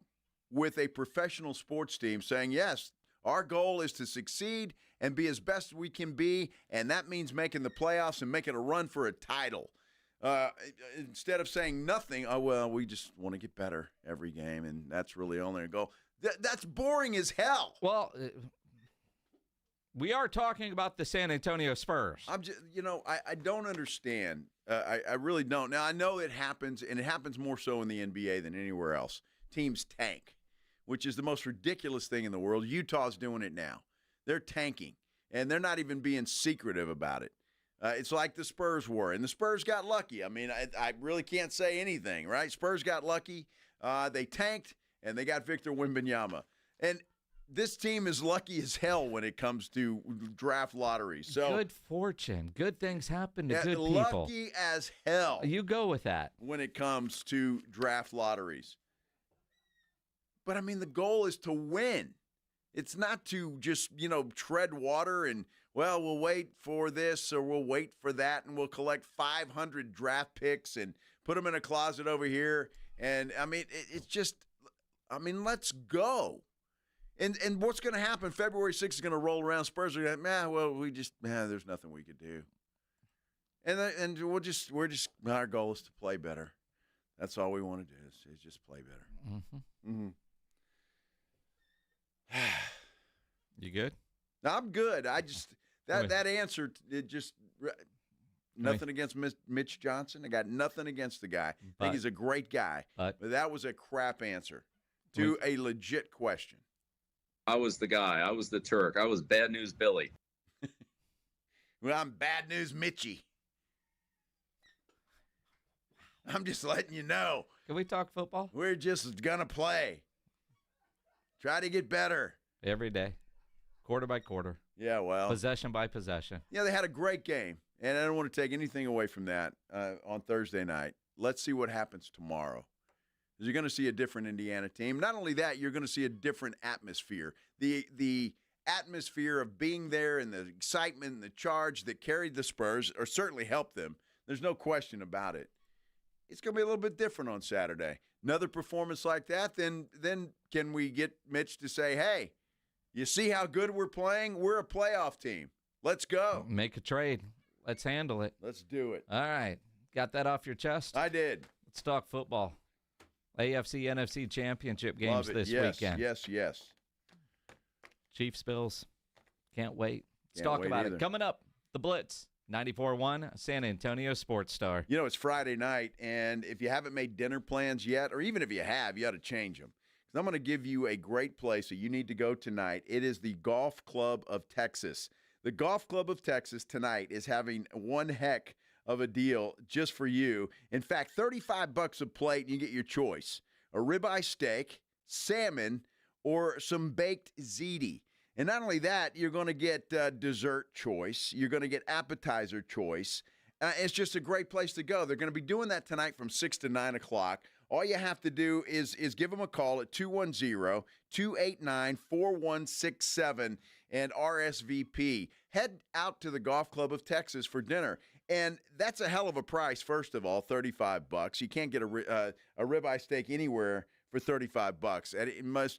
with a professional sports team saying, yes, our goal is to succeed and be as best we can be, and that means making the playoffs and making a run for a title. Instead of saying nothing, we just want to get better every game, and that's really only a goal. That's boring as hell. Well, we are talking about the San Antonio Spurs. I'm just, I don't understand. I really don't. Now, I know it happens, and it happens more so in the NBA than anywhere else. Teams tank, which is the most ridiculous thing in the world. Utah's doing it now. They're tanking, and they're not even being secretive about it. It's like the Spurs were, and the Spurs got lucky. I mean, I really can't say anything, right? Spurs got lucky. They tanked. And they got Victor Wembanyama. And this team is lucky as hell when it comes to draft lotteries. So good fortune. Good things happen to good people. Lucky as hell. You go with that. When it comes to draft lotteries. But, I mean, the goal is to win. It's not to just, tread water and, well, we'll wait for this or we'll wait for that and we'll collect 500 draft picks and put them in a closet over here. And, I mean, it's just, let's go. And what's going to happen? February 6th is going to roll around. Spurs are going to, there's nothing we could do. And our goal is to play better. That's all we want to do is just play better. Mm-hmm. Mm-hmm. You good? I'm good. I just that answer, it just nothing against Mitch Johnson. I got nothing against the guy. I think he's a great guy. But that was a crap answer to a legit question. I was the guy. I was the Turk. I was Bad News Billy. Well, I'm Bad News Mitchie. I'm just letting you know. Can we talk football? We're just going to play. Try to get better. Every day. Quarter by quarter. Yeah, well. Possession by possession. Yeah, they had a great game. And I don't want to take anything away from that on Thursday night. Let's see what happens tomorrow. You're going to see a different Indiana team. Not only that, you're going to see a different atmosphere. The atmosphere of being there and the excitement and the charge that carried the Spurs, or certainly helped them. There's no question about it. It's going to be a little bit different on Saturday. Another performance like that, then can we get Mitch to say, hey, you see how good we're playing? We're a playoff team. Let's go. Make a trade. Let's handle it. Let's do it. All right. Got that off your chest? I did. Let's talk football. AFC, NFC championship games this weekend. Yes. Chiefs, Bills. Can't wait. Let's talk about it. Coming up, the Blitz. 94.1 San Antonio Sports Star. It's Friday night, and if you haven't made dinner plans yet, or even if you have, you ought to change them. Because I'm going to give you a great place that you need to go tonight. It is the Golf Club of Texas. The Golf Club of Texas tonight is having one heck of a deal just for you. In fact, $35 a plate, and you get your choice. A ribeye steak, salmon, or some baked ziti. And not only that, you're going to get dessert choice. You're going to get appetizer choice. It's just a great place to go. They're going to be doing that tonight from 6 to 9 o'clock. All you have to do is give them a call at 210-289-4167 and RSVP. Head out to the Golf Club of Texas for dinner. And that's a hell of a price, first of all, $35. You can't get a ribeye steak anywhere for $35 at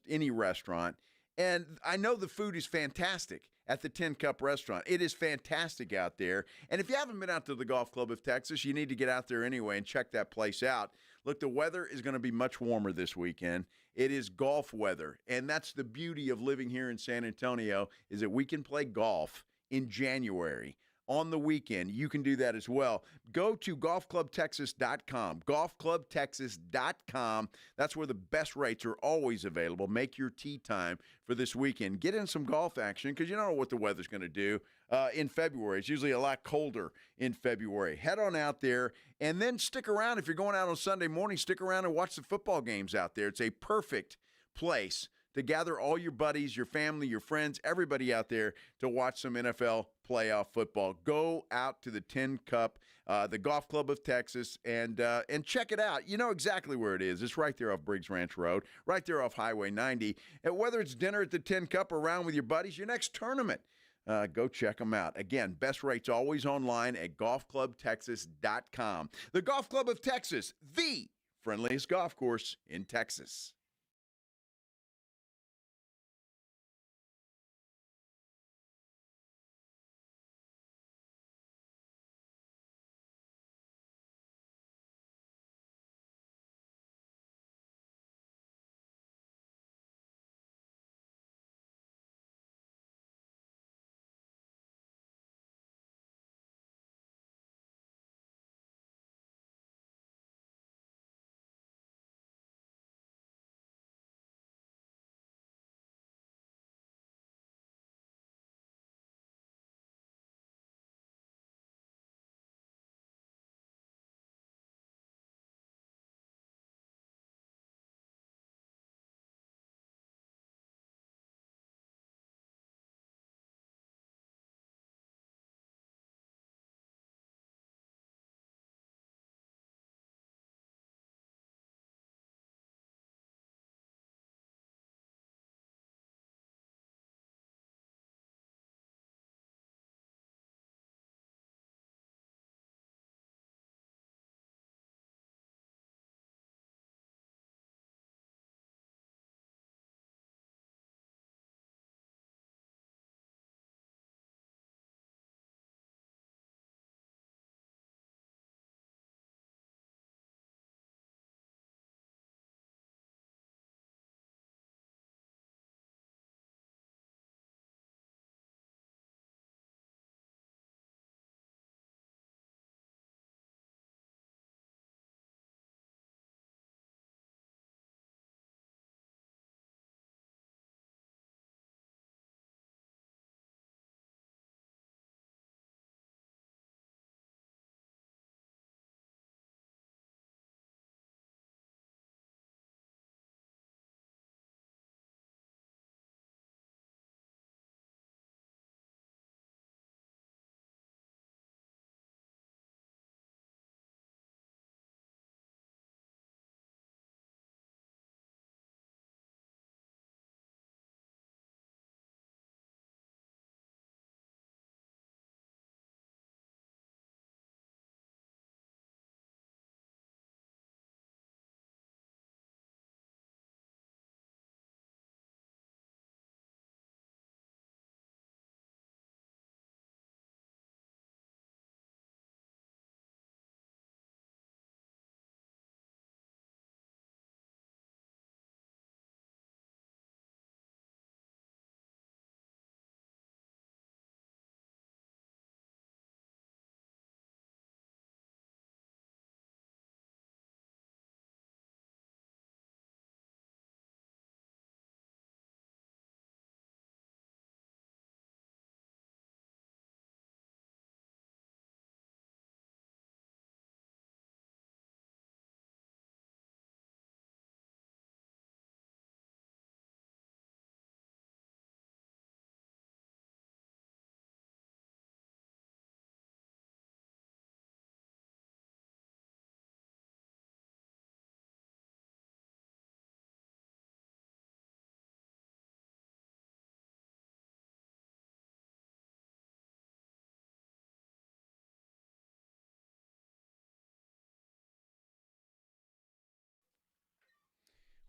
any restaurant. And I know the food is fantastic at the Tin Cup restaurant. It is fantastic out there. And if you haven't been out to the Golf Club of Texas, you need to get out there anyway and check that place out. Look, the weather is going to be much warmer this weekend. It is golf weather. And that's the beauty of living here in San Antonio, is that we can play golf in January. On the weekend, you can do that as well. Go to golfclubtexas.com, golfclubtexas.com. That's where the best rates are always available. Make your tee time for this weekend. Get in some golf action because you don't know what the weather's going to do in February. It's usually a lot colder in February. Head on out there and then stick around. If you're going out on Sunday morning, stick around and watch the football games out there. It's a perfect place to gather all your buddies, your family, your friends, everybody out there to watch some NFL playoff football. Go out to the Tin Cup, the Golf Club of Texas, and check it out. You know exactly where it is. It's right there off Briggs Ranch Road, right there off Highway 90. And whether it's dinner at the Tin Cup or around with your buddies, your next tournament, go check them out. Again, best rates always online at golfclubtexas.com. The Golf Club of Texas, the friendliest golf course in Texas.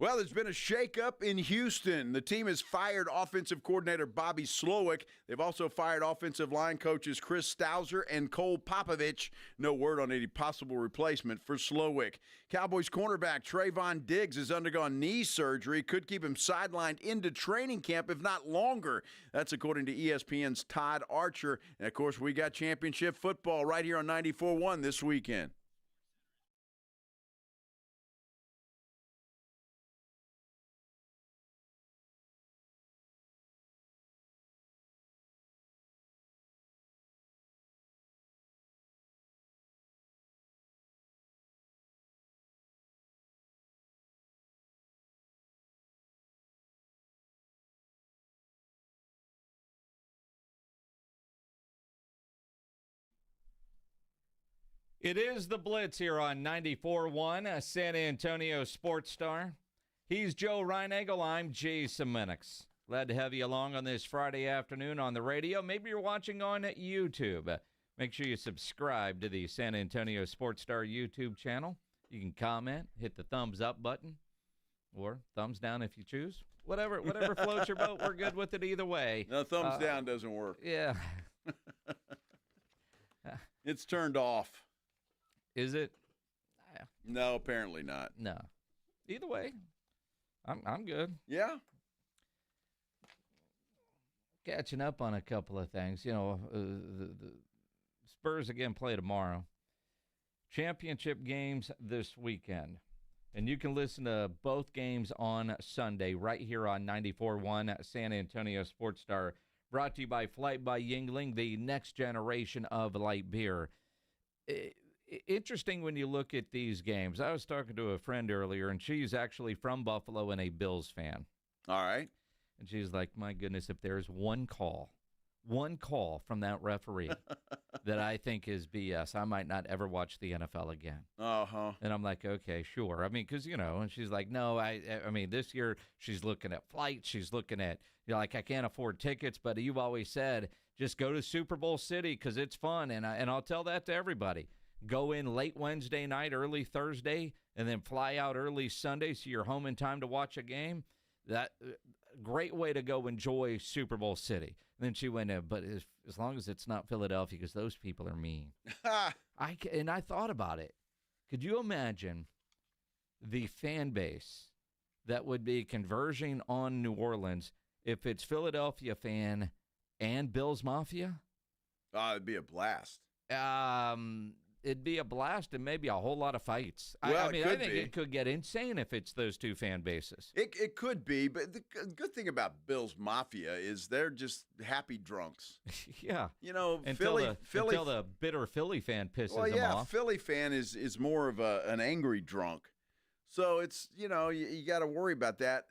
Well, there's been a shakeup in Houston. The team has fired offensive coordinator Bobby Slowik. They've also fired offensive line coaches Chris Stauser and Cole Popovich. No word on any possible replacement for Slowik. Cowboys cornerback Trayvon Diggs has undergone knee surgery. Could keep him sidelined into training camp, if not longer. That's according to ESPN's Todd Archer. And, of course, we got championship football right here on 94.1 this weekend. It is the Blitz here on 94.1, San Antonio Sports Star. He's Joe Reinagel. I'm Jason Minix. Glad to have you along on this Friday afternoon on the radio. Maybe you're watching on YouTube. Make sure you subscribe to the San Antonio Sports Star YouTube channel. You can comment, hit the thumbs up button, or thumbs down if you choose. Whatever floats your boat, we're good with it either way. No, thumbs down doesn't work. Yeah. It's turned off. Is it? No, apparently not. No. Either way, I'm good. Yeah. Catching up on a couple of things. You know, the Spurs again play tomorrow. Championship games this weekend. And you can listen to both games on Sunday right here on 94.1 San Antonio Sports Star. Brought to you by Flight by Yingling, the next generation of light beer. Interesting when you look at these games. I was talking to a friend earlier, and she's actually from Buffalo and a Bills fan. All right. And she's like, my goodness, if there's one call from that referee that I think is BS, I might not ever watch the NFL again. Uh-huh. And I'm like, okay, sure. I mean, because, you know, and she's like, no, I mean, this year she's looking at flights. She's looking at, you know, like, I can't afford tickets, but you've always said, just go to Super Bowl City because it's fun. And I'll tell that to everybody. Go in late Wednesday night, early Thursday, and then fly out early Sunday so you're home in time to watch a game. That great way to go enjoy Super Bowl City. And then she went in, but as long as it's not Philadelphia, because those people are mean. And I thought about it. Could you imagine the fan base that would be converging on New Orleans if it's Philadelphia fan and Bills Mafia? It'd be a blast. It'd be a blast and maybe a whole lot of fights. Well, I think it could get insane if it's those two fan bases. It could be, but the good thing about Bills Mafia is they're just happy drunks. Yeah. You know, until the bitter Philly fan pisses them off. Philly fan is more of an angry drunk. So it's, you know, you got to worry about that.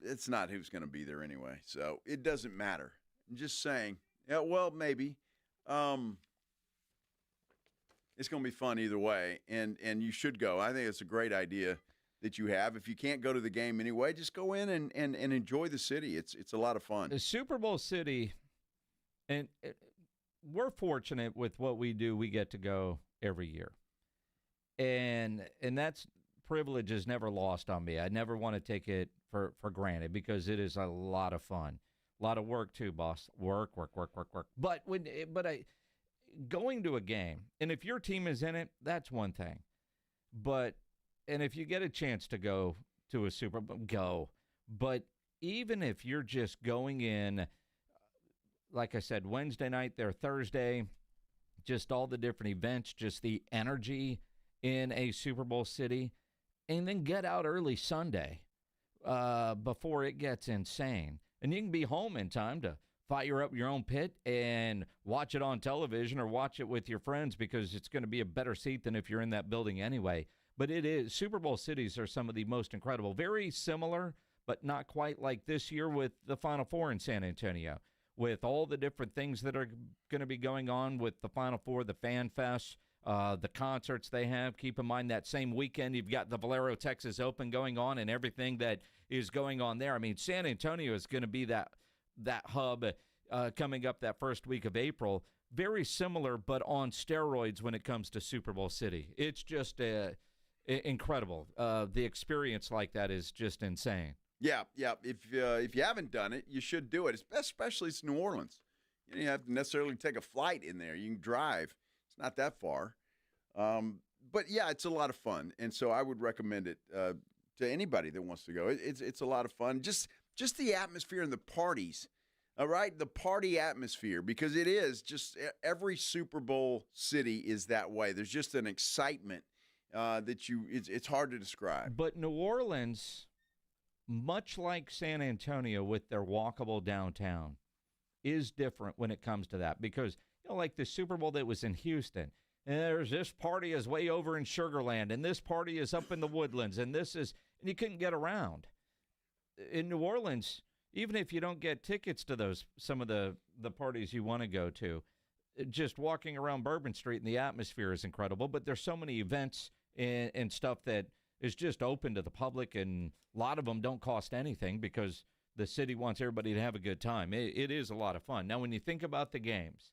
It's not who's going to be there anyway, so it doesn't matter. I'm just saying. Yeah, well, maybe. It's going to be fun either way, and you should go. I think it's a great idea that you have. If you can't go to the game anyway, just go in and enjoy the city. It's a lot of fun. The Super Bowl City, and we're fortunate with what we do. We get to go every year, and that's privilege is never lost on me. I never want to take it for granted because it is a lot of fun. A lot of work too, boss. Work. But going to a game, and if your team is in it, that's one thing. And if you get a chance to go to a Super Bowl, go. But even if you're just going in, like I said, Wednesday night there, Thursday, just all the different events, just the energy in a Super Bowl city, and then get out early Sunday before it gets insane. And you can be home in time to fire up your own pit and watch it on television or watch it with your friends because it's going to be a better seat than if you're in that building anyway. But it is. Super Bowl cities are some of the most incredible. Very similar, but not quite like this year with the Final Four in San Antonio, with all the different things that are going to be going on with the Final Four, the Fan Fest, the concerts they have. Keep in mind that same weekend you've got the Valero Texas Open going on and everything that is going on there. I mean, San Antonio is going to be that hub coming up that first week of April. Very similar, but on steroids when it comes to Super Bowl City. It's just incredible. The experience like that is just insane. Yeah. If you haven't done it, you should do it, especially it's New Orleans. You don't have to necessarily take a flight in there. You can drive. It's not that far. But, yeah, it's a lot of fun, and so I would recommend it to anybody that wants to go. It's a lot of fun. Just the atmosphere and the parties, all right, the party atmosphere, because it is just every Super Bowl city is that way. There's just an excitement that it's hard to describe. But New Orleans, much like San Antonio with their walkable downtown, is different when it comes to that because, like the Super Bowl that was in Houston, and there's this party is way over in Sugar Land, and this party is up in the Woodlands, and you couldn't get around. In New Orleans, even if you don't get tickets to some of the parties you want to go to, just walking around Bourbon Street and the atmosphere is incredible, but there's so many events and stuff that is just open to the public, and a lot of them don't cost anything because the city wants everybody to have a good time. It is a lot of fun. Now, when you think about the games,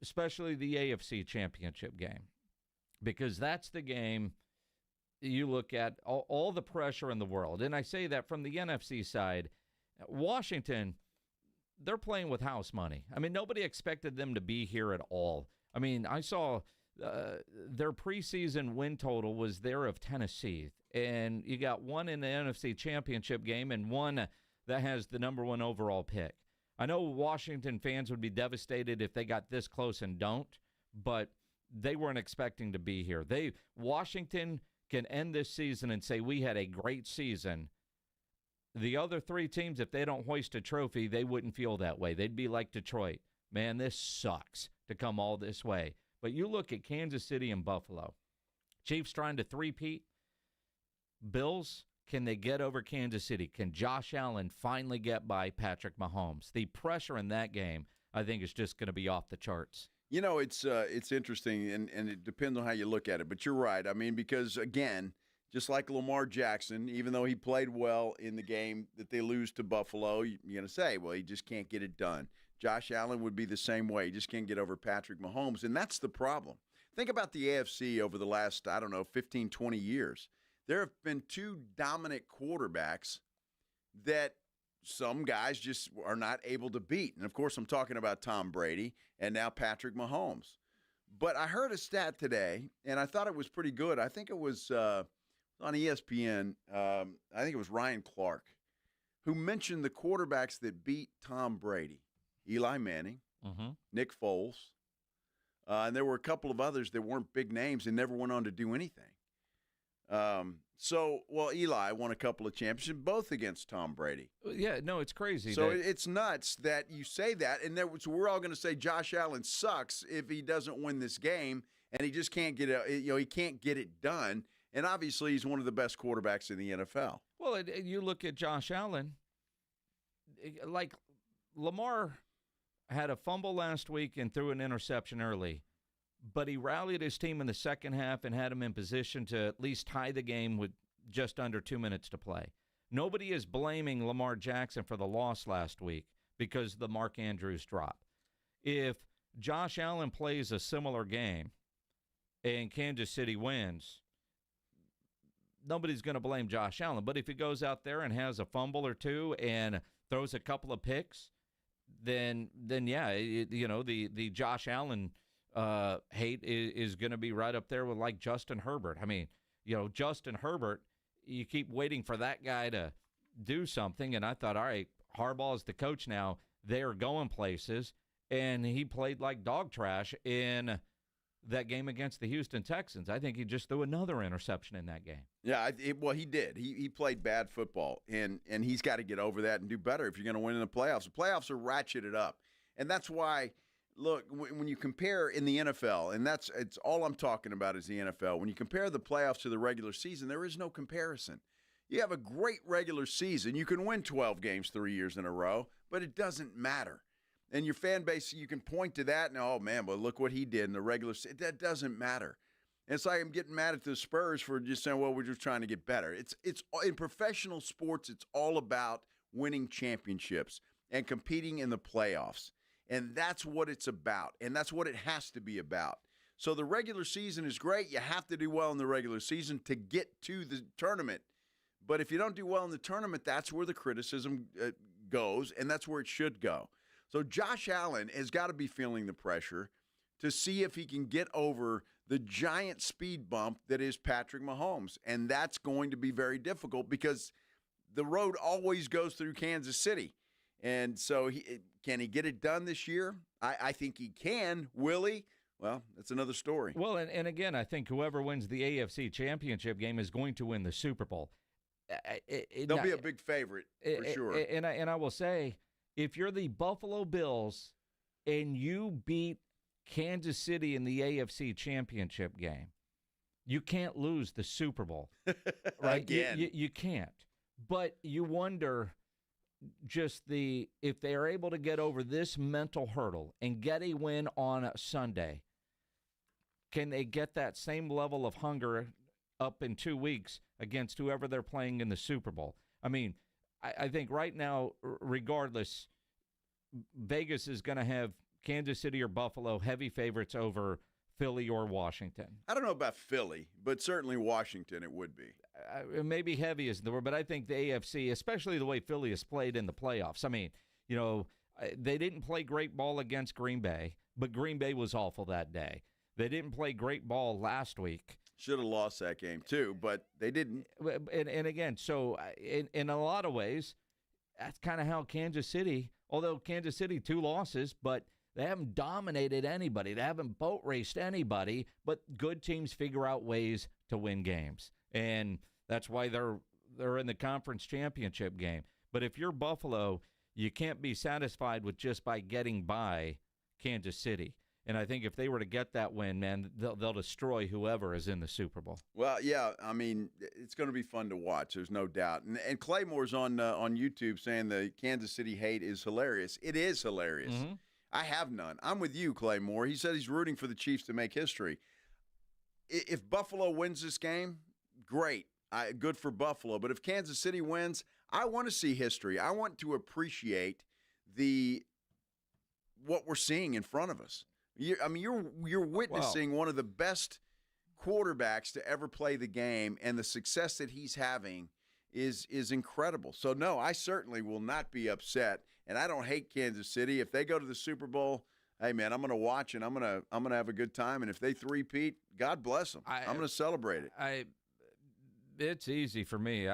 especially the AFC Championship game, because that's the game you look at all the pressure in the world. And I say that from the NFC side. Washington, they're playing with house money. I mean, nobody expected them to be here at all. I mean, I saw their preseason win total was there of Tennessee. And you got one in the NFC Championship game and one that has the number 1 overall pick. I know Washington fans would be devastated if they got this close and don't, but they weren't expecting to be here. Washington can end this season and say, we had a great season. The other 3 teams, if they don't hoist a trophy, they wouldn't feel that way. They'd be like Detroit. Man, this sucks to come all this way. But you look at Kansas City and Buffalo. Chiefs trying to three-peat. Bills, can they get over Kansas City? Can Josh Allen finally get by Patrick Mahomes? The pressure in that game, I think, is just going to be off the charts. It's interesting, and it depends on how you look at it. But you're right. I mean, because, again, just like Lamar Jackson, even though he played well in the game that they lose to Buffalo, you're going to say, well, he just can't get it done. Josh Allen would be the same way. He just can't get over Patrick Mahomes, and that's the problem. Think about the AFC over the last, 15, 20 years. There have been 2 dominant quarterbacks that some guys just are not able to beat. And, of course, I'm talking about Tom Brady and now Patrick Mahomes. But I heard a stat today, and I thought it was pretty good. I think it was on ESPN. I think it was Ryan Clark, who mentioned the quarterbacks that beat Tom Brady. Eli Manning, Nick Foles, and there were a couple of others that weren't big names and never went on to do anything. Eli won a couple of championships, both against Tom Brady. Yeah, no, it's crazy. So it's nuts that you say that, and so we're all going to say Josh Allen sucks if he doesn't win this game, and he just can't he can't get it done. And obviously, he's one of the best quarterbacks in the NFL. Well, you look at Josh Allen, like Lamar had a fumble last week and threw an interception early. But he rallied his team in the second half and had him in position to at least tie the game with just under 2 minutes to play. Nobody is blaming Lamar Jackson for the loss last week because of the Mark Andrews drop. If Josh Allen plays a similar game and Kansas City wins, nobody's going to blame Josh Allen. But if he goes out there and has a fumble or two and throws a couple of picks, then yeah, the Josh Allen hate is going to be right up there with like Justin Herbert. I mean, Justin Herbert, you keep waiting for that guy to do something, and I thought, all right, Harbaugh's the coach now. They're going places, and he played like dog trash in that game against the Houston Texans. I think he just threw another interception in that game. Yeah, he did. He played bad football, and he's got to get over that and do better if you're going to win in the playoffs. The playoffs are ratcheted up, and that's why, look, when you compare in the NFL, and it's all I'm talking about is the NFL, when you compare the playoffs to the regular season, there is no comparison. You have a great regular season. You can win 12 games 3 years in a row, but it doesn't matter. And your fan base, you can point to that and, oh, man, but look what he did in the regular season. That doesn't matter. And it's like I'm getting mad at the Spurs for just saying, well, we're just trying to get better. It's in professional sports, it's all about winning championships and competing in the playoffs. And that's what it's about, and that's what it has to be about. So the regular season is great. You have to do well in the regular season to get to the tournament. But if you don't do well in the tournament, that's where the criticism goes, and that's where it should go. So Josh Allen has got to be feeling the pressure to see if he can get over the giant speed bump that is Patrick Mahomes. And that's going to be very difficult because the road always goes through Kansas City. And so can he get it done this year? I think he can. Will he? Well, that's another story. Well, and again, I think whoever wins the AFC Championship game is going to win the Super Bowl. They'll be a big favorite for sure. And I will say, if you're the Buffalo Bills and you beat Kansas City in the AFC Championship game, you can't lose the Super Bowl. Right? Again. You can't. But you wonder just if they are able to get over this mental hurdle and get a win on a Sunday, can they get that same level of hunger up in 2 weeks against whoever they're playing in the Super Bowl? I mean, I think right now, regardless, Vegas is going to have Kansas City or Buffalo heavy favorites over Philly or Washington. I don't know about Philly, but certainly Washington it would be. Maybe heavy is the word, but I think the AFC, especially the way Philly has played in the playoffs. I mean, they didn't play great ball against Green Bay, but Green Bay was awful that day. They didn't play great ball last week. Should have lost that game too, but they didn't. And again, so in a lot of ways, that's kind of how Kansas City, although Kansas City 2 losses, but they haven't dominated anybody. They haven't boat raced anybody, but good teams figure out ways to win games. And that's why they're in the conference championship game. But if you're Buffalo, you can't be satisfied with just by getting by Kansas City. And I think if they were to get that win, man, they'll destroy whoever is in the Super Bowl. Well, yeah, I mean, it's going to be fun to watch. There's no doubt. And Claymore's on YouTube saying the Kansas City hate is hilarious. It is hilarious. Mm-hmm. I have none. I'm with you, Claymore. He said he's rooting for the Chiefs to make history. If Buffalo wins this game, great. Good for Buffalo. But if Kansas City wins, I want to see history. I want to appreciate what we're seeing in front of us. You're witnessing one of the best quarterbacks to ever play the game, and the success that he's having is incredible. So no, I certainly will not be upset, and I don't hate Kansas City. If they go to the Super Bowl, hey man, I'm going to watch and I'm going to have a good time. And if they three-peat, God bless them. I'm going to celebrate it. It's easy for me.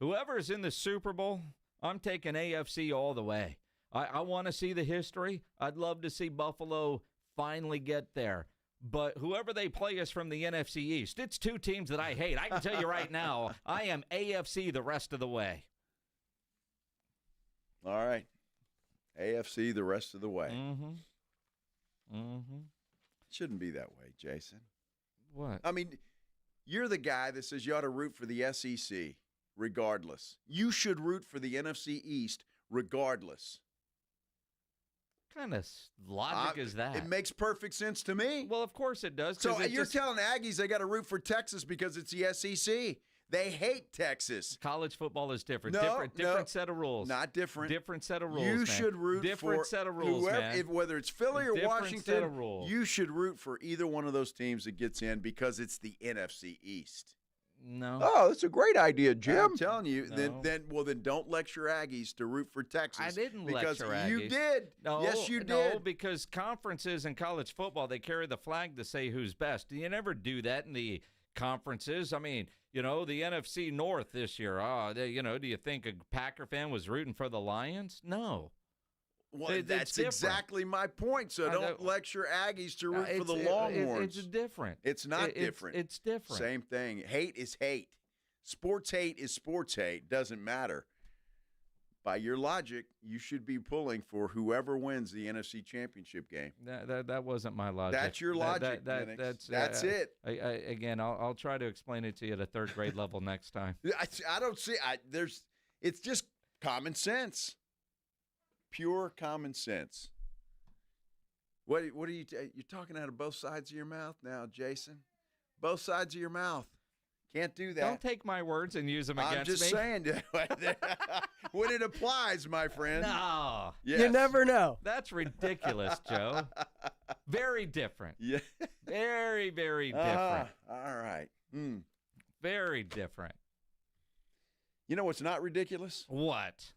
Whoever's in the Super Bowl, I'm taking AFC all the way. I want to see the history. I'd love to see Buffalo finally get there. But whoever they play us from the NFC East, it's 2 teams that I hate. I can tell you right now, I am AFC the rest of the way. All right. AFC the rest of the way. Mm-hmm. Mm-hmm. Shouldn't be that way, Jason. What? I mean, you're the guy that says you ought to root for the SEC regardless. You should root for the NFC East regardless. What kind of logic is that? It makes perfect sense to me. Well, of course it does. So you're telling Aggies they got to root for Texas because it's the SEC. They hate Texas. College football is different. No, different set of rules. Not different. Different set of rules, You man. should root different for set of rules, whoever, man. whether it's Philly or different Washington, set of rules. You should root for either one of those teams that gets in because it's the NFC East. No. Oh, that's a great idea, Jim. I'm telling you. No. Then don't lecture Aggies to root for Texas. I didn't because lecture Aggies. You did. No, yes, you did. No, because conferences in college football, they carry the flag to say who's best. You never do that in the conferences. I mean, the NFC North this year. Do you think a Packer fan was rooting for the Lions? No. Well, that's exactly my point. So don't lecture Aggies to root for the Longhorns. It's different. It's not different. It's different. Same thing. Hate is hate. Sports hate is sports hate. Doesn't matter. By your logic, you should be pulling for whoever wins the NFC Championship game. That wasn't my logic. That's your logic. That's it. Again, I'll try to explain it to you at a third grade level next time. I don't see. It's just common sense. Pure common sense. What are you? You're talking out of both sides of your mouth now, Jason. Both sides of your mouth. Can't do that. Don't take my words and use them against me. I'm just saying, when it applies, my friend. No. Yes. You never know. That's ridiculous, Joe. Very different. Yeah. Very, very different. All right. Very different. You know what's not ridiculous? What?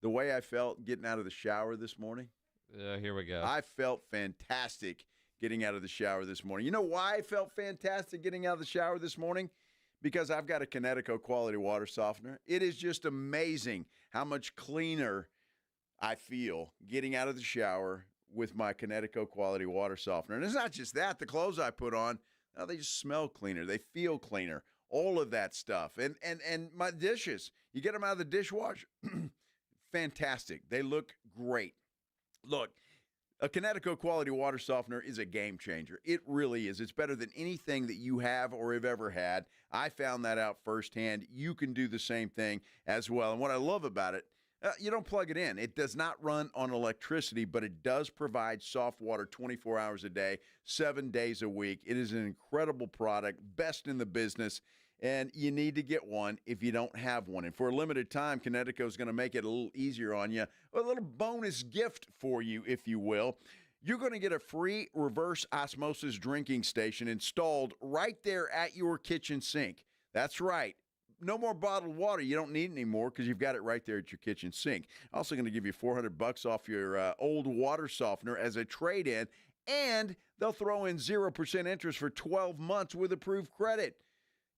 The way I felt getting out of the shower this morning. Here we go. I felt fantastic getting out of the shower this morning. You know why I felt fantastic getting out of the shower this morning? Because I've got a Connecticut quality water softener. It is just amazing how much cleaner I feel getting out of the shower with my Connecticut quality water softener. And it's not just that. The clothes I put on, they just smell cleaner. They feel cleaner. All of that stuff. And my dishes, you get them out of the dishwasher, fantastic. They look great. Look, a Connecticut quality water softener is a game changer. It really is. It's better than anything that you have or have ever had. I found that out firsthand. You can do the same thing as well. And what I love about it, you don't plug it in. It does not run on electricity, but it does provide soft water 24 hours a day, 7 days a week. It is an incredible product, best in the business, and you need to get one if you don't have one. And for a limited time, Connecticut is going to make it a little easier on you, a little bonus gift for you, if you will. You're going to get a free reverse osmosis drinking station installed right there at your kitchen sink. That's right. No more bottled water. You don't need it anymore because you've got it right there at your kitchen sink. Also going to give you $400 off your old water softener as a trade-in, and they'll throw in 0% interest for 12 months with approved credit.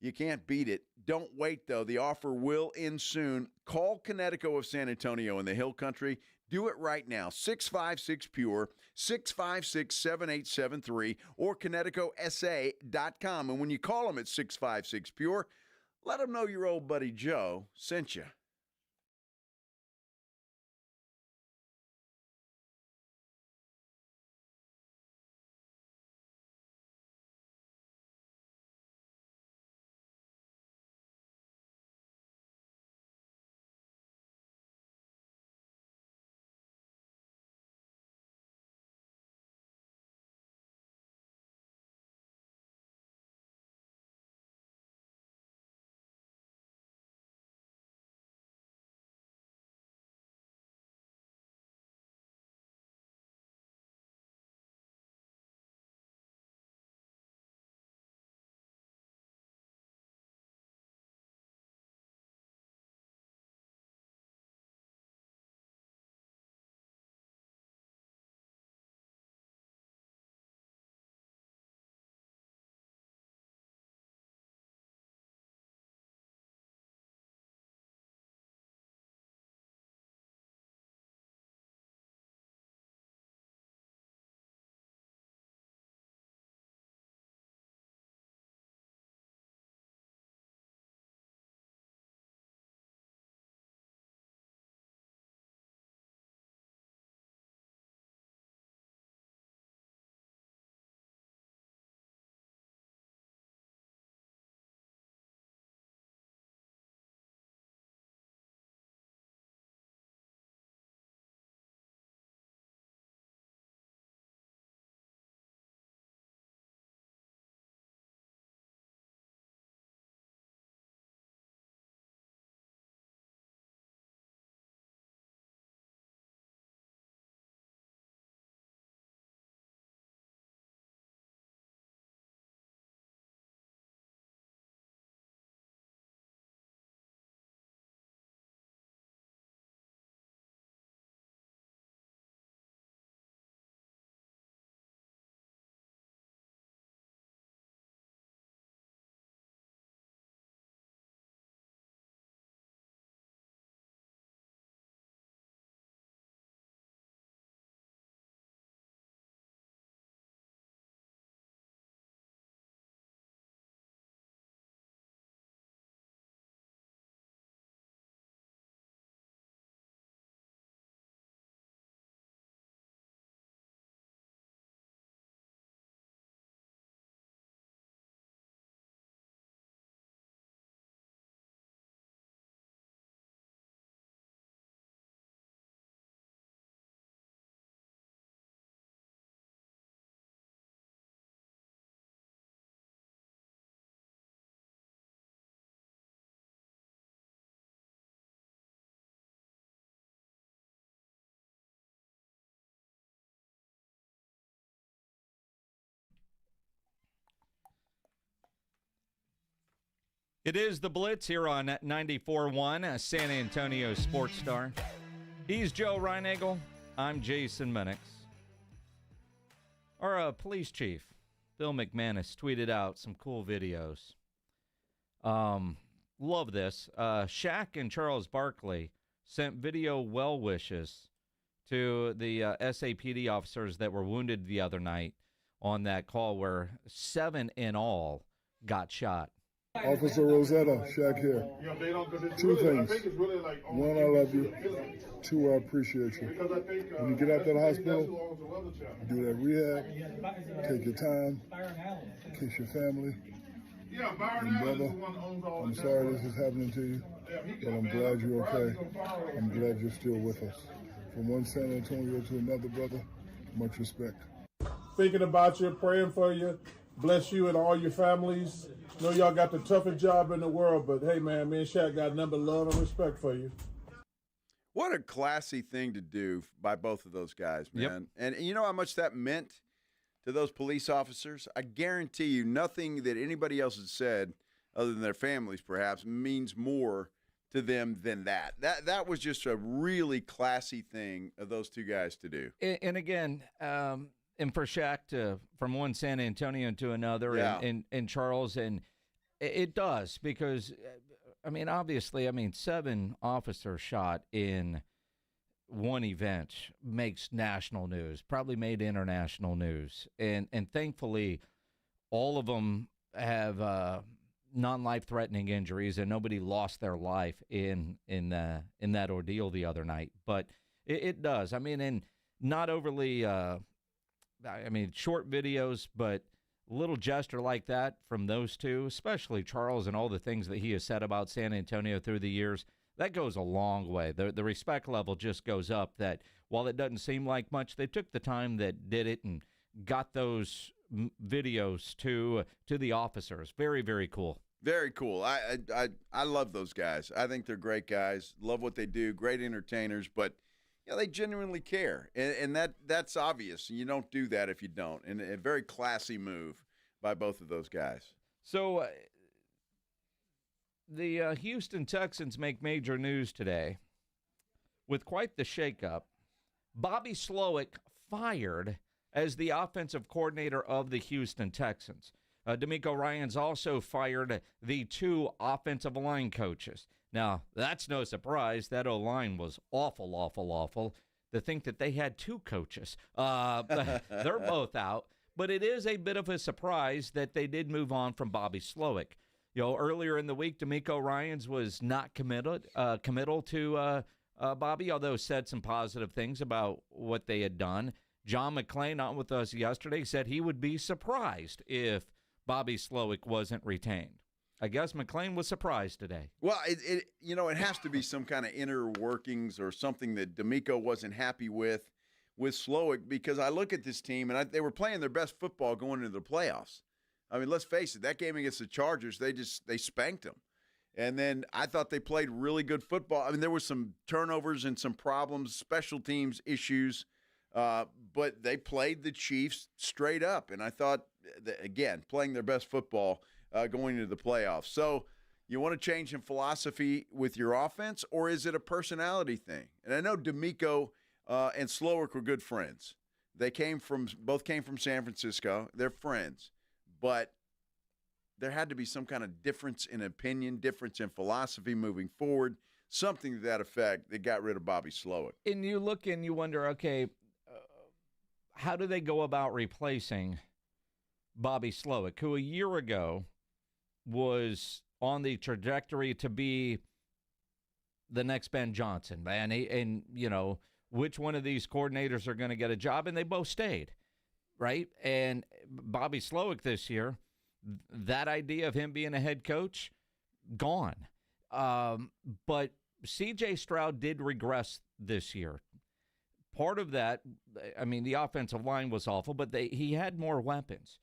You can't beat it. Don't wait, though. The offer will end soon. Call Connecticut of San Antonio in the Hill Country. Do it right now. 656-PURE, 656-7873, or ConnecticutSA.com. And when you call them at 656-PURE, let them know your old buddy Joe sent you. It is the Blitz here on 94.1, San Antonio Sports Star. He's Joe Reinagel. I'm Jason Minix. Our police chief, Bill McManus, tweeted out some cool videos. Love this. Shaq and Charles Barkley sent video well wishes to the SAPD officers that were wounded the other night on that call where 7 in all got shot. Officer Rosetta, Shaq here. Two things. One, I love you. Two, I appreciate you. When you get out that hospital, do that rehab, take your time, kiss your family. And brother, I'm sorry this is happening to you, but I'm glad you're okay. I'm glad you're still with us. From one San Antonio to another, brother, much respect. Thinking about you, praying for you. Bless you and all your families. Know y'all got the toughest job in the world, but hey, man, me and Shaq got nothing but love and respect for you. What a classy thing to do by both of those guys, man. Yep. And you know how much that meant to those police officers? I guarantee you nothing that anybody else has said, other than their families perhaps, means more to them than that. That was just a really classy thing of those two guys to do. And again, and for Shaq from one San Antonio to another, and Charles, and it does, because, I mean, obviously, 7 officers shot in one event makes national news, probably made international news, and thankfully, all of them have non-life-threatening injuries, and nobody lost their life in that ordeal the other night. But it does. And not overly. Short videos, but a little gesture like that from those two, especially Charles, and all the things that he has said about San Antonio through the years, that goes a long way. The respect level just goes up, that while it doesn't seem like much, they took the time that did it and got those videos to the officers. Very, very cool. Very cool. I love those guys. I think they're great guys. Love what they do. Great entertainers, but they genuinely care, and that's obvious. You don't do that if you don't. And a very classy move by both of those guys. So the Houston Texans make major news today with quite the shakeup. Bobby Slowik fired as the offensive coordinator of the Houston Texans. D'Amico Ryans also fired the 2 offensive line coaches. Now, that's no surprise. That O-line was awful, awful, awful. To think that they had 2 coaches. They're both out. But it is a bit of a surprise that they did move on from Bobby Slowik. Earlier in the week, D'Amico Ryans was not committal to Bobby, although said some positive things about what they had done. John McClain, on with us yesterday, said he would be surprised if Bobby Slowik wasn't retained. I guess McClain was surprised today. Well, it has to be some kind of inner workings or something that D'Amico wasn't happy with Slowik, because I look at this team, and they were playing their best football going into the playoffs. Let's face it, that game against the Chargers, they spanked them. And then I thought they played really good football. There were some turnovers and some problems, special teams issues, but they played the Chiefs straight up. And I thought, again, playing their best football going into the playoffs. So you want to change in philosophy with your offense, or is it a personality thing? And I know D'Amico and Slowik were good friends. Both came from San Francisco. They're friends. But there had to be some kind of difference in opinion, difference in philosophy moving forward, something to that effect that got rid of Bobby Slowik. And you look and you wonder, okay, how do they go about replacing Bobby Slowik, who a year ago was on the trajectory to be the next Ben Johnson, man. And which one of these coordinators are going to get a job? And they both stayed, right? And Bobby Slowik this year, that idea of him being a head coach, gone. But C.J. Stroud did regress this year. Part of that, the offensive line was awful, but he had more weapons.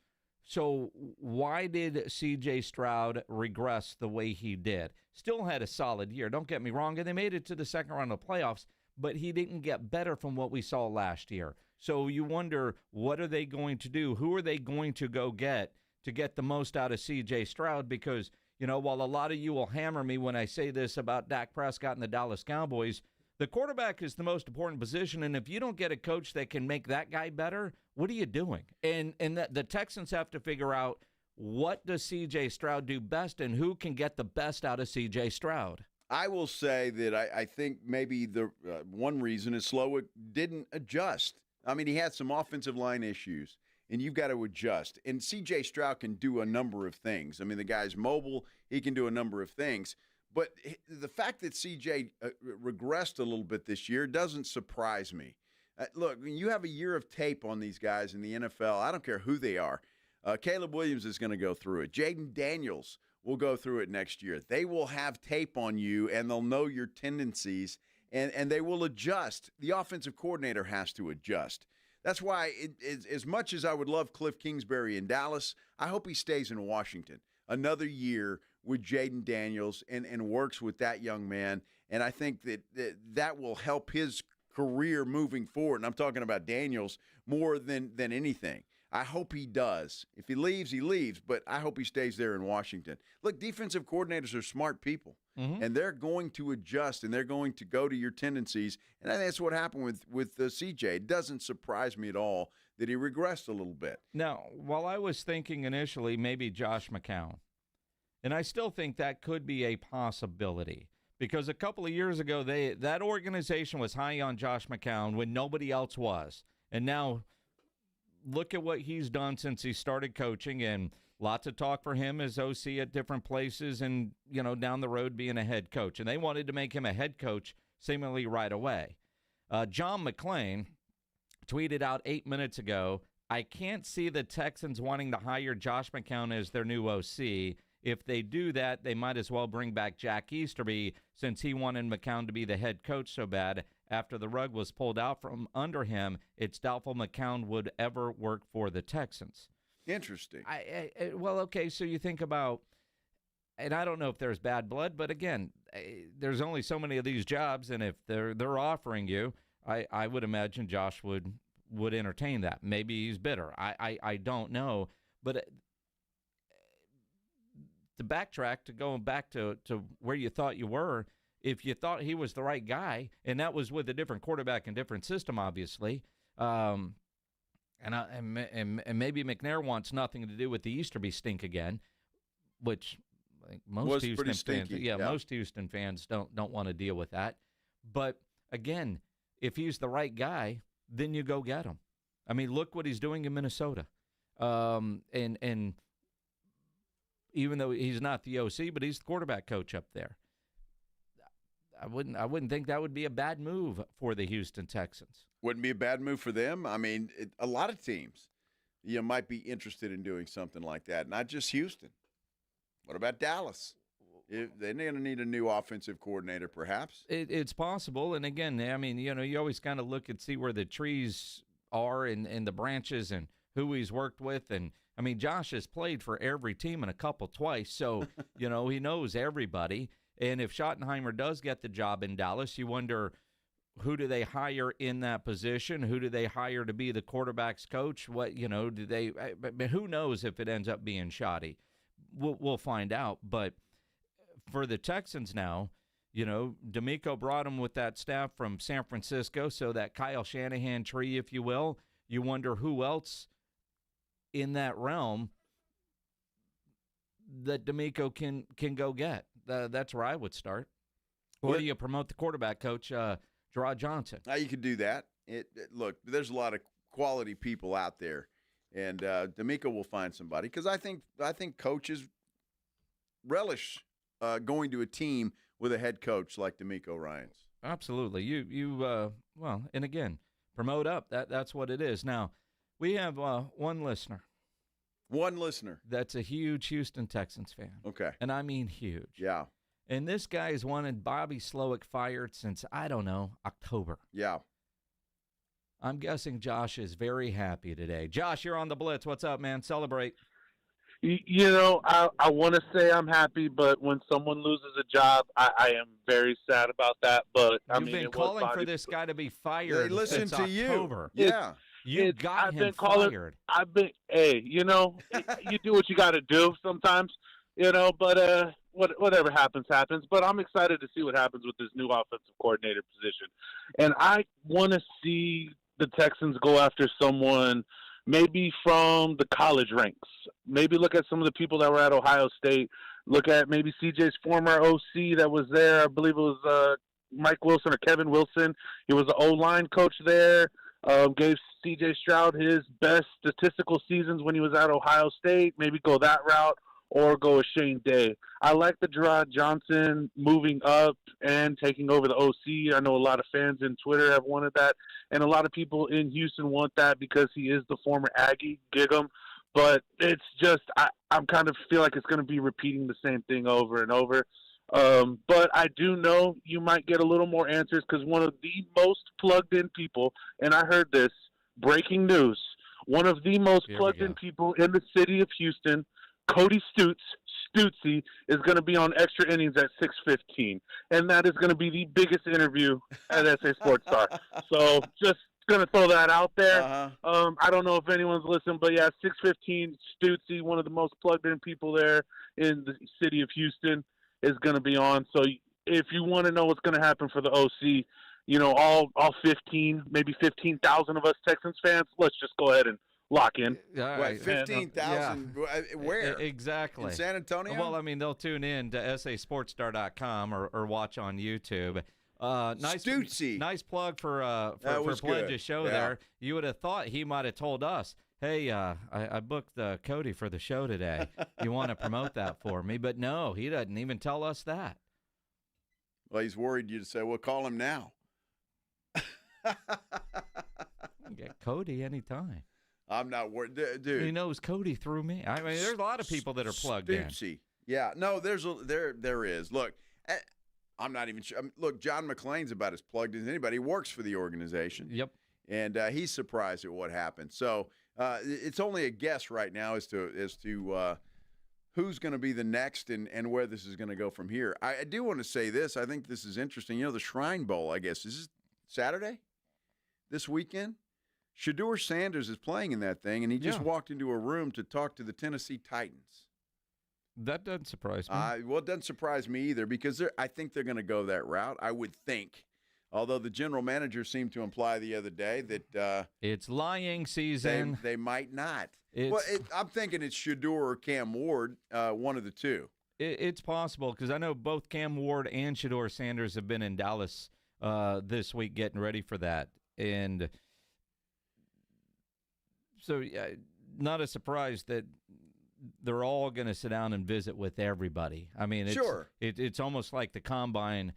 So why did C.J. Stroud regress the way he did? Still had a solid year, don't get me wrong, and they made it to the second round of playoffs, but he didn't get better from what we saw last year. So you wonder, what are they going to do? Who are they going to go get to get the most out of C.J. Stroud? Because while a lot of you will hammer me when I say this about Dak Prescott and the Dallas Cowboys, the quarterback is the most important position, and if you don't get a coach that can make that guy better, what are you doing? And the Texans have to figure out, what does C.J. Stroud do best, and who can get the best out of C.J. Stroud? I will say that I think maybe the one reason is Slowik didn't adjust. I mean, he had some offensive line issues, and you've got to adjust. And C.J. Stroud can do a number of things. I mean, the guy's mobile. He can do a number of things. But the fact that C.J. Regressed a little bit this year doesn't surprise me. Look, when you have a year of tape on these guys in the NFL, I don't care who they are. Caleb Williams is going to go through it. Jaden Daniels will go through it next year. They will have tape on you, and they'll know your tendencies, and they will adjust. The offensive coordinator has to adjust. That's why, as much as I would love Cliff Kingsbury in Dallas, I hope he stays in Washington another year with Jaden Daniels and works with that young man. And I think that will help his career moving forward. And I'm talking about Daniels more than anything. I hope he does. If he leaves, he leaves, but I hope he stays there in Washington. Look, defensive coordinators are smart people, and they're going to adjust, and they're going to go to your tendencies, and I think that's what happened with CJ. It doesn't surprise me at all that he regressed a little bit. Now, while I was thinking initially maybe Josh McCown, and I still think that could be a possibility, because a couple of years ago, that organization was high on Josh McCown when nobody else was, and now – look at what he's done since he started coaching, and lots of talk for him as OC at different places and, down the road being a head coach. And they wanted to make him a head coach seemingly right away. John McClain tweeted out 8 minutes ago, I can't see the Texans wanting to hire Josh McCown as their new OC. If they do that, they might as well bring back Jack Easterby since he wanted McCown to be the head coach so bad. After the rug was pulled out from under him, it's doubtful McCown would ever work for the Texans. Interesting. Well, okay, so you think about, and I don't know if there's bad blood, but again, there's only so many of these jobs, and if they're offering you, I would imagine Josh would entertain that. Maybe he's bitter. I don't know. But to backtrack, to going back to where you thought you were, if you thought he was the right guy, and that was with a different quarterback and different system, obviously, and maybe McNair wants nothing to do with the Easterby stink again, which I think most Houston fans, most Houston fans don't want to deal with that. But again, if he's the right guy, then you go get him. I mean, look what he's doing in Minnesota, and even though he's not the OC, but he's the quarterback coach up there. I wouldn't think that would be a bad move for the Houston Texans. Wouldn't be a bad move for them. I mean, a lot of teams, might be interested in doing something like that. Not just Houston. What about Dallas? They're going to need a new offensive coordinator, perhaps. It's possible. And again, I mean, you always kind of look and see where the trees are and the branches and who he's worked with. And I mean, Josh has played for every team and a couple twice, so he knows everybody. And if Schottenheimer does get the job in Dallas, you wonder, who do they hire in that position? Who do they hire to be the quarterback's coach? What, do they – who knows if it ends up being Schotty? We'll find out. But for the Texans now, D'Amico brought him with that staff from San Francisco, so that Kyle Shanahan tree, if you will. You wonder who else in that realm that D'Amico can go get. That's where I would start. Or do you promote the quarterback coach, Gerard Johnson? You could do that. Look, there's a lot of quality people out there, and D'Amico will find somebody, because I think coaches relish going to a team with a head coach like D'Amico Ryans. Absolutely. Well, and again, promote up. That's what it is. Now, we have one listener. One listener. That's a huge Houston Texans fan. Okay. And I mean huge. Yeah. And this guy has wanted Bobby Slowik fired since, I don't know, October. Yeah. I'm guessing Josh is very happy today. Josh, you're on the Blitz. What's up, man? Celebrate. I want to say I'm happy, but when someone loses a job, I am very sad about that. But You've been calling for this guy to be fired they listen since to October. You. Yeah. You got him fired. you do what you got to do sometimes. But whatever happens. But I'm excited to see what happens with this new offensive coordinator position. And I want to see the Texans go after someone maybe from the college ranks. Maybe look at some of the people that were at Ohio State. Look at maybe CJ's former OC that was there. I believe it was Mike Wilson or Kevin Wilson. He was the O-line coach there. Gave C.J. Stroud his best statistical seasons when he was at Ohio State. Maybe go that route or go with Shane Day. I like the Gerard Johnson moving up and taking over the OC. I know a lot of fans in Twitter have wanted that, and a lot of people in Houston want that because he is the former Aggie, Gig'em. But it's just I'm kind of feel like it's going to be repeating the same thing over and over. But I do know you might get a little more answers because one of the most plugged-in people, and I heard this, breaking news, one of the most plugged-in people in the city of Houston, Cody Stootsy, is going to be on Extra Innings at 6:15, and that is going to be the biggest interview at SA Sports Star. So just going to throw that out there. I don't know if anyone's listening, but yeah, 6:15, Stootsy, one of the most plugged-in people there in the city of Houston, is going to be on. So if you want to know what's going to happen for the OC, all 15, maybe 15,000 of us Texans fans, let's just go ahead and lock in. Wait, 15,000? Where? Exactly. In San Antonio? Well, I mean, they'll tune in to sasportstar.com or watch on YouTube. Nice plug for Pledge's show there. You would have thought he might have told us, hey, I booked Cody for the show today. You want to promote that for me? But no, he doesn't even tell us that. Well, he's worried you'd say, well, call him now. Get Cody anytime. I'm not worried. Dude. He knows Cody through me. I mean, there's a lot of people that are plugged in. Yeah, no, there is. Look, I'm not even sure. Look, John McClain's about as plugged as anybody. He works for the organization. Yep. And he's surprised at what happened. So it's only a guess right now as to who's going to be the next and where this is going to go from here. I do want to say this. I think this is interesting. The Shrine Bowl, I guess, is this Saturday? This weekend? Shedeur Sanders is playing in that thing, and he just walked into a room to talk to the Tennessee Titans. That doesn't surprise me. Well, it doesn't surprise me either because I think they're going to go that route, I would think. Although the general manager seemed to imply the other day that it's lying season. They might not. I'm thinking it's Shedeur or Cam Ward, one of the two. It's possible because I know both Cam Ward and Shedeur Sanders have been in Dallas this week getting ready for that. And so not a surprise that they're all going to sit down and visit with everybody. I mean, it's almost like the combine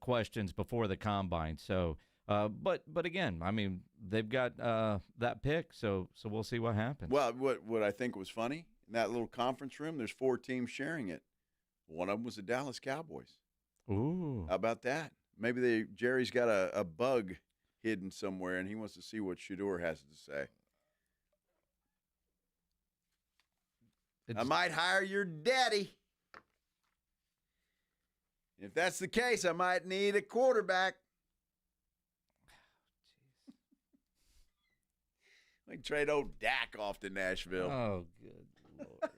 questions before the combine. So, but again, I mean, they've got that pick, so we'll see what happens. Well, what I think was funny in that little conference room, there's 4 teams sharing it. One of them was the Dallas Cowboys. Ooh, how about that? Maybe Jerry's got a bug hidden somewhere, and he wants to see what Shedeur has to say. I might hire your daddy. If that's the case, I might need a quarterback. We can trade old Dak off to Nashville. Oh, good Lord.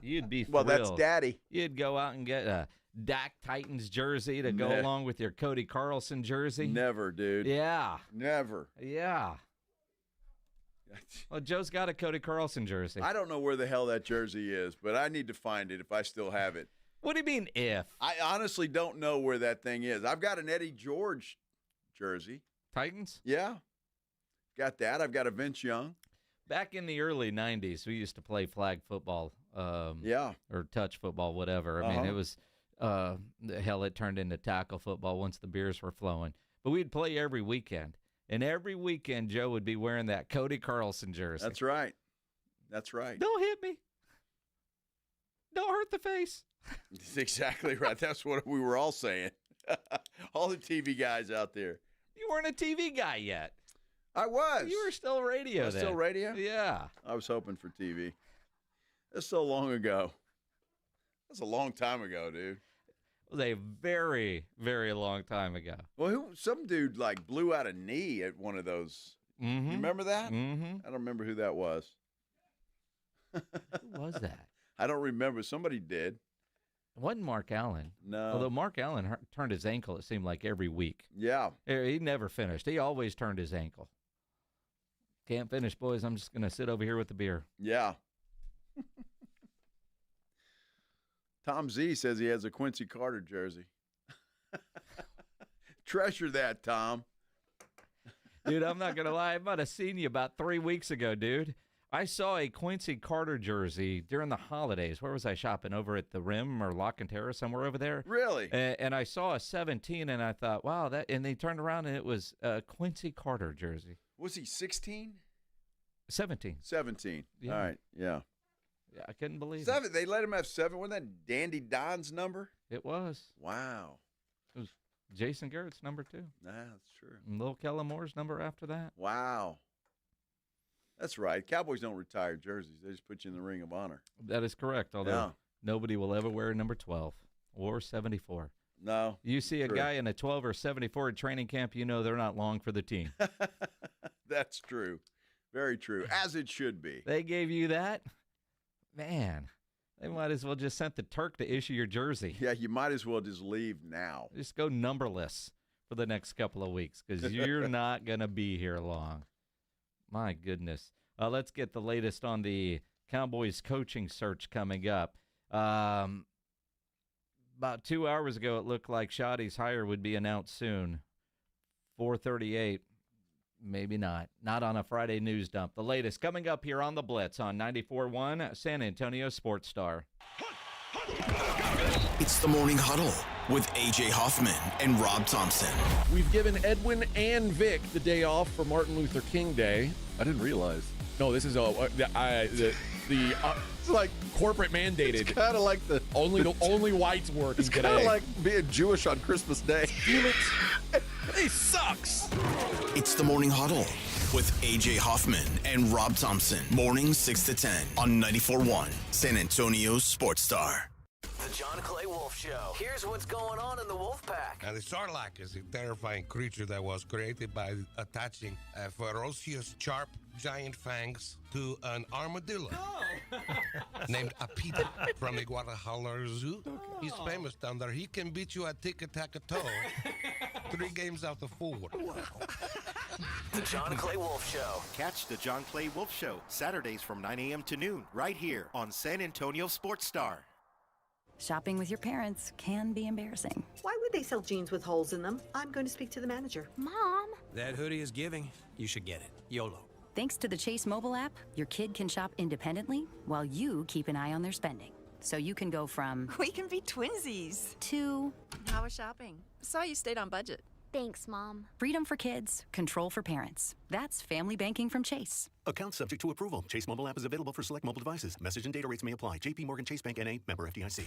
You'd be thrilled. Well, that's daddy. You'd go out and get a Dak Titans jersey to go along with your Cody Carlson jersey. Never, dude. Yeah. Never. Yeah. Well, Joe's got a Cody Carlson jersey. I don't know where the hell that jersey is, but I need to find it if I still have it. What do you mean if? I honestly don't know where that thing is. I've got an Eddie George jersey. Titans? Yeah. Got that. I've got a Vince Young. Back in the early 90s, we used to play flag football. Or touch football, whatever. I mean, it was, hell, it turned into tackle football once the beers were flowing. But we'd play every weekend. And every weekend, Joe would be wearing that Cody Carlson jersey. That's right. That's right. Don't hit me. Don't hurt the face. That's exactly right. That's what we were all saying. All the TV guys out there. You weren't a TV guy yet. I was. You were still radio then. Still radio? Yeah. I was hoping for TV. That's so long ago. That's a long time ago, dude. It was a very, very long time ago. Well, some dude like blew out a knee at one of those. Mm-hmm. You remember that? Mm-hmm. I don't remember who that was. Who was that? I don't remember. Somebody did. It wasn't Mark Allen. No. Although Mark Allen turned his ankle, it seemed like every week. Yeah. He never finished. He always turned his ankle. Can't finish, boys. I'm just going to sit over here with the beer. Yeah. Tom Z says he has a Quincy Carter jersey. Treasure that, Tom. Dude, I'm not going to lie. I might have seen you about 3 weeks ago, dude. I saw a Quincy Carter jersey during the holidays. Where was I shopping? Over at the Rim or Lock and Terrace, somewhere over there. Really? And I saw a 17, and I thought, wow, that. And they turned around, and it was a Quincy Carter jersey. Was he 16? 17. 17. Yeah. All right. Yeah. Yeah, I couldn't believe 7. They let him have 7. Wasn't that Dandy Don's number? It was. Wow. It was Jason Garrett's number 2. Nah, that's true. And Lil Kellen Moore's number after that. Wow. That's right. Cowboys don't retire jerseys. They just put you in the Ring of Honor. That is correct, although nobody will ever wear number 12 or 74. No. You see a guy in a 12 or 74 at training camp, you know they're not long for the team. That's true. Very true. As it should be. They gave you that? Man, they might as well just sent the Turk to issue your jersey. Yeah, you might as well just leave now. Just go numberless for the next couple of weeks because you're not going to be here long. My goodness. Let's get the latest on the Cowboys coaching search coming up. About 2 hours ago, it looked like Shoddy's hire would be announced soon. 4:38. Maybe not. Not on a Friday news dump. The latest coming up here on the Blitz on 94.1 San Antonio Sports Star. It's the Morning Huddle with A.J. Hoffman and Rob Thompson. We've given Edwin and Vic the day off for Martin Luther King Day. I didn't realize. No, this is it's like corporate mandated. It's kind of like the only whites working it's today. It's kind of like being Jewish on Christmas Day. Damn it. He sucks. It's the Morning Huddle with A.J. Hoffman and Rob Thompson. Mornings 6 to 10 on 94.1 San Antonio Sports Star. The John Clay Wolf Show. Here's what's going on in the Wolf Pack. Now, the Sarlacc is a terrifying creature that was created by attaching a ferocious, sharp, giant fangs to an armadillo named Apita from the Guadalajara Zoo. He's famous down there. He can beat you at tic-a-tac-a-toe 3 games out of 4. The John Clay Wolf Show. Catch the John Clay Wolf Show Saturdays from 9 a.m. to noon right here on San Antonio Sports Star. Shopping with your parents can be embarrassing. Why would they sell jeans with holes in them? I'm going to speak to the manager. Mom! That hoodie is giving. You should get it. YOLO. Thanks to the Chase mobile app, your kid can shop independently while you keep an eye on their spending. So you can go from... We can be twinsies. ...to... How was shopping? Saw you stayed on budget. Thanks, Mom. Freedom for kids, control for parents. That's family banking from Chase. Account subject to approval. Chase mobile app is available for select mobile devices. Message and data rates may apply. JP Morgan Chase Bank N.A. Member FDIC.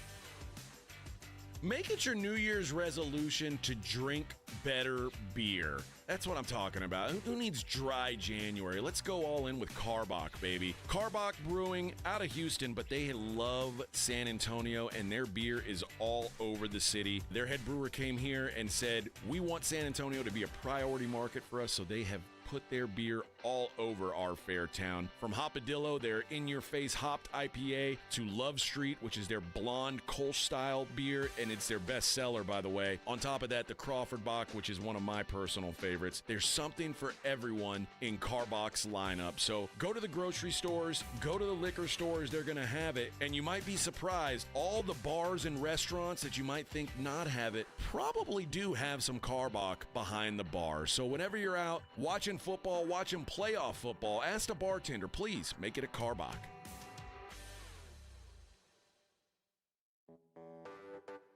Make it your New Year's resolution to drink better beer. That's what I'm talking about. Who needs dry January? Let's go all in with Karbach, baby. Karbach Brewing out of Houston, but they love San Antonio, and their beer is all over the city. Their head brewer came here and said, we want San Antonio to be a priority market for us, so they have put their beer all over our fair town. From Hopadillo, their in-your-face hopped IPA, to Love Street, which is their blonde Kolsch-style beer, and it's their best seller, by the way. On top of that, the Crawford Bock, which is one of my personal favorites. There's something for everyone in Karbach's lineup. So go to the grocery stores, go to the liquor stores, they're going to have it, and you might be surprised. All the bars and restaurants that you might think not have it probably do have some Karbach behind the bar. So whenever you're out watching football, watching playoff football, ask the bartender, please make it a Karbach.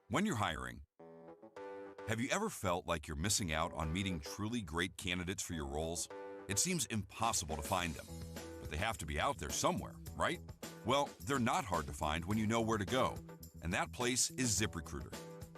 When you're hiring, have you ever felt like you're missing out on meeting truly great candidates for your roles? It seems impossible to find them, but they have to be out there somewhere, right? Well, they're not hard to find when you know where to go, and that place is ZipRecruiter.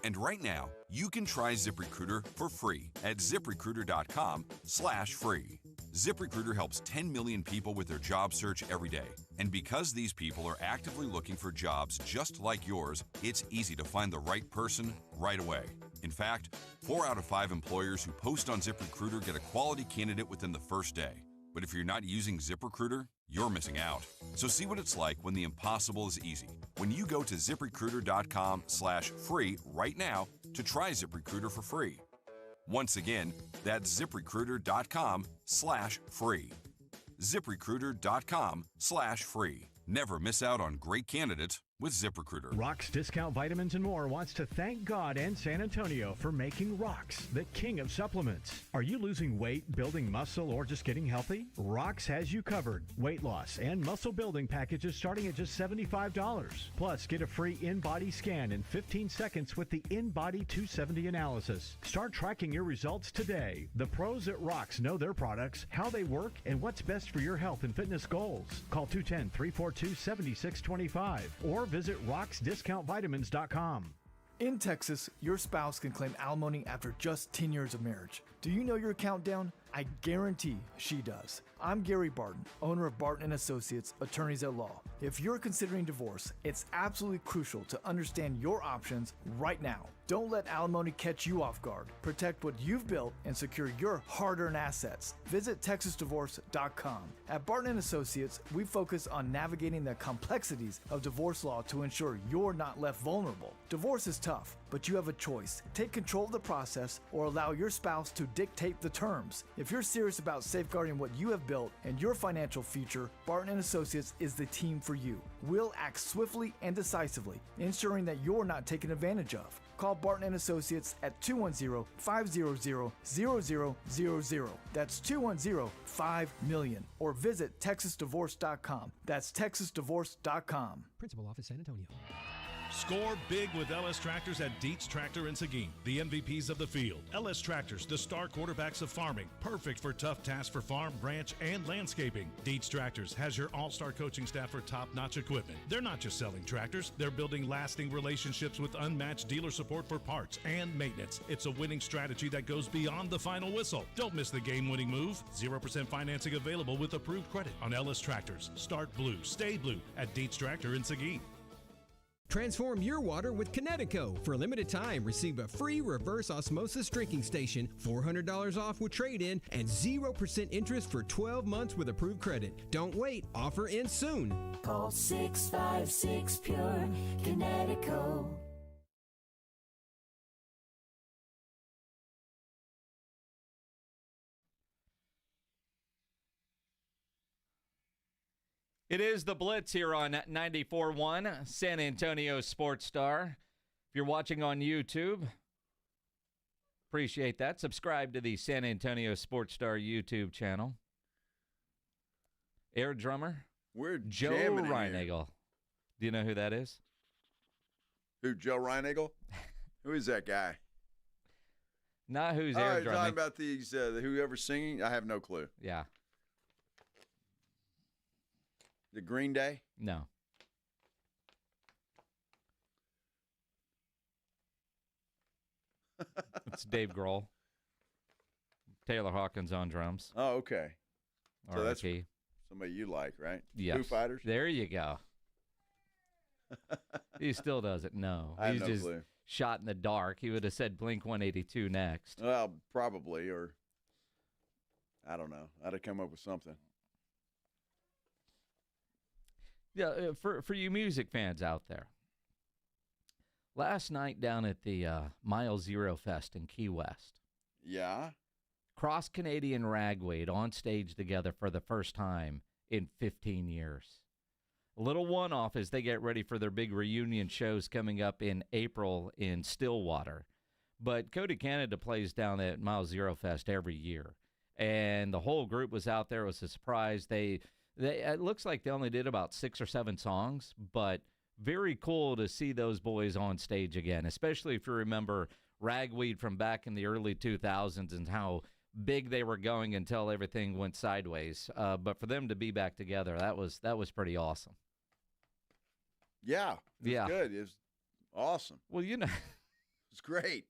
And right now, you can try ZipRecruiter for free at ZipRecruiter.com/free. ZipRecruiter helps 10 million people with their job search every day. And because these people are actively looking for jobs just like yours, it's easy to find the right person right away. In fact, 4 out of 5 employers who post on ZipRecruiter get a quality candidate within the first day. But if you're not using ZipRecruiter, you're missing out. So see what it's like when the impossible is easy. When you go to ZipRecruiter.com/free right now to try ZipRecruiter for free. Once again, that's ZipRecruiter.com/free. ZipRecruiter.com/free. Never miss out on great candidates with ZipRecruiter. Rock's Discount Vitamins and More wants to thank God and San Antonio for making Rock's the king of supplements. Are you losing weight, building muscle, or just getting healthy? Rock's has you covered. Weight loss and muscle building packages starting at just $75. Plus, get a free in-body scan in 15 seconds with the In-Body 270 analysis. Start tracking your results today. The pros at Rock's know their products, how they work, and what's best for your health and fitness goals. Call 210-342-7625 or visit rocksdiscountvitamins.com. In Texas, your spouse can claim alimony after just 10 years of marriage. Do you know your countdown? I guarantee she does. I'm Gary Barton, owner of Barton & Associates, attorneys at law. If you're considering divorce, it's absolutely crucial to understand your options right now. Don't let alimony catch you off guard. Protect what you've built and secure your hard-earned assets. Visit TexasDivorce.com. At Barton & Associates, we focus on navigating the complexities of divorce law to ensure you're not left vulnerable. Divorce is tough, but you have a choice. Take control of the process or allow your spouse to dictate the terms. If you're serious about safeguarding what you have built and your financial future, Barton & Associates is the team for you. We'll act swiftly and decisively, ensuring that you're not taken advantage of. Call Barton & Associates at 210-500-0000. That's 210-5-MILLION. Or visit TexasDivorce.com. That's TexasDivorce.com. Principal Office, San Antonio. Score big with LS Tractors at Dietz Tractor in Seguin, the MVPs of the field. LS Tractors, the star quarterbacks of farming, perfect for tough tasks for farm, ranch, and landscaping. Dietz Tractors has your all-star coaching staff for top-notch equipment. They're not just selling tractors, they're building lasting relationships with unmatched dealer support for parts and maintenance. It's a winning strategy that goes beyond the final whistle. Don't miss the game-winning move. 0% financing available with approved credit on LS Tractors. Start blue, stay blue at Dietz Tractor in Seguin. Transform your water with Connecticut. For a limited time, receive a free reverse osmosis drinking station, $400 off with trade-in, and 0% interest for 12 months with approved credit. Don't wait. Offer ends soon. Call 656-PURE Connecticut. It is the Blitz here on 94.1 San Antonio Sports Star. If you're watching on YouTube, appreciate that. Subscribe to the San Antonio Sports Star YouTube channel. Air drummer, we're Joe jamming Reinagle. Do you know who that is? Who, Joe Reinagle? Who is that guy? Not who's air drumming. Talking about these whoever's singing? I have no clue. Yeah. The Green Day? No. It's Dave Grohl. Taylor Hawkins on drums. Oh, okay. So RIP. that's somebody you like, right? Yes. Foo Fighters? There you go. He still doesn't know. I have He's no just clue. shot in the dark. He would have said Blink-182 next. Well, probably, or I don't know. I'd have come up with something. Yeah, for you music fans out there, last night down at the Mile Zero Fest in Key West, yeah, Cross Canadian Ragweed on stage together for the first time in 15 years. A little one-off as they get ready for their big reunion shows coming up in April in Stillwater. But Cody Canada plays down at Mile Zero Fest every year, and the whole group was out there. It was a surprise. It looks like they only did about 6 or 7 songs, but very cool to see those boys on stage again, especially if you remember Ragweed from back in the early 2000s and how big they were going until everything went sideways. But for them to be back together, that was pretty awesome. Yeah. Yeah. Good. It was awesome. Well, you know. It's great.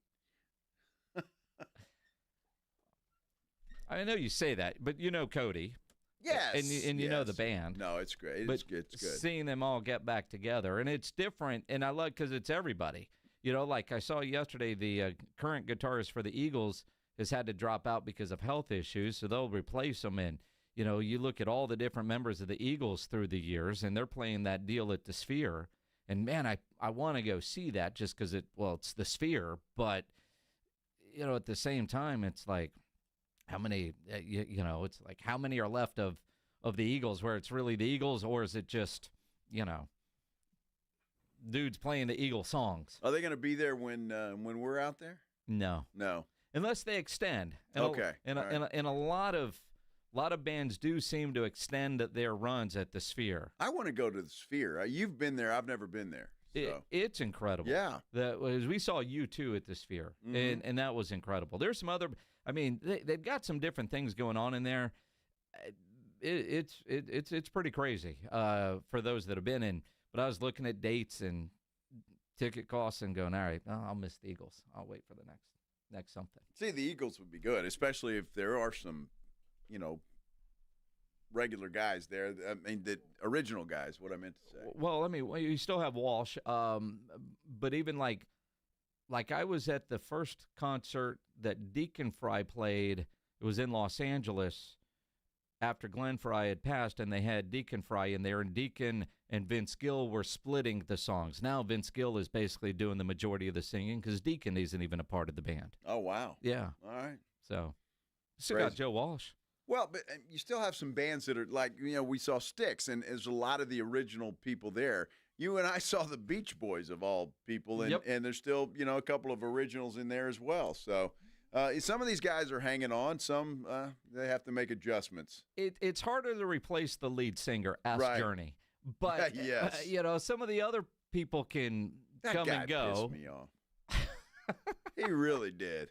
I know you say that, but you know Cody. Yes. And you know the band. No, it's great. But It's good. It's good. seeing them all get back together, and it's different, and I love because it's everybody. You know, like I saw yesterday, the current guitarist for the Eagles has had to drop out because of health issues, so they'll replace him. And you know, you look at all the different members of the Eagles through the years, and they're playing that deal at the Sphere. And, man, I want to go see that just because it's the Sphere. But, you know, at the same time, it's like how many, it's like how many are left of the Eagles where it's really the Eagles, or is it just, you know, dudes playing the Eagle songs? Are they going to be there when we're out there? No. Unless they extend. And okay. And a lot of bands do seem to extend their runs at the Sphere. I want to go to the Sphere. You've been there. I've never been there. So. It's incredible. Yeah. We saw U2 at the Sphere, and that was incredible. There's some other – I mean, they've got some different things going on in there. It's pretty crazy for those that have been in. But I was looking at dates and ticket costs and going, all right, I'll miss the Eagles. I'll wait for the next something. See, the Eagles would be good, especially if there are some, you know, regular guys there. I mean, the original guys, what I meant to say. Well, I mean, you still have Walsh, but even like I was at the first concert that Deacon Fry played. It was in Los Angeles after Glenn Fry had passed, and they had Deacon Fry in there, and Deacon and Vince Gill were splitting the songs. Now Vince Gill is basically doing the majority of the singing because Deacon isn't even a part of the band. Oh, wow. Yeah. All right. So, still got Joe Walsh. Well, but you still have some bands that are like, you know, we saw Styx, and there's a lot of the original people there. You and I saw the Beach Boys, of all people, and, and there's still, you know, a couple of originals in there as well. So some of these guys are hanging on. Some they have to make adjustments. It's harder to replace the lead singer, Ask Journey. But, yes. You know, some of the other people can come and go. That guy pissed me off. He really did.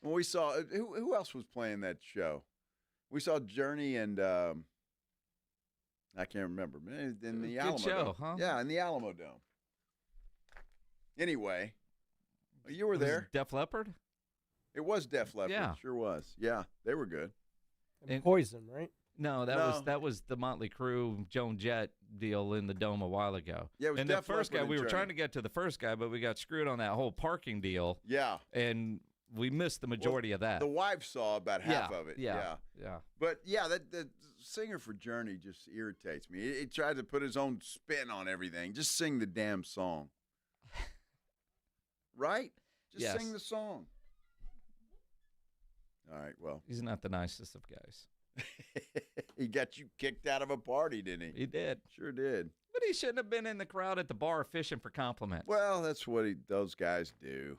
When we saw who else was playing that show? We saw Journey and I can't remember. In the Alamo show, Dome. Huh? Yeah, in the Alamo Dome. Anyway, you were there. Def Leppard? It was Def Leppard. Yeah. Sure was. Yeah, they were good. And Poison, right? No, that was the Motley Crue, Joan Jett deal in the Dome a while ago. Yeah, it was and Def the first Leppard guy, we were and trying Journey. to get to the first guy, but we got screwed on that whole parking deal. Yeah. And we missed the majority of that. The wife saw about half of it. Yeah. But, yeah, the singer for Journey just irritates me. He tried to put his own spin on everything. Just sing the damn song. Right? Just sing the song. All right, well. He's not the nicest of guys. He got you kicked out of a party, didn't he? He did. Sure did. But he shouldn't have been in the crowd at the bar fishing for compliments. Well, that's what those guys do.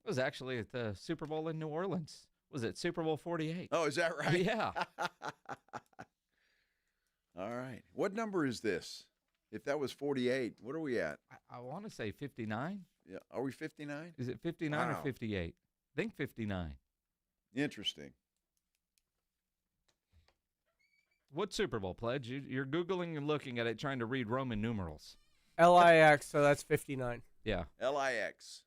It was actually at the Super Bowl in New Orleans. Was it Super Bowl 48? Oh, is that right? Yeah. All right. What number is this? If that was 48, what are we at? I want to say 59. Yeah. Are we 59? Is it 59 or 58? I think 59. Interesting. What Super Bowl pledge? You're Googling and looking at it, trying to read Roman numerals. LIX, so that's 59. Yeah. LIX.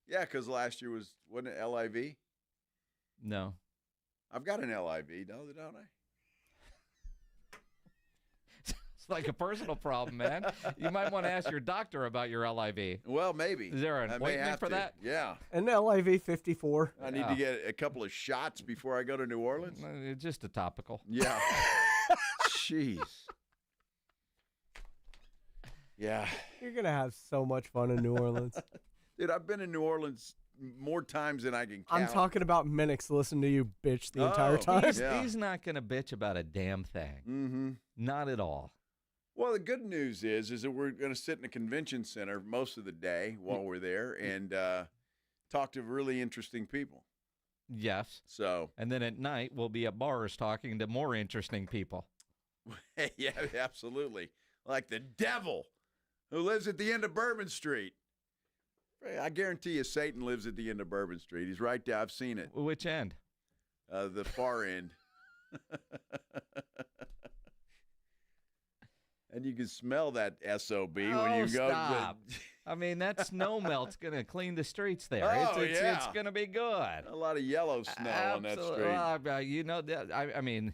Yeah, because last year wasn't it LIV? No. I've got an LIV, don't I? It's like a personal problem, man. You might want to ask your doctor about your LIV. Well, maybe. Is there an appointment for that? Yeah. An LIV 54. I need to get a couple of shots before I go to New Orleans. Just a topical. Yeah. Jeez. Yeah. You're going to have so much fun in New Orleans. Dude, I've been in New Orleans more times than I can count. I'm talking about Minix. Listen to you bitch the entire time. He's not going to bitch about a damn thing. Mm-hmm. Not at all. Well, the good news is that we're going to sit in a convention center most of the day while we're there and talk to really interesting people. Yes. So. And then at night, we'll be at bars talking to more interesting people. Yeah, absolutely. Like the devil who lives at the end of Bourbon Street. I guarantee you Satan lives at the end of Bourbon Street. He's right there. I've seen it. Which end? The far end. And you can smell that SOB when you go. Stop. I mean, that snow melt's going to clean the streets there. Oh, It's going to be good. A lot of yellow snow on that street. Well, you know, I mean,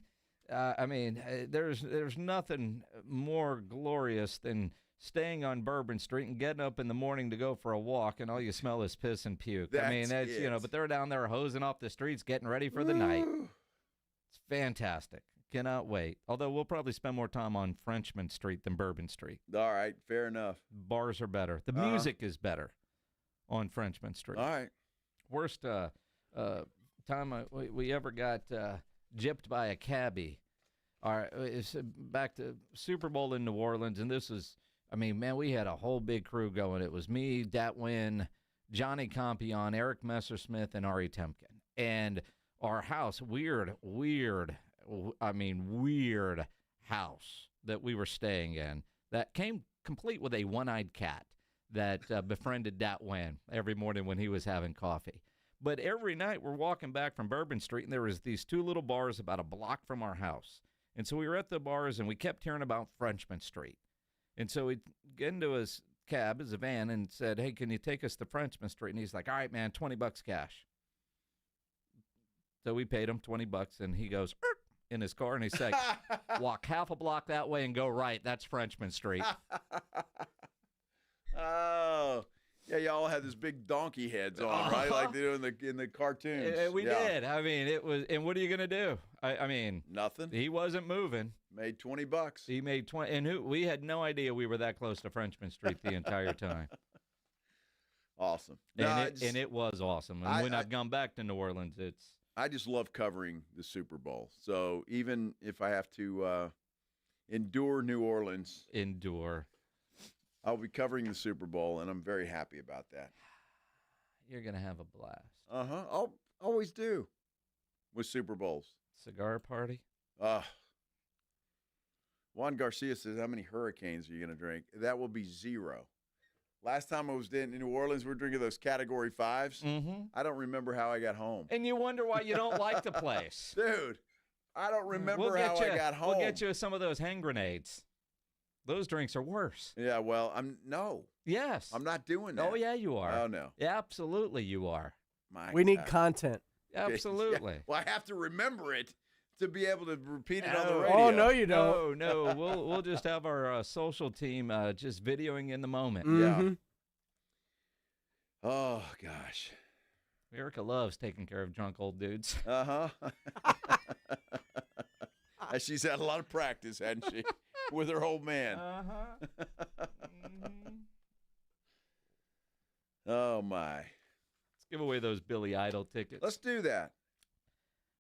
there's nothing more glorious than staying on Bourbon Street and getting up in the morning to go for a walk, and all you smell is piss and puke. I mean, that's it. but they're down there hosing off the streets, getting ready for the night. It's fantastic. Cannot wait. Although we'll probably spend more time on Frenchman Street than Bourbon Street. All right, fair enough. Bars are better. The music is better on Frenchman Street. All right. Worst time we ever got gypped by a cabbie. All right, it's back to Super Bowl in New Orleans, and this is, I mean, man, we had a whole big crew going. It was me, Datwin, Johnny Compion, Eric Messersmith, and Ari Temkin. And our house, weird house that we were staying in that came complete with a one-eyed cat that befriended Datwin every morning when he was having coffee. But every night we're walking back from Bourbon Street, and there was these two little bars about a block from our house. And so we were at the bars, and we kept hearing about Frenchman Street. And so we get into his cab, his van, and said, hey, can you take us to Frenchman Street? And he's like, all right, man, $20 cash. So we paid him $20, and he goes in his car, and he's like, walk half a block that way and go right. That's Frenchman Street. Oh, yeah, y'all had this big donkey heads on, right? Like they do in the cartoons. We did. I mean, it was, and what are you going to do? I mean, nothing. He wasn't moving. Made $20. He made 20, and we had no idea we were that close to Frenchman Street the entire time. Awesome. And it was awesome. And when I've gone back to New Orleans, I just love covering the Super Bowl. So even if I have to endure New Orleans. I'll be covering the Super Bowl, and I'm very happy about that. You're going to have a blast. Uh-huh. I'll always do with Super Bowls. Cigar party? Juan Garcia says, how many hurricanes are you going to drink? That will be 0. Last time I was in New Orleans, we were drinking those Category 5s. Mm-hmm. I don't remember how I got home. And you wonder why you don't like the place. Dude, I don't remember how I got home. We'll get you some of those hand grenades. Those drinks are worse. Yeah, well, Yes. I'm not doing that. Oh, yeah, you are. Oh, no. Yeah, absolutely you are. We need content. Absolutely. Yeah. Well, I have to remember it to be able to repeat it on the radio. Oh, no, you don't. No. We'll just have our social team just videoing in the moment. Mm-hmm. Yeah. Oh, gosh. Erica loves taking care of drunk old dudes. Uh-huh. She's had a lot of practice, hasn't she, with her old man. Uh-huh. Mm-hmm. Oh, my. Let's give away those Billy Idol tickets. Let's do that.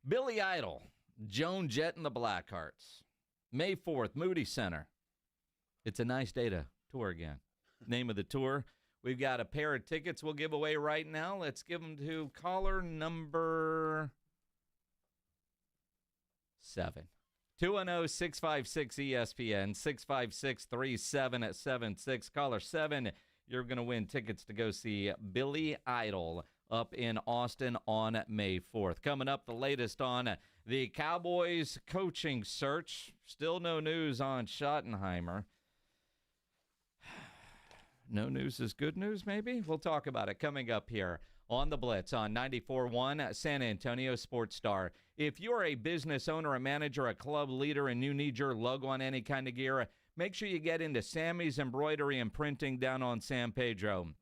Billy Idol, Joan Jett and the Blackhearts. May 4th, Moody Center. It's a nice day to tour again. Name of the tour. We've got a pair of tickets we'll give away right now. Let's give them to caller number 7. 210-656-ESPN, 656-3776. Caller 7, you're going to win tickets to go see Billy Idol up in Austin on May 4th. Coming up, the latest on the Cowboys coaching search. Still no news on Schottenheimer. No news is good news, maybe? We'll talk about it coming up here on the Blitz on 94.1 San Antonio Sports Star. If you're a business owner, a manager, a club leader, and you need your logo on any kind of gear, make sure you get into Sammy's Embroidery and Printing down on San Pedro.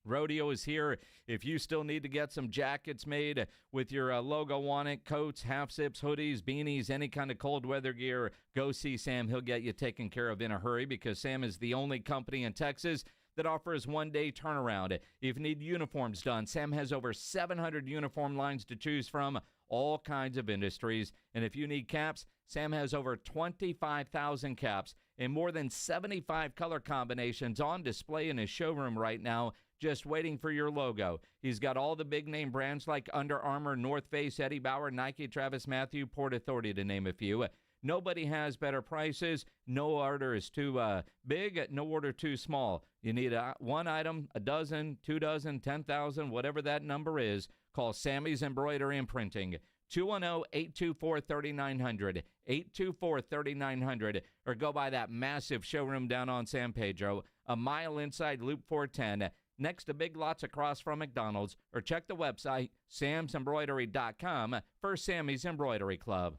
Rodeo is here. If you still need to get some jackets made with your logo on it, coats, half-zips, hoodies, beanies, any kind of cold weather gear, go see Sam. He'll get you taken care of in a hurry because Sam is the only company in Texas that offers one-day turnaround. If you need uniforms done, Sam has over 700 uniform lines to choose from, all kinds of industries. And if you need caps, Sam has over 25,000 caps and more than 75 color combinations on display in his showroom right now, just waiting for your logo. He's got all the big-name brands like Under Armour, North Face, Eddie Bauer, Nike, Travis Mathew, Port Authority, to name a few. Nobody has better prices. No order is too big, no order too small. You need one item, a dozen, 2 dozen, 10,000, whatever that number is. Call Sammy's Embroidery and Printing, 210-824-3900, 824-3900, or go by that massive showroom down on San Pedro, a mile inside Loop 410, next to Big Lots across from McDonald's, or check the website, samsembroidery.com, for Sammy's Embroidery Club.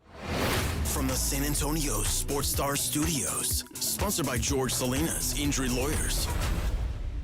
From the San Antonio Sports Star Studios, sponsored by George Salinas Injury Lawyers.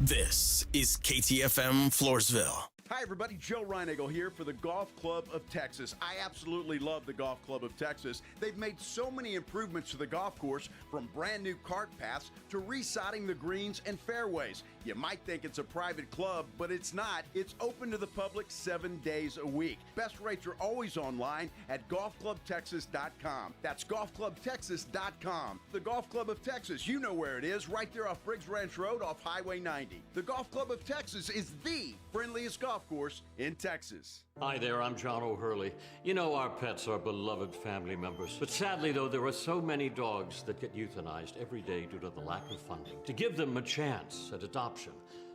This is KTFM Floresville. Hi, everybody. Joe Reinagle here for the Golf Club of Texas. I absolutely love the Golf Club of Texas. They've made so many improvements to the golf course, from brand new cart paths to resodding the greens and fairways. You might think it's a private club, but it's not. It's open to the public 7 days a week. Best rates are always online at golfclubtexas.com. That's golfclubtexas.com. The Golf Club of Texas, you know where it is, right there off Briggs Ranch Road off Highway 90. The Golf Club of Texas is the friendliest golf course in Texas. Hi there, I'm John O'Hurley. You know, our pets are beloved family members. But sadly, though, there are so many dogs that get euthanized every day due to the lack of funding. To give them a chance at adoption,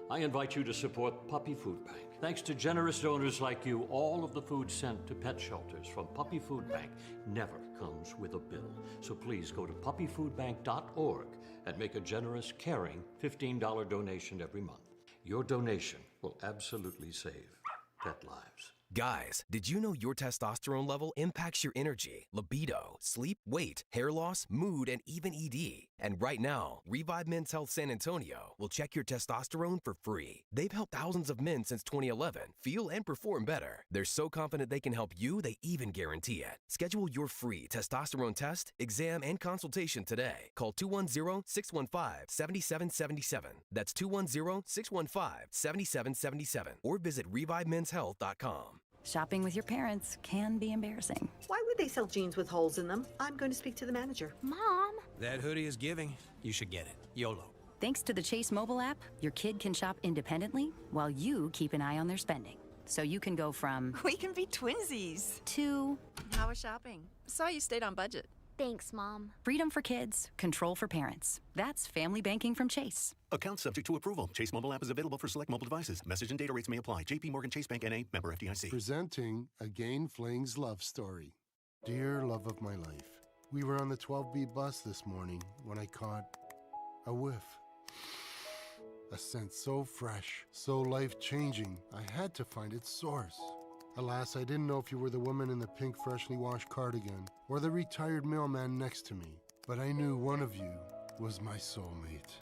I invite you to support Puppy Food Bank. Thanks to generous donors like you, all of the food sent to pet shelters from Puppy Food Bank never comes with a bill. So please go to puppyfoodbank.org and make a generous, caring $15 donation every month. Your donation will absolutely save pet lives. Guys, did you know your testosterone level impacts your energy, libido, sleep, weight, hair loss, mood, and even ED? And right now, Revive Men's Health San Antonio will check your testosterone for free. They've helped thousands of men since 2011 feel and perform better. They're so confident they can help you, they even guarantee it. Schedule your free testosterone test, exam, and consultation today. Call 210-615-7777. That's 210-615-7777. Or visit ReviveMen'sHealth.com. Shopping with your parents can be embarrassing. Why would they sell jeans with holes in them? I'm going to speak to the manager. Mom. That hoodie is giving. You should get it. YOLO. Thanks to the Chase mobile app, your kid can shop independently while you keep an eye on their spending. So you can go from We can be twinsies. To How was shopping? Saw you stayed on budget. Thanks, Mom. freedom for kids, control for parents. That's family banking from Chase. Account subject to approval. Chase mobile app is available for select mobile devices. Message and data rates may apply. JP Morgan Chase Bank N.A. member FDIC. Presenting a Gain Flings love story. Dear love of my life, we were on the 12B bus this morning when I caught a whiff. A scent so fresh, so life-changing, I had to find its source. Alas, I didn't know if you were the woman in the pink freshly washed cardigan or the retired mailman next to me, but I knew one of you was my soulmate.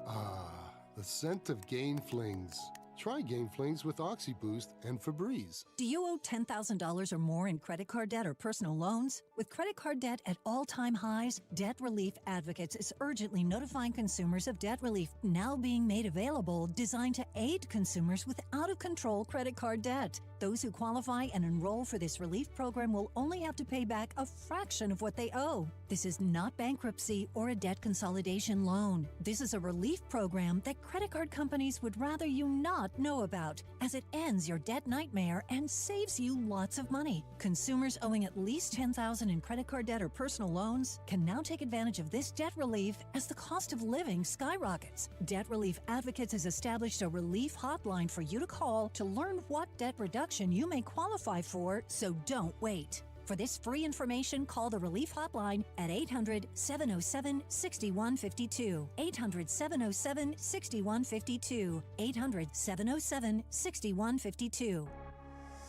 Ah, the scent of Gain Flings. Try Gain Flings with OxyBoost and Febreze. Do you owe $10,000 or more in credit card debt or personal loans? With credit card debt at all-time highs, Debt Relief Advocates is urgently notifying consumers of debt relief now being made available, designed to aid consumers with out-of-control credit card debt. Those who qualify and enroll for this relief program will only have to pay back a fraction of what they owe. This is not bankruptcy or a debt consolidation loan. This is a relief program that credit card companies would rather you not know about, as it ends your debt nightmare and saves you lots of money. Consumers owing at least $10,000 in credit card debt or personal loans can now take advantage of this debt relief as the cost of living skyrockets. Debt Relief Advocates has established a relief hotline for you to call to learn what debt reduction you may qualify for, so don't wait. For this free information, call the Relief Hotline at 800-707-6152. 800-707-6152. 800-707-6152.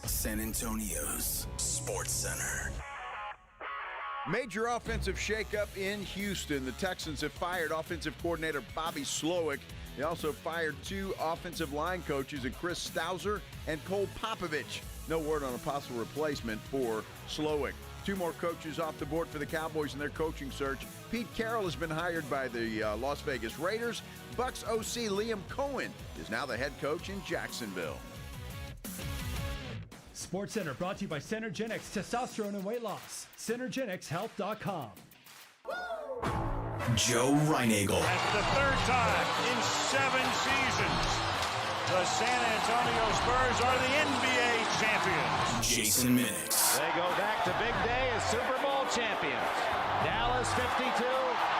San Antonio's Sports Center. Major offensive shakeup in Houston. The Texans have fired offensive coordinator Bobby Slowik. They also fired two offensive line coaches in Chris Stauser and Cole Popovich. No word on a possible replacement for Slowik. Two more coaches off the board for the Cowboys in their coaching search. Pete Carroll has been hired by the Las Vegas Raiders. Bucs OC Liam Cohen is now the head coach in Jacksonville. Sports Center brought to you by Synergenics Testosterone and Weight Loss. Synergenicshealth.com. Joe Reinagle. That's the third time in 7 seasons the San Antonio Spurs are the NBA champions. Jason Minix. They go back to big day as Super Bowl champions. Dallas 52,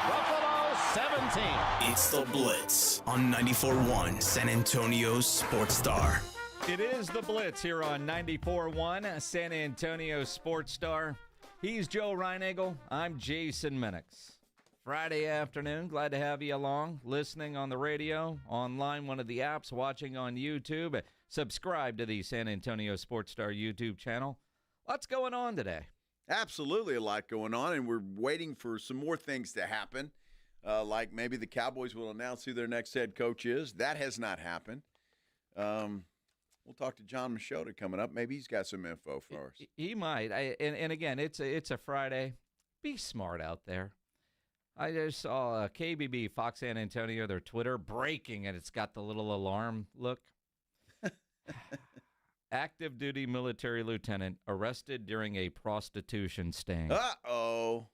Buffalo 17. It's the Blitz on 94.1 San Antonio's Sports Star. It is the Blitz here on 94.1 San Antonio Sports Star. He's Joe Reinagle. I'm Jason Minix. Friday afternoon, glad to have you along, listening on the radio, online, one of the apps, watching on YouTube. Subscribe to the San Antonio Sports Star YouTube channel. Lots going on today. Absolutely a lot going on, and we're waiting for some more things to happen, like maybe the Cowboys will announce who their next head coach is. That has not happened. We'll talk to John Machota coming up. Maybe he's got some info for us. He might. And again, it's a Friday. Be smart out there. I just saw KBB, Fox San Antonio, their Twitter breaking, and it's got the little alarm look. Active duty military lieutenant arrested during a prostitution sting. Uh-oh.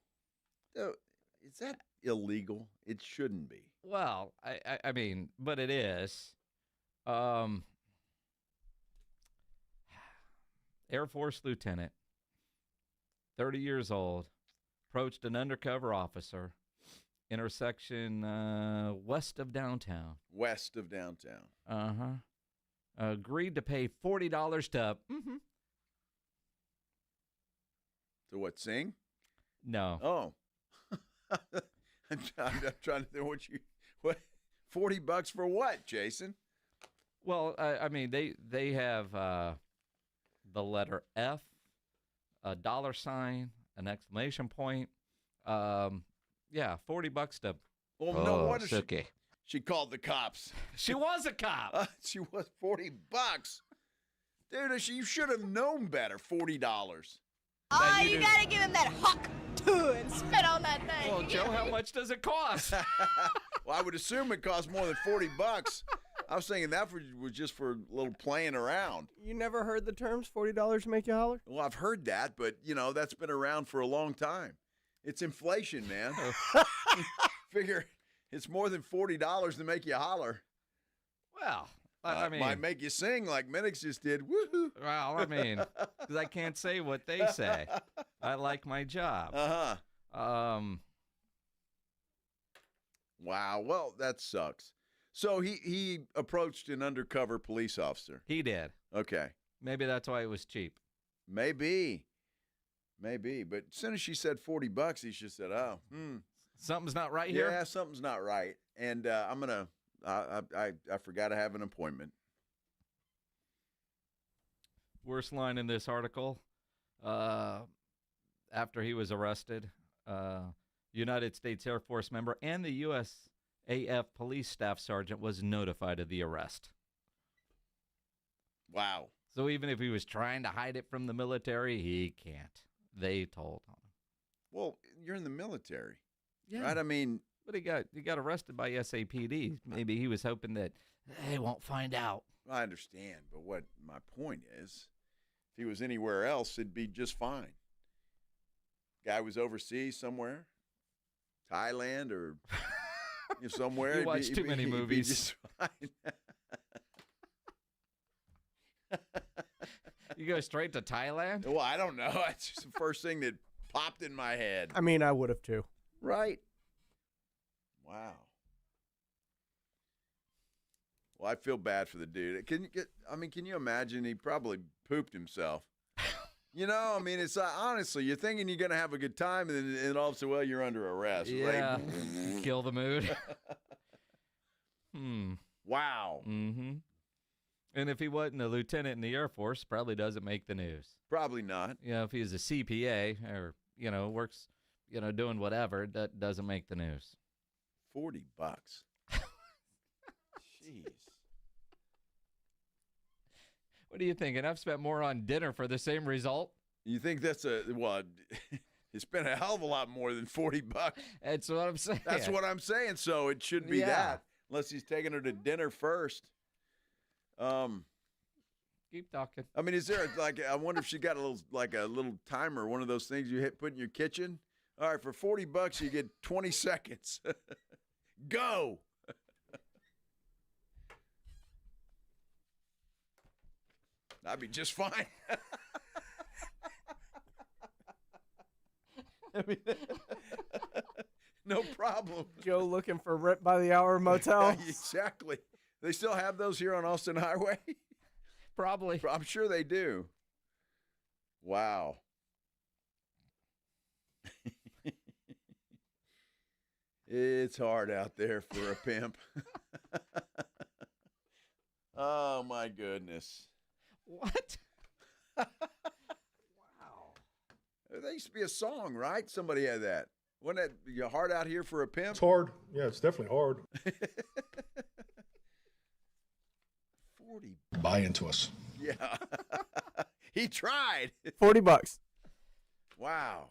Is that illegal? It shouldn't be. Well, I mean, but it is. Air Force lieutenant, 30 years old, approached an undercover officer, intersection west of downtown. West of downtown. Uh-huh. Agreed to pay $40 to... To what, sing? No. Oh. I'm trying to think what $40 for what, Jason? Well, I mean, they have the letter F, a $sign, an exclamation point. Yeah, $40 to... Well, no wonder she called the cops. She was a cop. She was $40. Dude, you should have known better. $40. Oh, you gotta give him that huck too and spit on that thing. Well, Joe, how much does it cost? Well, I would assume it costs more than $40. I was thinking that was just for a little playing around. You never heard the terms $40 to make you holler? Well, I've heard that, but, that's been around for a long time. It's inflation, man. Figure it's more than $40 to make you holler. Well, I mean... might make you sing like Minix just did. Woohoo! Well, I mean, because I can't say what they say. I like my job. Uh-huh. Wow. Well, that sucks. So he approached an undercover police officer. He did. Okay. Maybe that's why it was cheap. Maybe. But as soon as she said $40, he just said, "Oh, something's not right here." Yeah, something's not right. And I'm gonna. I forgot to have an appointment. Worst line in this article. After he was arrested, United States Air Force member and the USAF police staff sergeant was notified of the arrest. Wow. So even if he was trying to hide it from the military, he can't. They told him. Well, you're in the military, yeah. Right? I mean, but he got arrested by SAPD. Maybe he was hoping that they won't find out. I understand, but what my point is, if he was anywhere else, it'd be just fine. Guy was overseas somewhere, Thailand or somewhere. You watch too many movies. Just fine. You go straight to Thailand? Well, I don't know. That's just the first thing that popped in my head. I mean, I would have too. Right. Wow. Well, I feel bad for the dude. Can you imagine? He probably pooped himself. I mean, it's honestly, you're thinking you're going to have a good time, and then all of a sudden, well, you're under arrest. Yeah. Kill the mood. Wow. Mm-hmm. And if he wasn't a lieutenant in the Air Force, probably doesn't make the news. Probably not. If he's a CPA or, works, doing whatever, that doesn't make the news. $40. Jeez. What are you thinking? I've spent more on dinner for the same result. You think that's he spent a hell of a lot more than $40. That's what I'm saying. That's what I'm saying. So it should be that, unless he's taking her to dinner first. Keep talking. I mean, is there I wonder if she got a little timer, one of those things you put in your kitchen. All right, for $40 you get 20 seconds. Go. I'd be just fine. I mean, no problem. Joe looking for rent by the hour motel. Yeah, exactly. They still have those here on Austin Highway? Probably. I'm sure they do. Wow. It's hard out there for a pimp. Oh, my goodness. What? Wow. There used to be a song, right? Somebody had that. Wasn't that "You're hard out here for a pimp"? It's hard. Yeah, it's definitely hard. $40. Buy into us. Yeah. He tried. $40. Wow.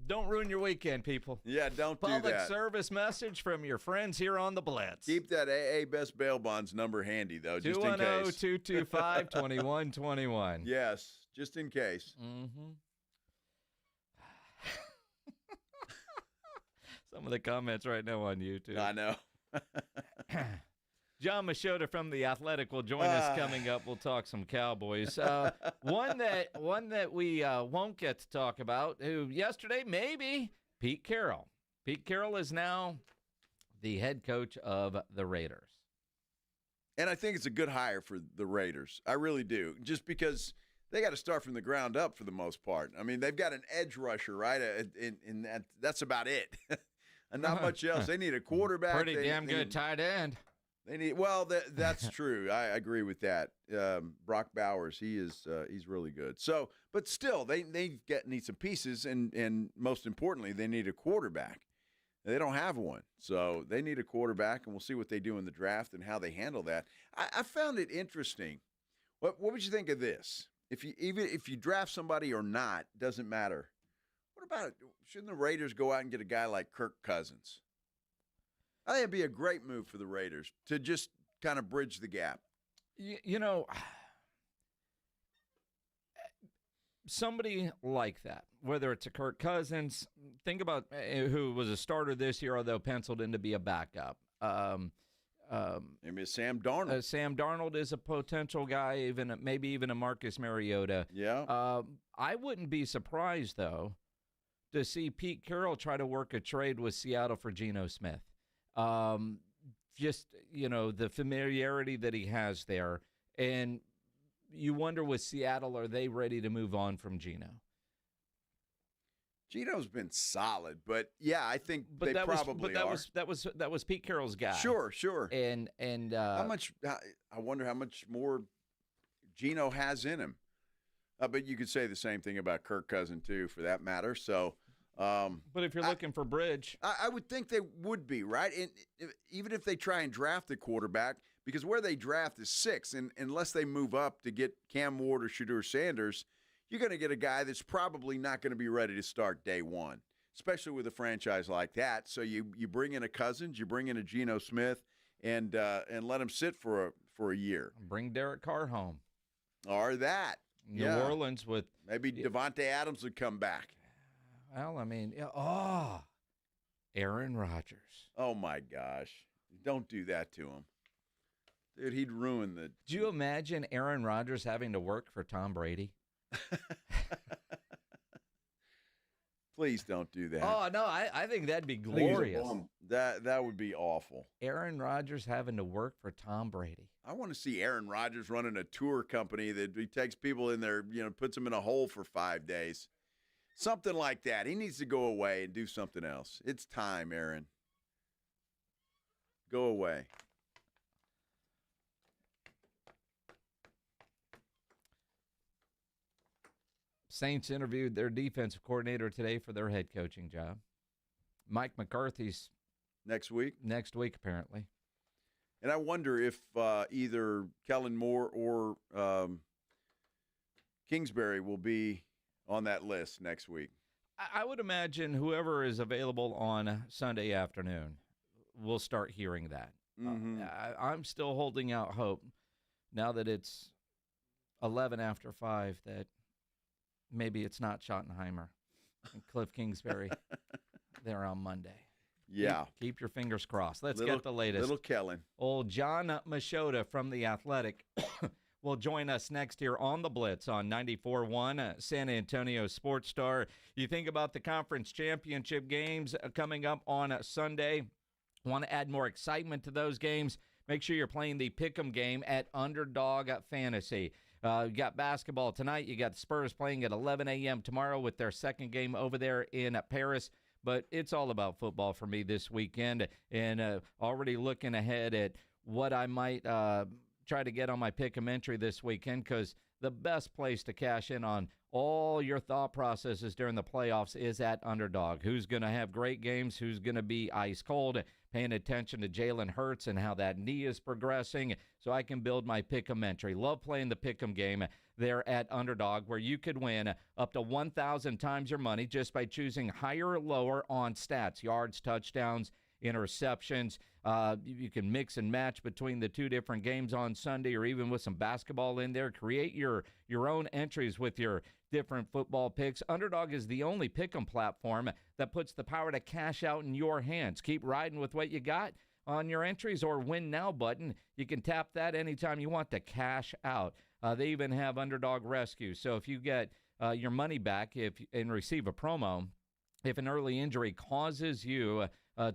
Don't ruin your weekend, people. Yeah, don't do Public that. service message from your friends here on the Blitz. Keep that AA Best Bail Bonds number handy, though, just in case. 210-225-2121. Yes, just in case. Mm-hmm. Some of the comments right now on YouTube. I know. John Machota from The Athletic will join us coming up. We'll talk some Cowboys. One that we won't get to talk about, who yesterday maybe, Pete Carroll. Pete Carroll is now the head coach of the Raiders. And I think it's a good hire for the Raiders. I really do. Just because they got to start from the ground up for the most part. I mean, they've got an edge rusher, right? And that's about it. And not much else. They need a quarterback. Pretty damn good tight end. They need. Well, that's true. I agree with that. Brock Bowers, he's really good. So, but still, they need some pieces, and most importantly, they need a quarterback. They don't have one, so they need a quarterback, and we'll see what they do in the draft and how they handle that. I found it interesting. What would you think of this? Even if you draft somebody or not, doesn't matter. What about, shouldn't the Raiders go out and get a guy like Kirk Cousins? I think it'd be a great move for the Raiders to just kind of bridge the gap. You know, somebody like that, whether it's a Kirk Cousins, think about who was a starter this year, although penciled in to be a backup. Maybe Sam Darnold. Sam Darnold is a potential guy, maybe even a Marcus Mariota. Yeah. I wouldn't be surprised, though, to see Pete Carroll try to work a trade with Seattle for Geno Smith. Just, the familiarity that he has there. And you wonder with Seattle, are they ready to move on from Geno? Geno's been solid, but yeah, I think they probably are. That was Pete Carroll's guy. Sure. And how much? I wonder how much more Geno has in him. But you could say the same thing about Kirk Cousins too, for that matter. So. But if you're looking for bridge, I would think they would be, right? And even if they try and draft a quarterback, because where they draft is 6, and unless they move up to get Cam Ward or Shedeur Sanders, you're going to get a guy that's probably not going to be ready to start day one, especially with a franchise like that. So you bring in a Cousins, you bring in a Geno Smith, and let him sit for a year. Bring Derek Carr home, or that New Orleans with maybe Devontae Adams would come back. Well, I mean, Aaron Rodgers. Oh, my gosh. Don't do that to him. Dude, he'd ruin the... Do you imagine Aaron Rodgers having to work for Tom Brady? Please don't do that. Oh, no, I think that'd be glorious. That would be awful. Aaron Rodgers having to work for Tom Brady. I want to see Aaron Rodgers running a tour company that he takes people in there, puts them in a hole for 5 days. Something like that. He needs to go away and do something else. It's time, Aaron. Go away. Saints interviewed their defensive coordinator today for their head coaching job. Mike McCarthy's next week, apparently. And I wonder if either Kellen Moore or Kingsbury will be on that list next week. I would imagine whoever is available on Sunday afternoon will start hearing that. Mm-hmm. I'm still holding out hope now that it's 11 after 5 that maybe it's not Schottenheimer and Cliff Kingsbury there on Monday. Yeah. Keep your fingers crossed. Let's get the latest. Little Kellen. Old John Machota from The Athletic will join us next here on the Blitz on 94.1 San Antonio Sports Star. You think about the conference championship games coming up on Sunday. Want to add more excitement to those games? Make sure you're playing the Pick'em game at Underdog Fantasy. You got basketball tonight. You got the Spurs playing at 11 a.m. tomorrow with their second game over there in Paris. But it's all about football for me this weekend, and already looking ahead at what I might try to get on my Pick'em entry this weekend, because the best place to cash in on all your thought processes during the playoffs is at Underdog. Who's going to have great games? Who's going to be ice cold? paying attention to Jalen Hurts and how that knee is progressing so I can build my pick'em entry. Love playing the pick'em game there at Underdog, where you could win up to 1,000 times your money just by choosing higher or lower on stats, yards, touchdowns, interceptions. You can mix and match between the two different games on Sunday, or even with some basketball in there. Create your own entries with your different football picks. Underdog is the only pick'em platform that puts the power to cash out in your hands. Keep riding with what you got on your entries, or win now button. You can tap that anytime you want to cash out. They even have Underdog Rescue. So if you get your money back and receive a promo, if an early injury causes you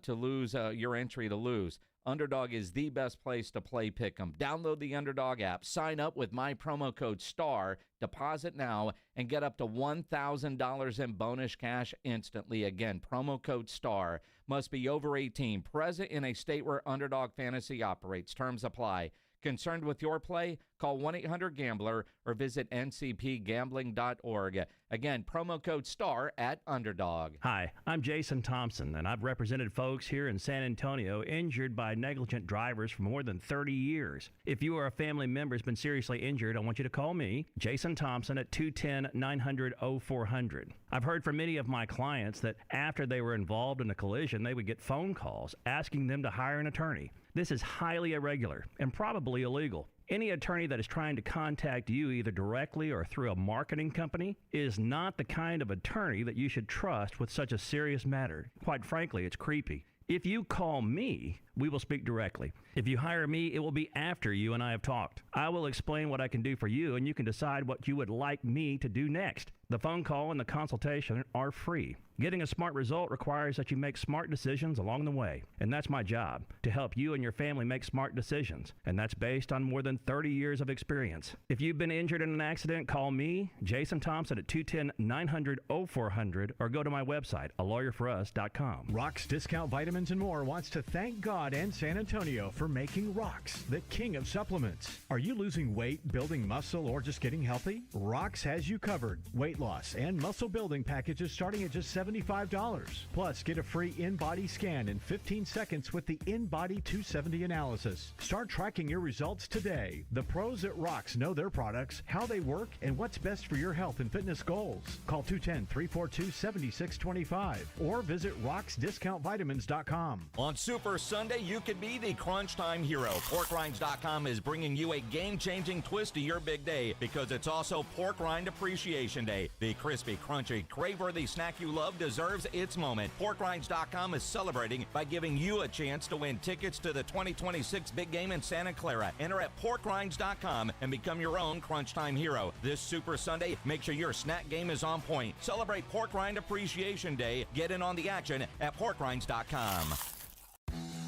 to lose your entry to lose, Underdog is the best place to play pick'em. Download the Underdog app, sign up with my promo code STAR, deposit now, and get up to $1,000 in bonus cash instantly. Again, promo code STAR. Must be over 18, present in a state where Underdog Fantasy operates. Terms apply. Concerned with your play? Call 1-800-GAMBLER or visit ncpgambling.org. Again, promo code STAR at Underdog. Hi, I'm Jason Thompson, and I've represented folks here in San Antonio injured by negligent drivers for more than 30 years. If you or a family member has been seriously injured, I want you to call me, Jason Thompson, at 210-900-0400. I've heard from many of my clients that after they were involved in a collision, they would get phone calls asking them to hire an attorney. This is highly irregular and probably illegal. Any attorney that is trying to contact you either directly or through a marketing company is not the kind of attorney that you should trust with such a serious matter. Quite frankly, it's creepy. If you call me, we will speak directly. If you hire me, it will be after you and I have talked. I will explain what I can do for you, and you can decide what you would like me to do next. The phone call and the consultation are free. Getting a smart result requires that you make smart decisions along the way, and that's my job, to help you and your family make smart decisions, and that's based on more than 30 years of experience. If you've been injured in an accident, call me, Jason Thompson, at 210-900-0400, or go to my website, alawyerforus.com. Rock's Discount Vitamins and More wants to thank God and San Antonio for making Rox the king of supplements. Are you losing weight, building muscle, or just getting healthy? Rox has you covered. Weight loss and muscle building packages starting at just $75. Plus, get a free in-body scan in 15 seconds with the In-Body 270 analysis. Start tracking your results today. The pros at Rox know their products, how they work, and what's best for your health and fitness goals. Call 210-342-7625 or visit roxdiscountvitamins.com. On Super Sunday, you could be the crunch time hero. PorkRinds.com is bringing you a game-changing twist to your big day because it's also Pork Rind Appreciation Day. The crispy, crunchy, crave-worthy snack you love deserves its moment. PorkRinds.com is celebrating by giving you a chance to win tickets to the 2026 big game in Santa Clara. Enter at PorkRinds.com and become your own crunch time hero. This Super Sunday, make sure your snack game is on point. Celebrate Pork Rind Appreciation Day. Get in on the action at PorkRinds.com.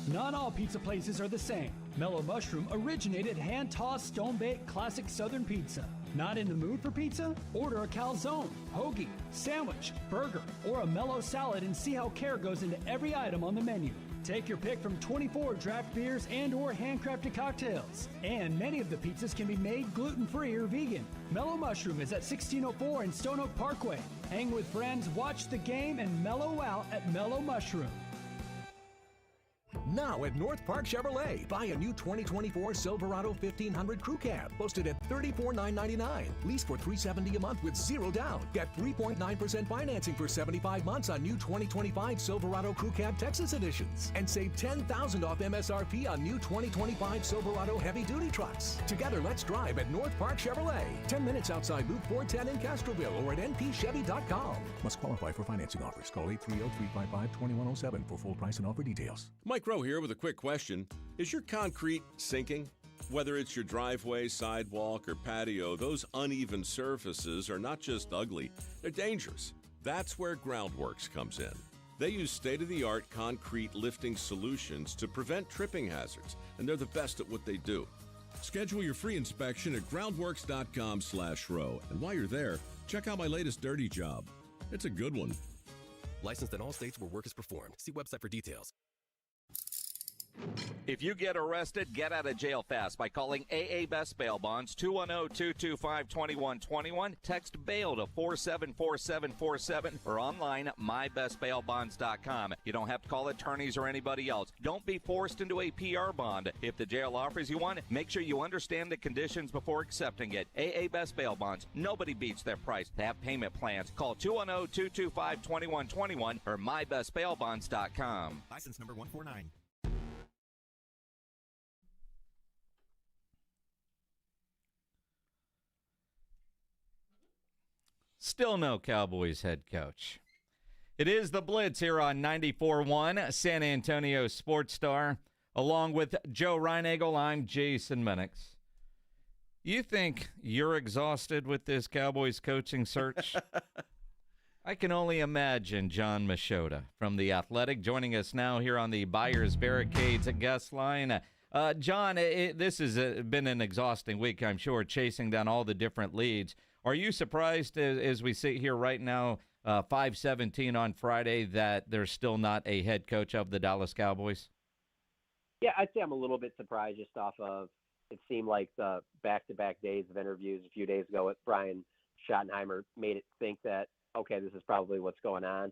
Not all pizza places are the same. Mellow Mushroom originated hand-tossed, stone-baked classic Southern pizza. Not in the mood for pizza? Order a calzone, hoagie, sandwich, burger, or a mellow salad and see how care goes into every item on the menu. Take your pick from 24 draft beers and or handcrafted cocktails. And many of the pizzas can be made gluten-free or vegan. Mellow Mushroom is at 1604 and Stone Oak Parkway. Hang with friends, watch the game, and mellow out at Mellow Mushroom. Now at North Park Chevrolet, buy a new 2024 Silverado 1500 Crew Cab, posted at $34,999. Lease for $370 a month with zero down. Get 3.9% financing for 75 months on new 2025 Silverado Crew Cab Texas editions. And save $10,000 off MSRP on new 2025 Silverado Heavy Duty trucks. Together, let's drive at North Park Chevrolet. 10 minutes outside Loop 410 in Castroville or at npchevy.com. Must qualify for financing offers. Call 830-355-2107 for full price and offer details. Mike Rowe here with a quick question. Is your concrete sinking? Whether it's your driveway, sidewalk, or patio, those uneven surfaces are not just ugly, they're dangerous. That's where Groundworks comes in. They use state-of-the-art concrete lifting solutions to prevent tripping hazards, and they're the best at what they do. Schedule your free inspection at groundworks.com/row. And while you're there, check out my latest dirty job. It's a good one. Licensed in all states where work is performed. See website for details. If you get arrested, get out of jail fast by calling AA Best Bail Bonds, 210-225-2121. Text bail to 474747 or online mybestbailbonds.com. You don't have to call attorneys or anybody else. Don't be forced into a PR bond. If the jail offers you one, make sure you understand the conditions before accepting it. AA Best Bail Bonds. Nobody beats their price. They have payment plans. Call 210-225-2121 or mybestbailbonds.com. License number 149. Still no Cowboys head coach. It is the Blitz here on 94.1 San Antonio Sports Star. Along with Joe Reinagel, I'm Jason Minix. You think you're exhausted with this Cowboys coaching search? I can only imagine John Machota from The Athletic joining us now here on the Buyers Barricades guest line. John, this has been an exhausting week, I'm sure, chasing down all the different leads. Are you surprised as we sit here right now, 5/17 on Friday, that there's still not a head coach of the Dallas Cowboys? Yeah, I'd say I'm a little bit surprised just off of it seemed like the back-to-back days of interviews a few days ago with Brian Schottenheimer made it think that, okay, this is probably what's going on.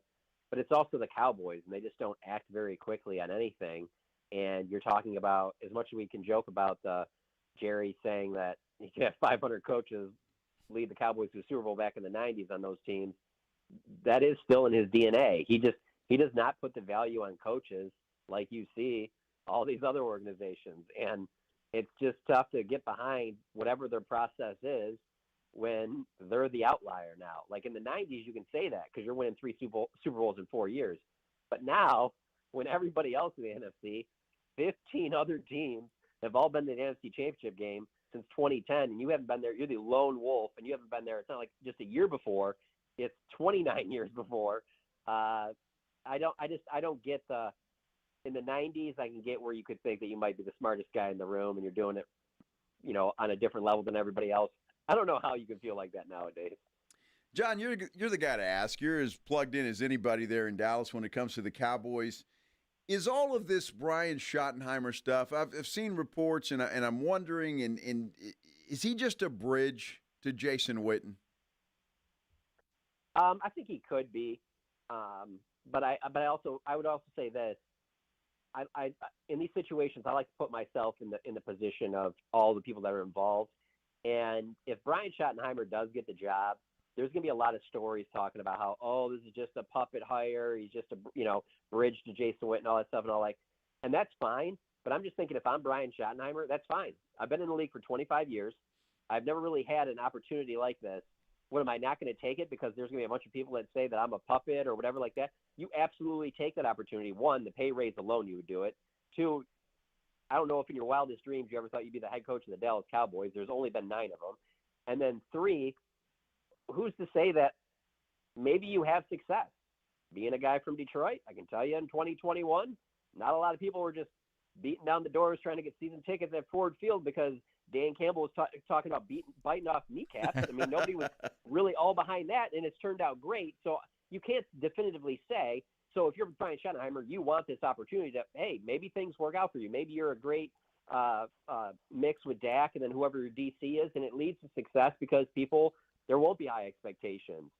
But it's also the Cowboys, and they just don't act very quickly on anything. And you're talking about, as much as we can joke about Jerry saying that you can have 500 coaches lead the Cowboys to a Super Bowl back in the 90s on those teams, that is still in his DNA. He does not put the value on coaches like you see all these other organizations. And it's just tough to get behind whatever their process is when they're the outlier now. Like in the 90s, you can say that because you're winning 3 Super Bowls in 4 years. But now, when everybody else in the NFC, 15 other teams have all been in the NFC Championship game since 2010, and you haven't been there. You're the lone wolf, and you haven't been there. It's not like just a year before. It's 29 years before. I don't get the. In the 90s, I can get where you could think that you might be the smartest guy in the room, and you're doing it, on a different level than everybody else. I don't know how you can feel like that nowadays. John, you're the guy to ask. You're as plugged in as anybody there in Dallas when it comes to the Cowboys. Is all of this Brian Schottenheimer stuff? I've seen reports, and I'm wondering, and is he just a bridge to Jason Witten? I think he could be, but I would also say this. I in these situations, I like to put myself in the position of all the people that are involved. And if Brian Schottenheimer does get the job, there's going to be a lot of stories talking about how, oh, this is just a puppet hire. He's just a bridge to Jason Witten and all that stuff and all like. And that's fine. But I'm just thinking, if I'm Brian Schottenheimer, that's fine. I've been in the league for 25 years. I've never really had an opportunity like this. What, am I not going to take it because there's going to be a bunch of people that say that I'm a puppet or whatever like that? You absolutely take that opportunity. One, the pay raise alone, you would do it. Two, I don't know if in your wildest dreams you ever thought you'd be the head coach of the Dallas Cowboys. There's only been 9 of them. And then 3, who's to say that maybe you have success? Being a guy from Detroit, I can tell you in 2021, not a lot of people were just beating down the doors trying to get season tickets at Ford Field because Dan Campbell was talking about biting off kneecaps. I mean, nobody was really all behind that, and it's turned out great. So you can't definitively say. So if you're Brian Schottenheimer, you want this opportunity to, hey, maybe things work out for you. Maybe you're a great mix with Dak and then whoever your DC is, and it leads to success because there won't be high expectations.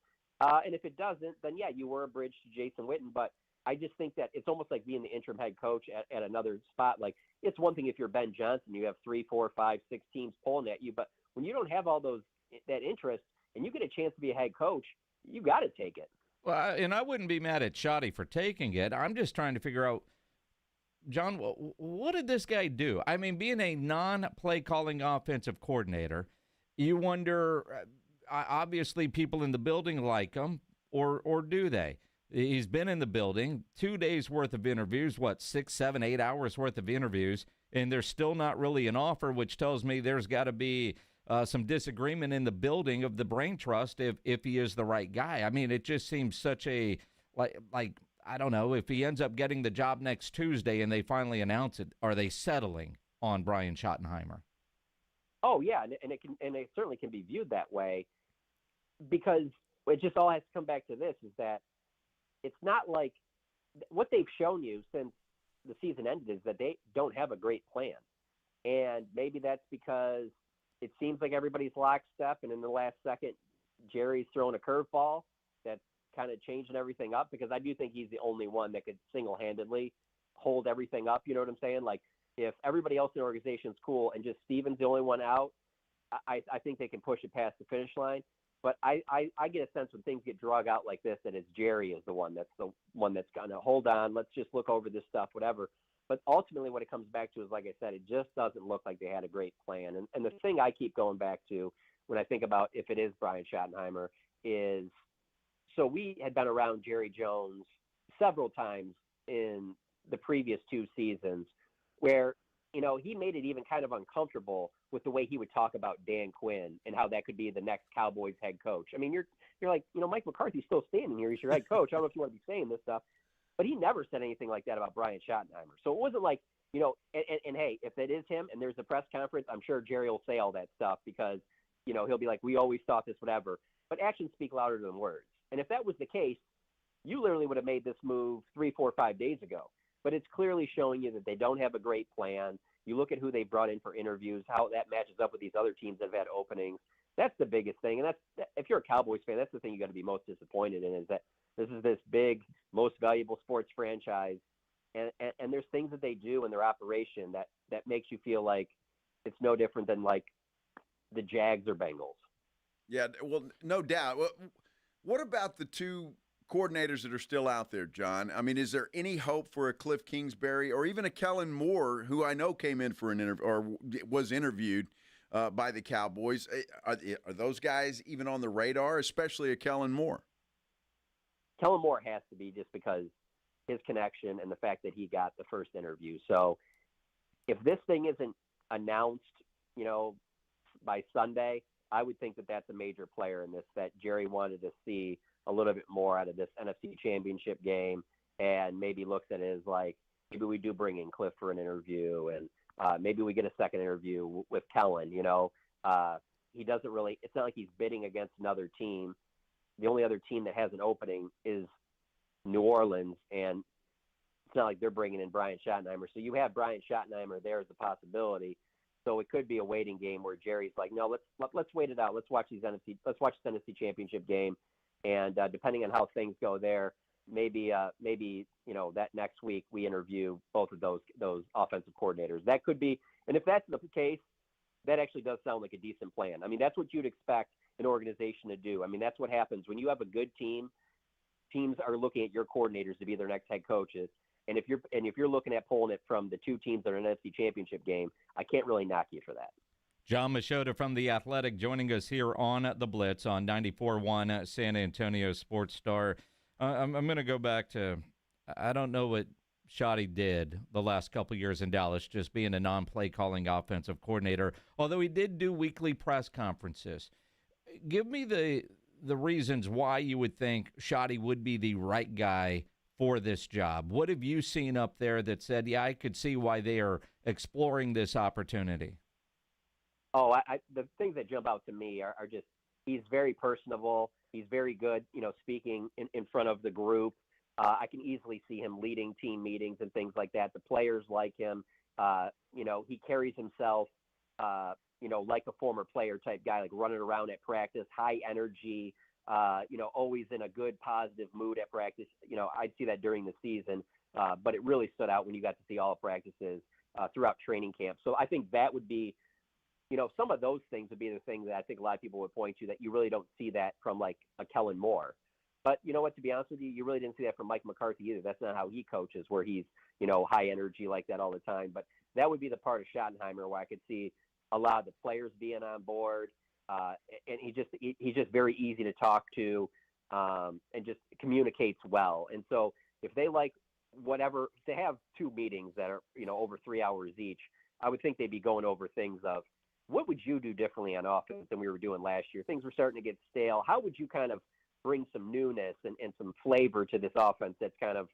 And if it doesn't, then, yeah, you were a bridge to Jason Witten. But I just think that it's almost like being the interim head coach at another spot. Like, it's one thing if you're Ben Johnson, you have 3, 4, 5, 6 teams pulling at you. But when you don't have all that interest and you get a chance to be a head coach, you got to take it. Well, and I wouldn't be mad at Shoddy for taking it. I'm just trying to figure out, John, what did this guy do? I mean, being a non-play calling offensive coordinator, you wonder, obviously people in the building like him, or do they? He's been in the building, 2 days worth of interviews, 6, 7, 8 hours worth of interviews, and there's still not really an offer, which tells me there's got to be some disagreement in the building of the brain trust if he is the right guy. I mean, it just seems such a, like I don't know, if he ends up getting the job next Tuesday and they finally announce it, are they settling on Brian Schottenheimer? Oh, yeah, and it certainly can be viewed that way because it just all has to come back to this, is that it's not like what they've shown you since the season ended is that they don't have a great plan. And maybe that's because it seems like everybody's lockstep, and in the last second, Jerry's throwing a curveball that's kind of changing everything up, because I do think he's the only one that could single-handedly hold everything up. You know what I'm saying? Like, if everybody else in the organization's cool and just Steven's the only one out, I think they can push it past the finish line. But I get a sense when things get drug out like this that it's Jerry is the one that's going to hold on. Let's just look over this stuff, whatever. But ultimately what it comes back to is, like I said, it just doesn't look like they had a great plan. And the thing I keep going back to when I think about if it is Brian Schottenheimer is, so we had been around Jerry Jones several times in the previous 2 seasons where, you know, he made it even kind of uncomfortable with the way he would talk about Dan Quinn and how that could be the next Cowboys head coach. I mean, you're like, you know, Mike McCarthy's still standing here. He's your head coach. I don't know if you want to be saying this stuff, but he never said anything like that about Brian Schottenheimer. So it wasn't like, you know, and hey, if it is him and there's a press conference, I'm sure Jerry will say all that stuff because, you know, he'll be like, we always thought this, whatever. But actions speak louder than words. And if that was the case, you literally would have made this move 3, 4, 5 days ago. But it's clearly showing you that they don't have a great plan. You look at who they brought in for interviews, how that matches up with these other teams that have had openings. That's the biggest thing. And if you're a Cowboys fan, that's the thing you got to be most disappointed in, is that this is this big, most valuable sports franchise. And there's things that they do in their operation that makes you feel like it's no different than like the Jags or Bengals. Yeah, well, no doubt. What about the 2 coordinators that are still out there, John? I mean, is there any hope for a Cliff Kingsbury or even a Kellen Moore, who I know came in for an interview or was interviewed by the Cowboys? Are those guys even on the radar, especially a Kellen Moore? Kellen Moore has to be, just because his connection and the fact that he got the first interview. So if this thing isn't announced, you know, by Sunday, I would think that that's a major player in this, that Jerry wanted to see a little bit more out of this NFC Championship game, and maybe looks at it as like, maybe we do bring in Cliff for an interview, and maybe we get a second interview with Kellen. You know, he doesn't really, it's not like he's bidding against another team. The only other team that has an opening is New Orleans, and it's not like they're bringing in Brian Schottenheimer. So you have Brian Schottenheimer there as a possibility. So it could be a waiting game where Jerry's like, no, let's wait it out. Let's watch this NFC Championship game. And depending on how things go there, maybe you know, that next week we interview both of those offensive coordinators. That could be, and if that's the case, that actually does sound like a decent plan. I mean, that's what you'd expect an organization to do. I mean, that's what happens when you have a good team. Teams are looking at your coordinators to be their next head coaches. And if you're looking at pulling it from the 2 teams that are in an NFC Championship game, I can't really knock you for that. John Machota from The Athletic joining us here on The Blitz on 94.1 San Antonio Sports Star. I'm going to go back to, I don't know what Schotty did the last couple of years in Dallas, just being a non-play calling offensive coordinator, although he did do weekly press conferences. Give me the reasons why you would think Schotty would be the right guy for this job. What have you seen up there that said, yeah, I could see why they are exploring this opportunity? Oh, the things that jump out to me are just, he's very personable. He's very good, you know, speaking in front of the group. I can easily see him leading team meetings and things like that. The players like him. You know, he carries himself, you know, like a former player type guy, like running around at practice, high energy, you know, always in a good, positive mood at practice. You know, I'd see that during the season, but it really stood out when you got to see all practices throughout training camp. So I think that would be, you know, some of those things would be the things that I think a lot of people would point to, that you really don't see that from like a Kellen Moore. But you know what, to be honest with you, you really didn't see that from Mike McCarthy either. That's not how he coaches, where he's, you know, high energy like that all the time. But that would be the part of Schottenheimer where I could see a lot of the players being on board. And he's just very easy to talk to, and just communicates well. And so if they like whatever, to have 2 meetings that are, you know, over 3 hours each, I would think they'd be going over things of, what would you do differently on offense than we were doing last year? Things were starting to get stale. How would you kind of bring some newness and some flavor to this offense that's kind of,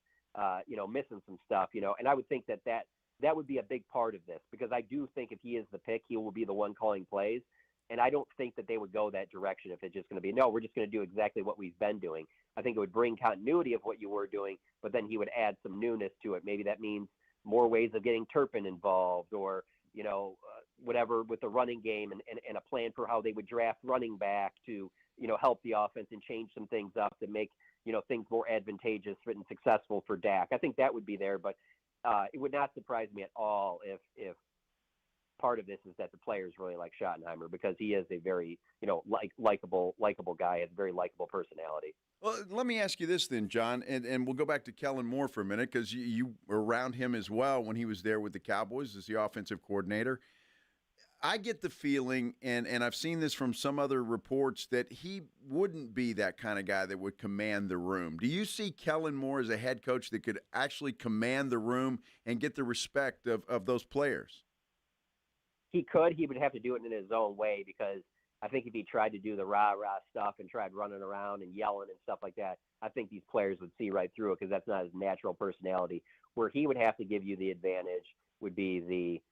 you know, missing some stuff, you know? And I would think that would be a big part of this, because I do think if he is the pick, he will be the one calling plays. And I don't think that they would go that direction if it's just going to be, no, we're just going to do exactly what we've been doing. I think it would bring continuity of what you were doing, but then he would add some newness to it. Maybe that means more ways of getting Turpin involved, or whatever with the running game, and a plan for how they would draft running back to help the offense and change some things up to make things more advantageous and successful for Dak. I think that would be there, but it would not surprise me at all if part of this is that the players really like Schottenheimer, because he is a very likable guy, has a very likable personality. Well, let me ask you this then, John, and we'll go back to Kellen Moore for a minute, because you were around him as well when he was there with the Cowboys as the offensive coordinator. I get the feeling, and I've seen this from some other reports, that he wouldn't be that kind of guy that would command the room. Do you see Kellen Moore as a head coach that could actually command the room and get the respect of those players? He could. He would have to do it in his own way, because I think if he tried to do the rah-rah stuff and tried running around and yelling and stuff like that, I think these players would see right through it, because that's not his natural personality. Where he would have to give you the advantage would be the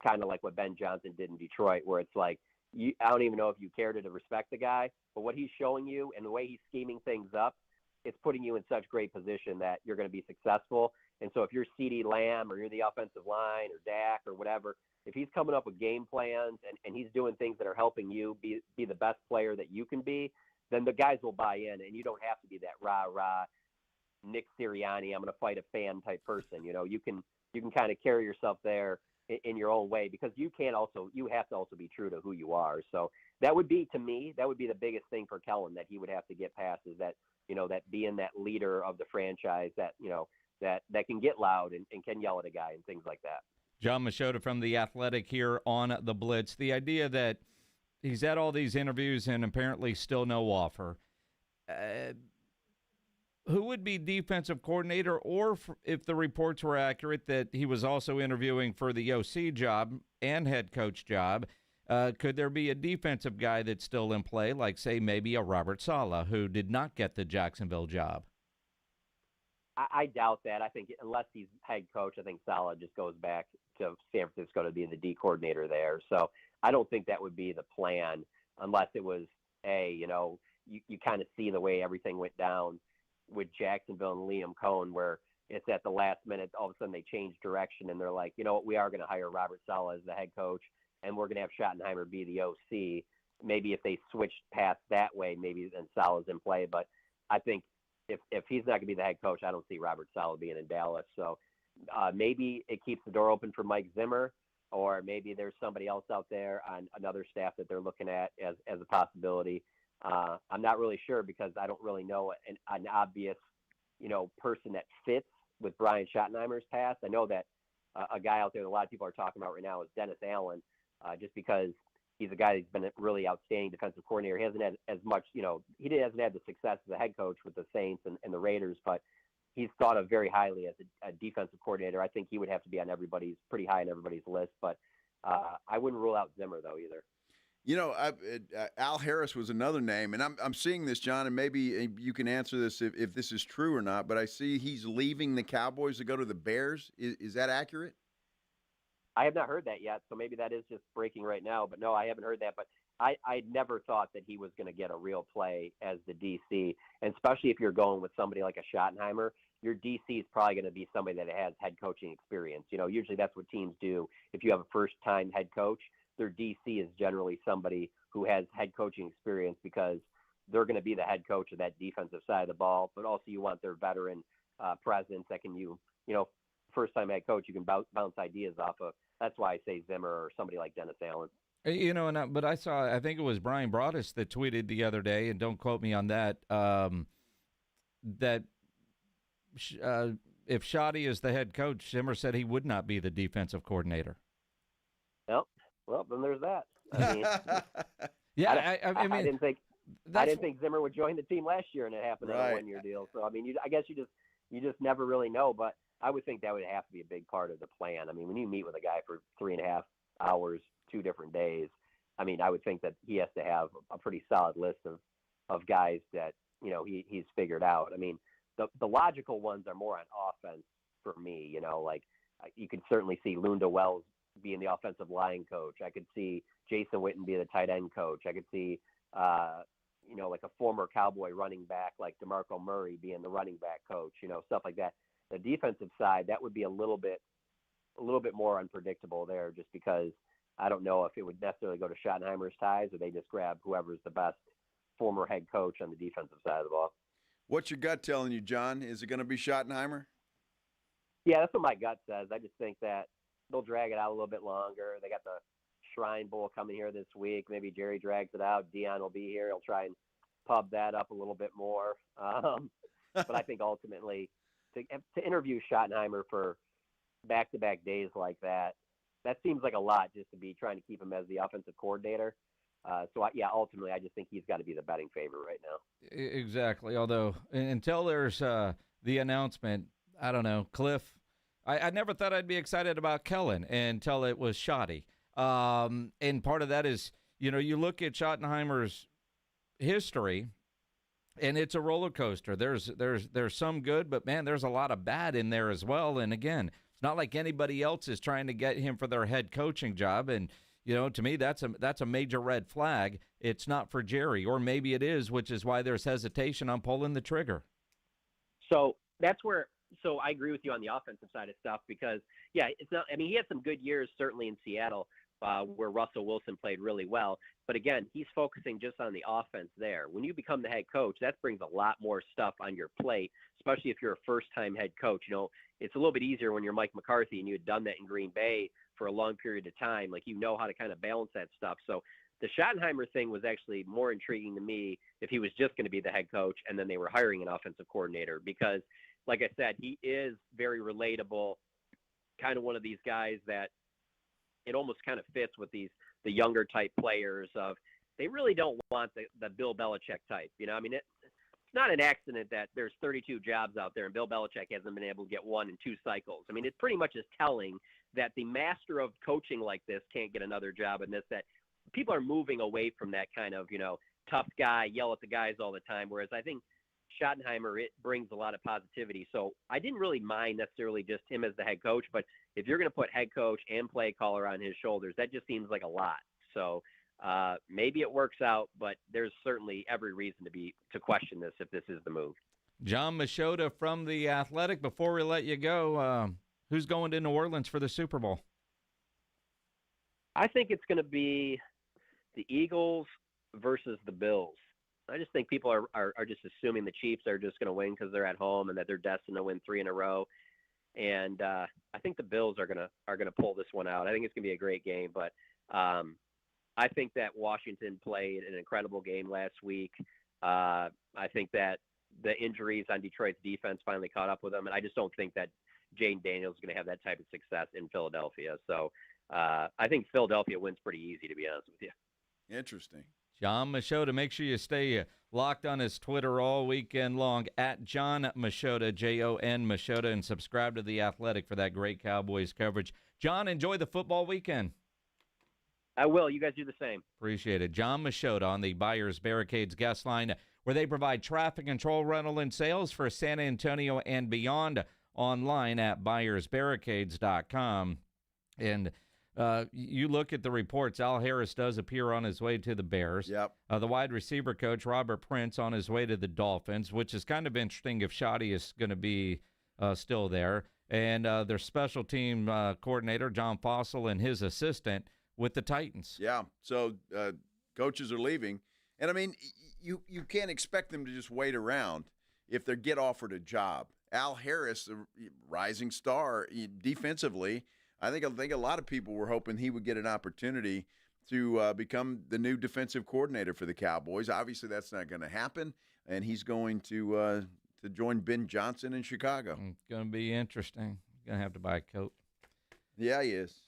kind of like what Ben Johnson did in Detroit, where it's like, I don't even know if you care to respect the guy, but what he's showing you and the way he's scheming things up, it's putting you in such great position that you're going to be successful. And so if you're CeeDee Lamb, or you're the offensive line, or Dak, or whatever, if he's coming up with game plans and he's doing things that are helping you be the best player that you can be, then the guys will buy in, and you don't have to be that rah-rah Nick Sirianni, I'm going to fight a fan type person. You can kind of carry yourself there in your own way, because you have to also be true to who you are. So that would be, to me, that would be the biggest thing for Kellen that he would have to get past, is that, that being that leader of the franchise, that, that can get loud and can yell at a guy and things like that. John Machota from The Athletic here on the Blitz. The idea that he's at all these interviews and apparently still no offer. Who would be defensive coordinator, or if the reports were accurate that he was also interviewing for the OC job and head coach job, could there be a defensive guy that's still in play, like, say, maybe a Robert Saleh, who did not get the Jacksonville job? I doubt that. I think unless he's head coach, I think Saleh just goes back to San Francisco to be the D coordinator there. So I don't think that would be the plan, unless it was you kind of see the way everything went down with Jacksonville and Liam Cohen, where it's at the last minute, all of a sudden they change direction and they're like, you know what, we are going to hire Robert Saleh as the head coach, and we're going to have Schottenheimer be the OC. Maybe if they switched past that way, maybe then Saleh's in play. But I think if he's not going to be the head coach, I don't see Robert Saleh being in Dallas. So maybe it keeps the door open for Mike Zimmer, or maybe there's somebody else out there on another staff that they're looking at as a possibility. I'm not really sure, because I don't really know an obvious, person that fits with Brian Schottenheimer's past. I know that a guy out there that a lot of people are talking about right now is Dennis Allen, just because he's a guy that's been a really outstanding defensive coordinator. He hasn't had as much, he hasn't had the success as a head coach with the Saints and the Raiders, but he's thought of very highly as a defensive coordinator. I think he would have to be on pretty high on everybody's list, but I wouldn't rule out Zimmer though either. Al Harris was another name, and I'm seeing this, John, and maybe you can answer this if this is true or not, but I see he's leaving the Cowboys to go to the Bears. Is that accurate? I have not heard that yet, so maybe that is just breaking right now. But no, I haven't heard that. But I never thought that he was going to get a real play as the DC, and especially if you're going with somebody like a Schottenheimer, your DC is probably going to be somebody that has head coaching experience. Usually that's what teams do. If you have a first-time head coach, their DC is generally somebody who has head coaching experience, because they're going to be the head coach of that defensive side of the ball. But also you want their veteran presence that can, first-time head coach, you can bounce ideas off of. That's why I say Zimmer or somebody like Dennis Allen. But I think it was Brian Broaddus that tweeted the other day, and don't quote me on that, that if Schotty is the head coach, Zimmer said he would not be the defensive coordinator. Well, then there's that. I mean, I didn't think Zimmer would join the team last year, and it happened on a one-year deal. So I mean, I guess you just never really know. But I would think that would have to be a big part of the plan. I mean, when you meet with a guy for 3.5 hours, 2 different days, I mean, I would think that he has to have a pretty solid list of guys that he's figured out. I mean, the logical ones are more on offense for me. Like you could certainly see Lunda Wells being the offensive line coach. I could see Jason Witten be the tight end coach. I could see, like a former Cowboy running back like DeMarco Murray being the running back coach, stuff like that. the defensive side, that would be a little bit more unpredictable there, just because I don't know if it would necessarily go to Schottenheimer's ties or they just grab whoever's the best former head coach on the defensive side of the ball. What's your gut telling you, John? Is it going to be Schottenheimer? Yeah, that's what my gut says. I just think that they'll drag it out a little bit longer. They got the Shrine Bowl coming here this week. Maybe Jerry drags it out. Dion will be here. He'll try and pub that up a little bit more. But I think ultimately to interview Schottenheimer for back-to-back days like that seems like a lot just to be trying to keep him as the offensive coordinator. Ultimately, I just think he's got to be the betting favorite right now. Exactly. Although until there's the announcement, I don't know, Cliff, I never thought I'd be excited about Kellen until it was Schotty. And part of that is, you look at Schottenheimer's history, and it's a roller coaster. There's some good, but, man, there's a lot of bad in there as well. And, again, it's not like anybody else is trying to get him for their head coaching job. And, to me, that's a major red flag. It's not for Jerry, or maybe it is, which is why there's hesitation on pulling the trigger. So that's where – so I agree with you on the offensive side of stuff because, yeah, it's not – I mean, he had some good years certainly in Seattle where Russell Wilson played really well. But, again, he's focusing just on the offense there. When you become the head coach, that brings a lot more stuff on your plate, especially if you're a first-time head coach. It's a little bit easier when you're Mike McCarthy and you had done that in Green Bay for a long period of time. Like, you know how to kind of balance that stuff. So the Schottenheimer thing was actually more intriguing to me if he was just going to be the head coach and then they were hiring an offensive coordinator because, like I said, he is very relatable, kind of one of these guys that it almost kind of fits with the younger type players of they really don't want the Bill Belichick type. I mean, it's not an accident that there's 32 jobs out there and Bill Belichick hasn't been able to get 1 in 2 cycles. I mean, it pretty much is telling that the master of coaching like this can't get another job in this, that people are moving away from that kind of, tough guy, yell at the guys all the time. Whereas I think Schottenheimer, it brings a lot of positivity. So I didn't really mind necessarily just him as the head coach, but if you're going to put head coach and play caller on his shoulders, that just seems like a lot. So maybe it works out, but there's certainly every reason to question this if this is the move. John Machota from The Athletic. Before we let you go, who's going to New Orleans for the Super Bowl? I think it's going to be the Eagles versus the Bills. I just think people are just assuming the Chiefs are just going to win because they're at home and that they're destined to win 3 in a row. And I think the Bills are gonna pull this one out. I think it's going to be a great game, but I think that Washington played an incredible game last week. I think that the injuries on Detroit's defense finally caught up with them, and I just don't think that Jane Daniels is going to have that type of success in Philadelphia. So I think Philadelphia wins pretty easy, to be honest with you. Interesting. John Machota, make sure you stay locked on his Twitter all weekend long, at John Machota, Jon Machota, and subscribe to The Athletic for that great Cowboys coverage. John, enjoy the football weekend. I will. You guys do the same. Appreciate it. John Machota on the Buyers Barricades guest line, where they provide traffic control, rental, and sales for San Antonio and beyond, online at buyersbarricades.com. And you look at the reports, Al Harris does appear on his way to the Bears. Yep. The wide receiver coach, Robert Prince, on his way to the Dolphins, which is kind of interesting if Schotty is going to be still there. And their special team coordinator, John Fossil, and his assistant with the Titans. Yeah, so coaches are leaving. And, I mean, you can't expect them to just wait around if they get offered a job. Al Harris, a rising star defensively, I think a lot of people were hoping he would get an opportunity to become the new defensive coordinator for the Cowboys. Obviously, that's not going to happen, and he's going to join Ben Johnson in Chicago. It's going to be interesting. Going to have to buy a coat. Yeah, he is.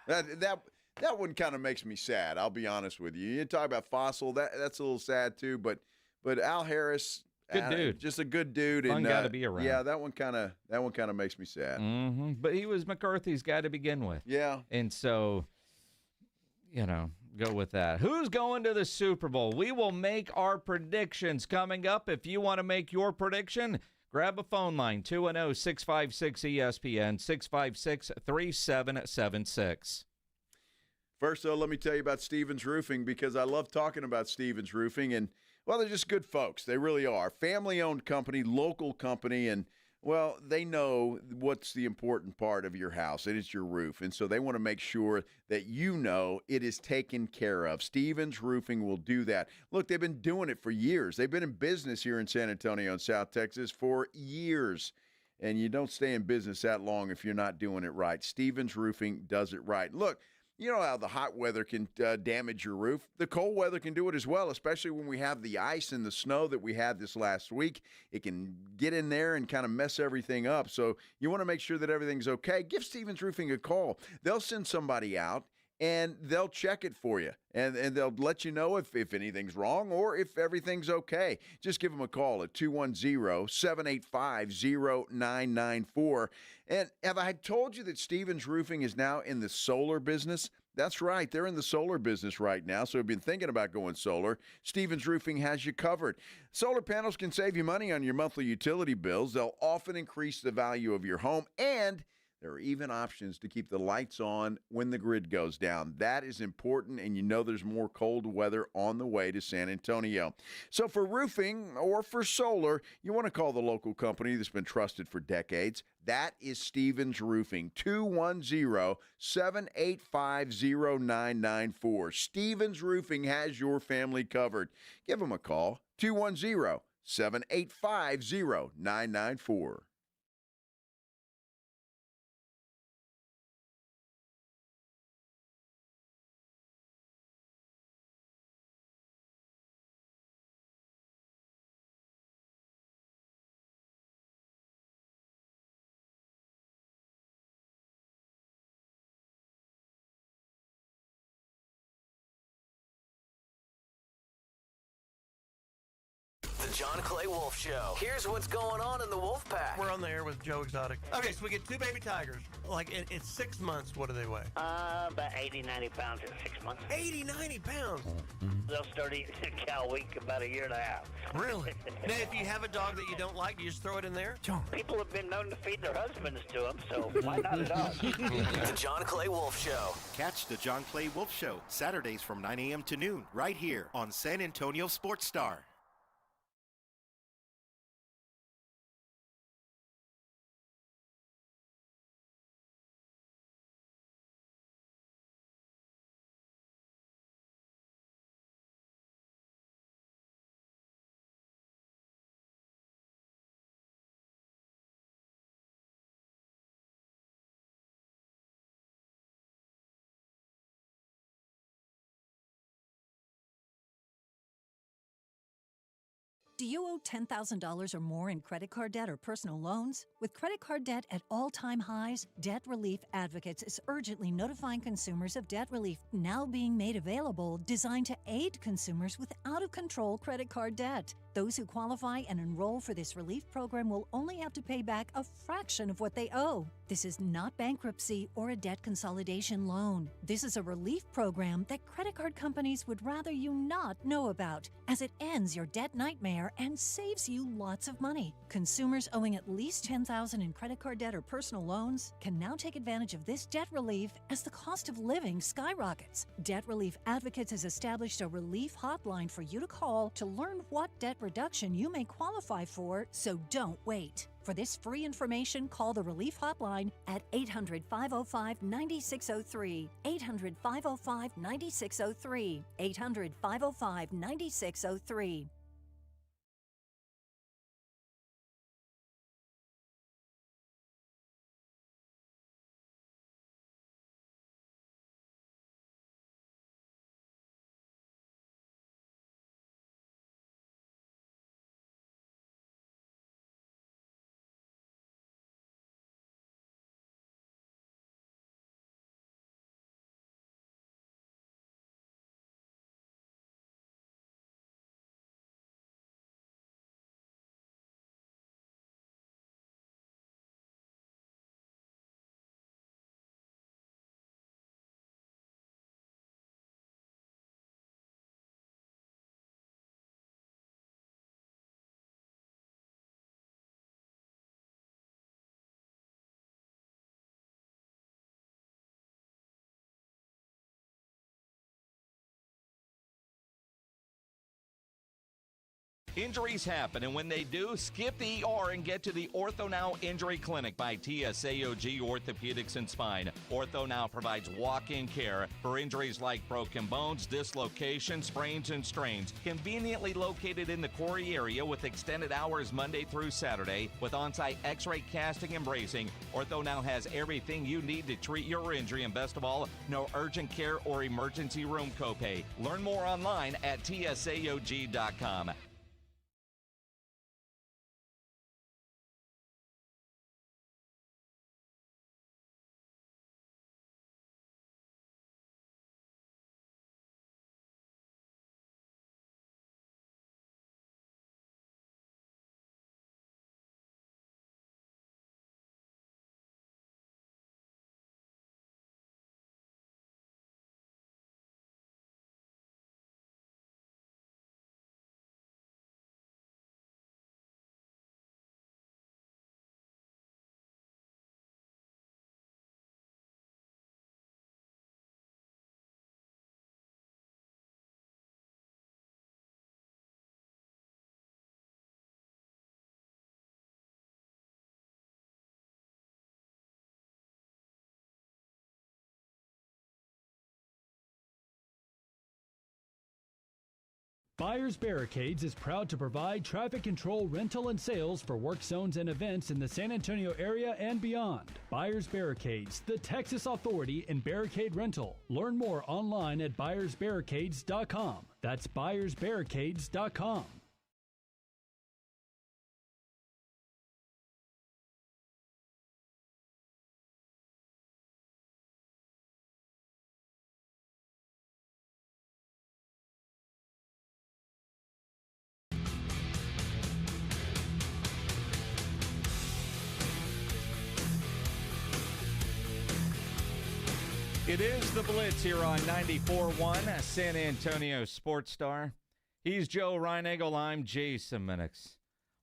That one kind of makes me sad, I'll be honest with you. You talk about Fossil, that's a little sad too, but Al Harris, good dude. Just a good dude. Fun guy to be around. Yeah, that one kind of makes me sad. Mm-hmm. But he was McCarthy's guy to begin with. Yeah. And so, go with that. Who's going to the Super Bowl? We will make our predictions coming up. If you want to make your prediction, grab a phone line, 210-656-ESPN, 656-3776. First, though, let me tell you about Stevens Roofing, because I love talking about Stevens Roofing. And, well, they're just good folks. They really are. Family-owned company, local company, and Well, they know what's the important part of your house. It is your roof. And so they want to make sure that you know it is taken care of. Stevens Roofing will do that. Look, they've been doing it for years. They've been in business here in San Antonio and South Texas for years. And you don't stay in business that long if you're not doing it right. Stevens Roofing does it right. Look, you know how the hot weather can damage your roof. The cold weather can do it as well, especially when we have the ice and the snow that we had this last week. It can get in there and kind of mess everything up. So you want to make sure that everything's okay. Give Stevens Roofing a call. They'll send somebody out, and they'll check it for you. And they'll let you know if anything's wrong or if everything's okay. Just give them a call at 210-785-0994. And have I told you that Stevens Roofing is now in the solar business? That's right. They're in the solar business right now. So if you've been thinking about going solar, Stevens Roofing has you covered. Solar panels can save you money on your monthly utility bills. They'll often increase the value of your home, and there are even options to keep the lights on when the grid goes down. That is important, and you know there's more cold weather on the way to San Antonio. So for roofing or for solar, you want to call the local company that's been trusted for decades. That is Stevens Roofing, 210-785-0994. Stevens Roofing has your family covered. Give them a call, 210-785-0994. The John Clay Wolf Show. Here's what's going on in the Wolf Pack. We're on the air with Joe Exotic. Okay, so we get two baby tigers. Like, in 6 months, what do they weigh? About 80, 90 pounds in 6 months. 80, 90 pounds? They'll start eating a cow a week about a year and a half. Really? Now, if you have a dog that you don't like, do you just throw it in there? John. People have been known to feed their husbands to them, so why not a dog? The John Clay Wolf Show. Catch the John Clay Wolf Show Saturdays from 9 a.m. to noon right here on San Antonio Sports Star. Do you owe $10,000 or more in credit card debt or personal loans? With credit card debt at all-time highs, Debt Relief Advocates is urgently notifying consumers of debt relief now being made available, designed to aid consumers with out-of-control credit card debt. Those who qualify and enroll for this relief program will only have to pay back a fraction of what they owe. This is not bankruptcy or a debt consolidation loan. This is a relief program that credit card companies would rather you not know about, as it ends your debt nightmare and saves you lots of money. Consumers owing at least $10,000 in credit card debt or personal loans can now take advantage of this debt relief as the cost of living skyrockets. Debt Relief Advocates has established a relief hotline for you to call to learn what debt reduction you may qualify for, so don't wait. For this free information, call the Relief Hotline at 800-505-9603, 800-505-9603, 800-505-9603. Injuries happen, and when they do, skip the ER and get to the Ortho Now Injury Clinic by TSAOG Orthopedics and Spine. Ortho Now provides walk-in care for injuries like broken bones, dislocations, sprains, and strains. Conveniently located in the Quarry area with extended hours Monday through Saturday with on-site x-ray casting and bracing, Ortho Now has everything you need to treat your injury, and best of all, no urgent care or emergency room copay. Learn more online at tsaog.com. Buyers Barricades is proud to provide traffic control, rental, and sales for work zones and events in the San Antonio area and beyond. Buyers Barricades, the Texas authority in barricade rental. Learn more online at buyersbarricades.com. That's buyersbarricades.com. It is the Blitz here on 94.1 San Antonio Sports Star. He's Joe Reinagel. I'm Jason Minix.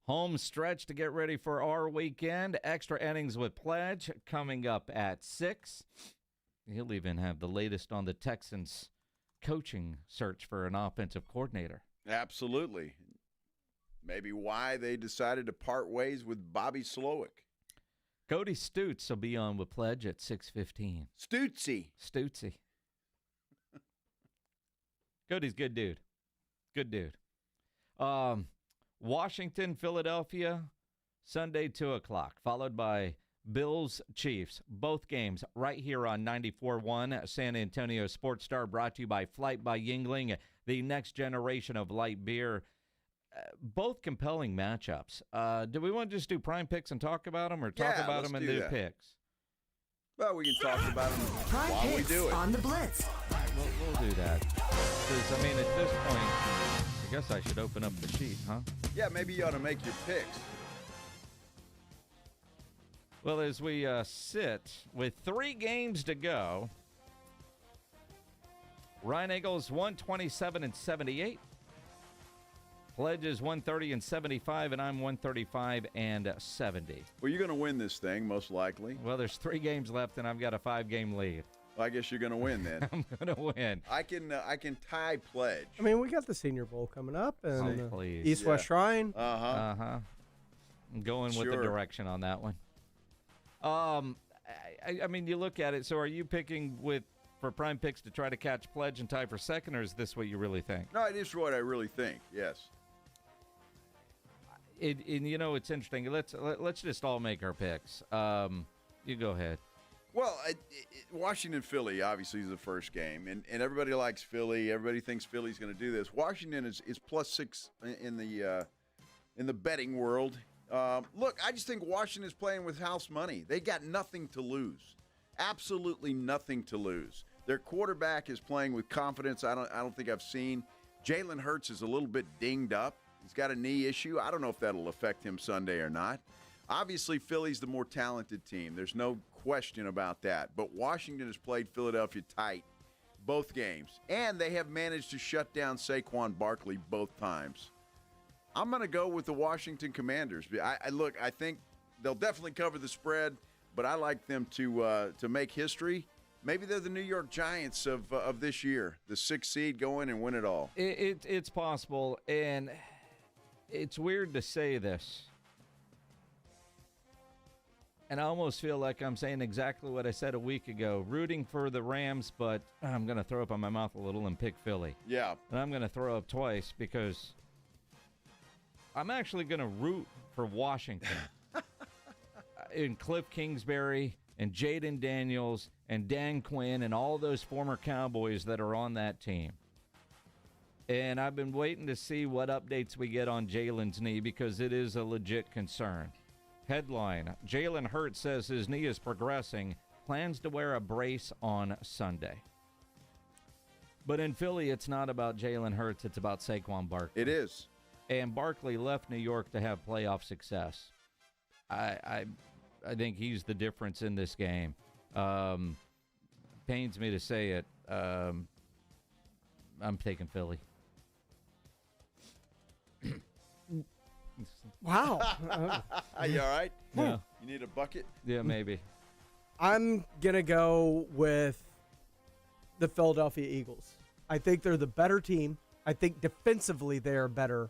Home stretch to get ready for our weekend. Extra innings with Pledge coming up at 6. He'll even have the latest on the Texans' coaching search for an offensive coordinator. Absolutely. Maybe why they decided to part ways with Bobby Slowik. Cody Stutz will be on with Pledge at 6:15. Stutzy. Cody's good dude. Good dude. Washington, Philadelphia, Sunday, 2 o'clock, followed by Bills, Chiefs. Both games right here on 94.1 San Antonio Sports Star, brought to you by Flight by Yingling, the next generation of light beer. Both compelling matchups. Do we want to just do prime picks and talk about them, or talk about them and do picks? Well, we can talk about them Prime while we picks do it. on the Blitz. We'll do that. Because, I mean, at this point, I guess I should open up the sheet, huh? Yeah, maybe you ought to make your picks. Well, as we sit with 3 games to go, Reinagel's 127-78. Pledge is 130-75, and I'm 135-70. Well, you're going to win this thing, most likely. Well, there's 3 games left, and I've got a 5-game lead. Well, I guess you're going to win then. I'm going to win. I can tie Pledge. I mean, we got the Senior Bowl coming up, and please. East-West Shrine. I'm going with the direction on that one. I mean, you look at it. So, are you picking for prime picks to try to catch Pledge and tie for second, or is this what you really think? No, it is what I really think. Yes. And you know, it's interesting. Let's just all make our picks. You go ahead. Well, Washington-Philly obviously is the first game, and everybody likes Philly. Everybody thinks Philly's going to do this. Washington is +6 in the betting world. Look, I just think Washington is playing with house money. They got nothing to lose, absolutely nothing to lose. Their quarterback is playing with confidence. I don't think I've seen. Jalen Hurts is a little bit dinged up. He's got a knee issue. I don't know if that'll affect him Sunday or not. Obviously, Philly's the more talented team. There's no question about that. But Washington has played Philadelphia tight both games, and they have managed to shut down Saquon Barkley both times. I'm going to go with the Washington Commanders. I think they'll definitely cover the spread, but I like them to make history. Maybe they're the New York Giants of this year, the 6th seed, go in and win it all. It's possible, and it's weird to say this, and I almost feel like I'm saying exactly what I said a week ago, rooting for the Rams, but I'm going to throw up on my mouth a little and pick Philly. Yeah. And I'm going to throw up twice because I'm actually going to root for Washington. And Cliff Kingsbury and Jaden Daniels and Dan Quinn and all those former Cowboys that are on that team. And I've been waiting to see what updates we get on Jalen's knee because it is a legit concern. Headline, Jalen Hurts says his knee is progressing, plans to wear a brace on Sunday. But in Philly, it's not about Jalen Hurts, it's about Saquon Barkley. It is. And Barkley left New York to have playoff success. I think he's the difference in this game. Pains me to say it. I'm taking Philly. Wow. Are you all right? Yeah. You need a bucket? Yeah, maybe. I'm going to go with the Philadelphia Eagles. I think they're the better team. I think defensively they are better.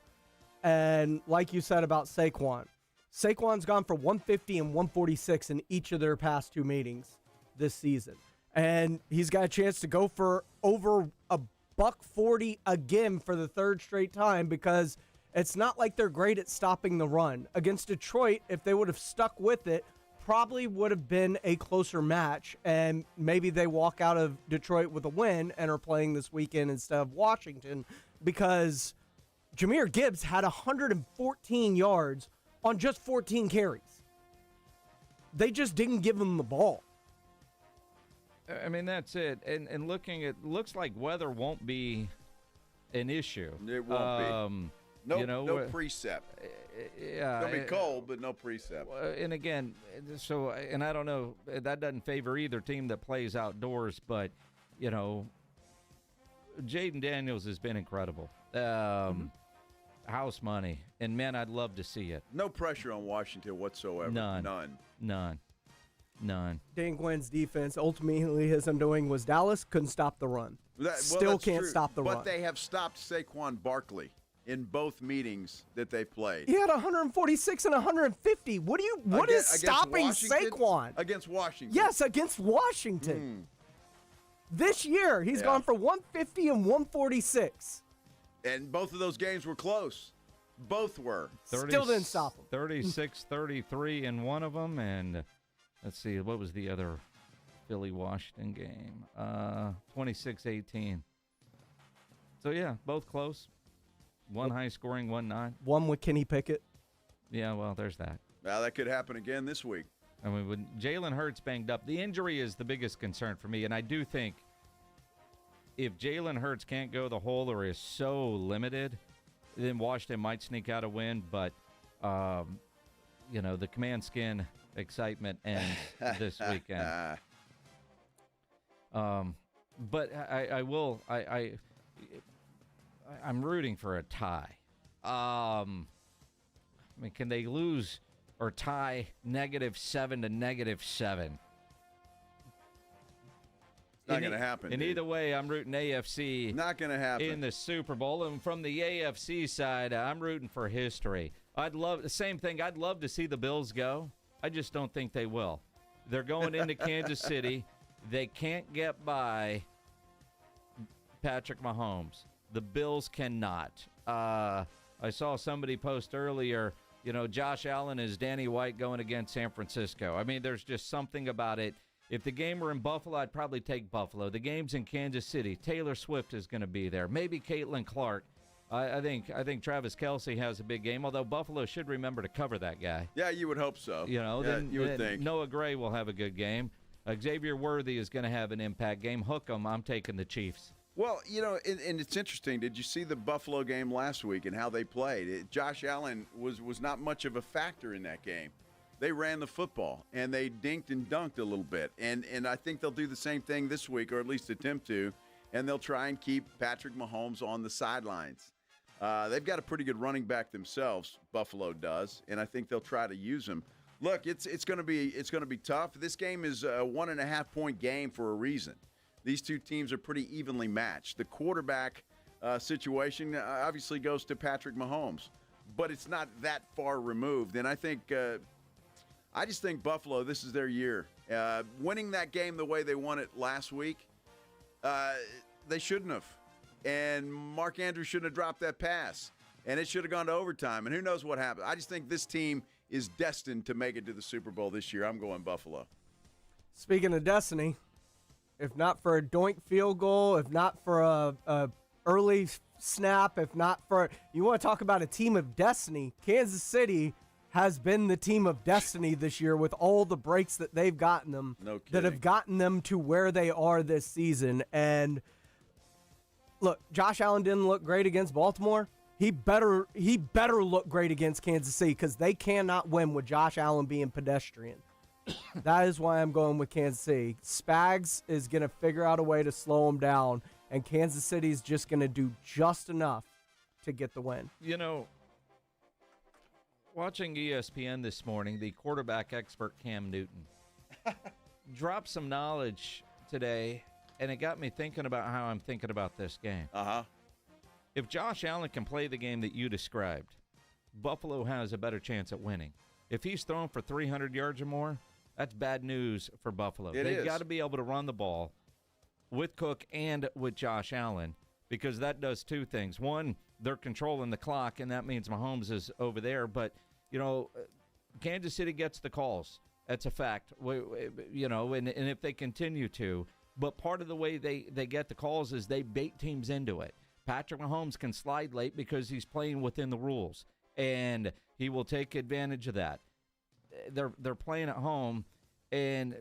And like you said about Saquon's gone for 150 and 146 in each of their past two meetings this season. And he's got a chance to go for over $140 again for the third straight time because it's not like they're great at stopping the run. Against Detroit, if they would have stuck with it, probably would have been a closer match, and maybe they walk out of Detroit with a win and are playing this weekend instead of Washington because Jahmyr Gibbs had 114 yards on just 14 carries. They just didn't give him the ball. I mean, that's it. And looking at, looks like weather won't be an issue. It won't be. No precept. Yeah. It'll be cold, but no precept. And again, and I don't know, that doesn't favor either team that plays outdoors, but, Jaden Daniels has been incredible. House money. And, man, I'd love to see it. No pressure on Washington whatsoever. None. Dan Quinn's defense, ultimately his undoing was Dallas couldn't stop the run. Still can't stop the run. But they have stopped Saquon Barkley in both meetings that they played. He had 146 and 150. What is stopping Saquon? Against Washington. Yes, against Washington. This year, he's gone for 150 and 146. And both of those games were close. Both were. Still didn't stop him. 36-33 in one of them, and let's see, what was the other Philly-Washington game? 26-18. So, yeah, both close. One high-scoring, one not. One with Kenny Pickett. Yeah, well, there's that. Now, that could happen again this week. I mean, when Jalen Hurts banged up, the injury is the biggest concern for me, and I do think if Jalen Hurts can't go the whole or is so limited, then Washington might sneak out a win, but, the command skin excitement ends this weekend. But I'm rooting for a tie. I mean, can they lose or tie -7 to -7? Not going to happen. And either way, I'm rooting AFC. Not going to happen. In the Super Bowl. And from the AFC side, I'm rooting for history. I'd love to see the Bills go. I just don't think they will. They're going into Kansas City. They can't get by Patrick Mahomes. The Bills cannot. I saw somebody post earlier, Josh Allen is Danny White going against San Francisco. I mean, there's just something about it. If the game were in Buffalo, I'd probably take Buffalo. The game's in Kansas City. Taylor Swift is going to be there. Maybe Caitlin Clark. I think Travis Kelce has a big game, although Buffalo should remember to cover that guy. Yeah, you would hope so. You would think. Noah Gray will have a good game. Xavier Worthy is going to have an impact game. Hook 'em. I'm taking the Chiefs. Well, and it's interesting. Did you see the Buffalo game last week and how they played? Josh Allen was not much of a factor in that game. They ran the football, and they dinked and dunked a little bit. And I think they'll do the same thing this week, or at least attempt to, and they'll try and keep Patrick Mahomes on the sidelines. They've got a pretty good running back themselves, Buffalo does, and I think they'll try to use him. Look, it's going to be tough. This game is a 1.5-point game for a reason. These two teams are pretty evenly matched. The quarterback situation obviously goes to Patrick Mahomes. but it's not that far removed. And I think I just think Buffalo, this is their year. Winning that game the way they won it last week, they shouldn't have. And Mark Andrews shouldn't have dropped that pass. And it should have gone to overtime. And who knows what happened. I just think this team is destined to make it to the Super Bowl this year. I'm going Buffalo. Speaking of destiny, if not for a doink field goal, if not for a early snap, if not for – you want to talk about a team of destiny, Kansas City has been the team of destiny this year with all the breaks that they've gotten them that have gotten them to where they are this season. And, look, Josh Allen didn't look great against Baltimore. He better look great against Kansas City because they cannot win with Josh Allen being pedestrian. That is why I'm going with Kansas City. Spags is going to figure out a way to slow him down, and Kansas City is just going to do just enough to get the win. You know, watching ESPN this morning, the quarterback expert Cam Newton dropped some knowledge today, and it got me thinking about how I'm thinking about this game. If Josh Allen can play the game that you described, Buffalo has a better chance at winning. If he's throwing for 300 yards or more, that's bad news for Buffalo. They've got to be able to run the ball with Cook and with Josh Allen because that does two things. One, they're controlling the clock, and that means Mahomes is over there. But, you know, Kansas City gets the calls. That's a fact. You know, and if they continue to. But part of the way they get the calls is they bait teams into it. Patrick Mahomes can slide late because he's playing within the rules, and he will take advantage of that. They're playing at home, and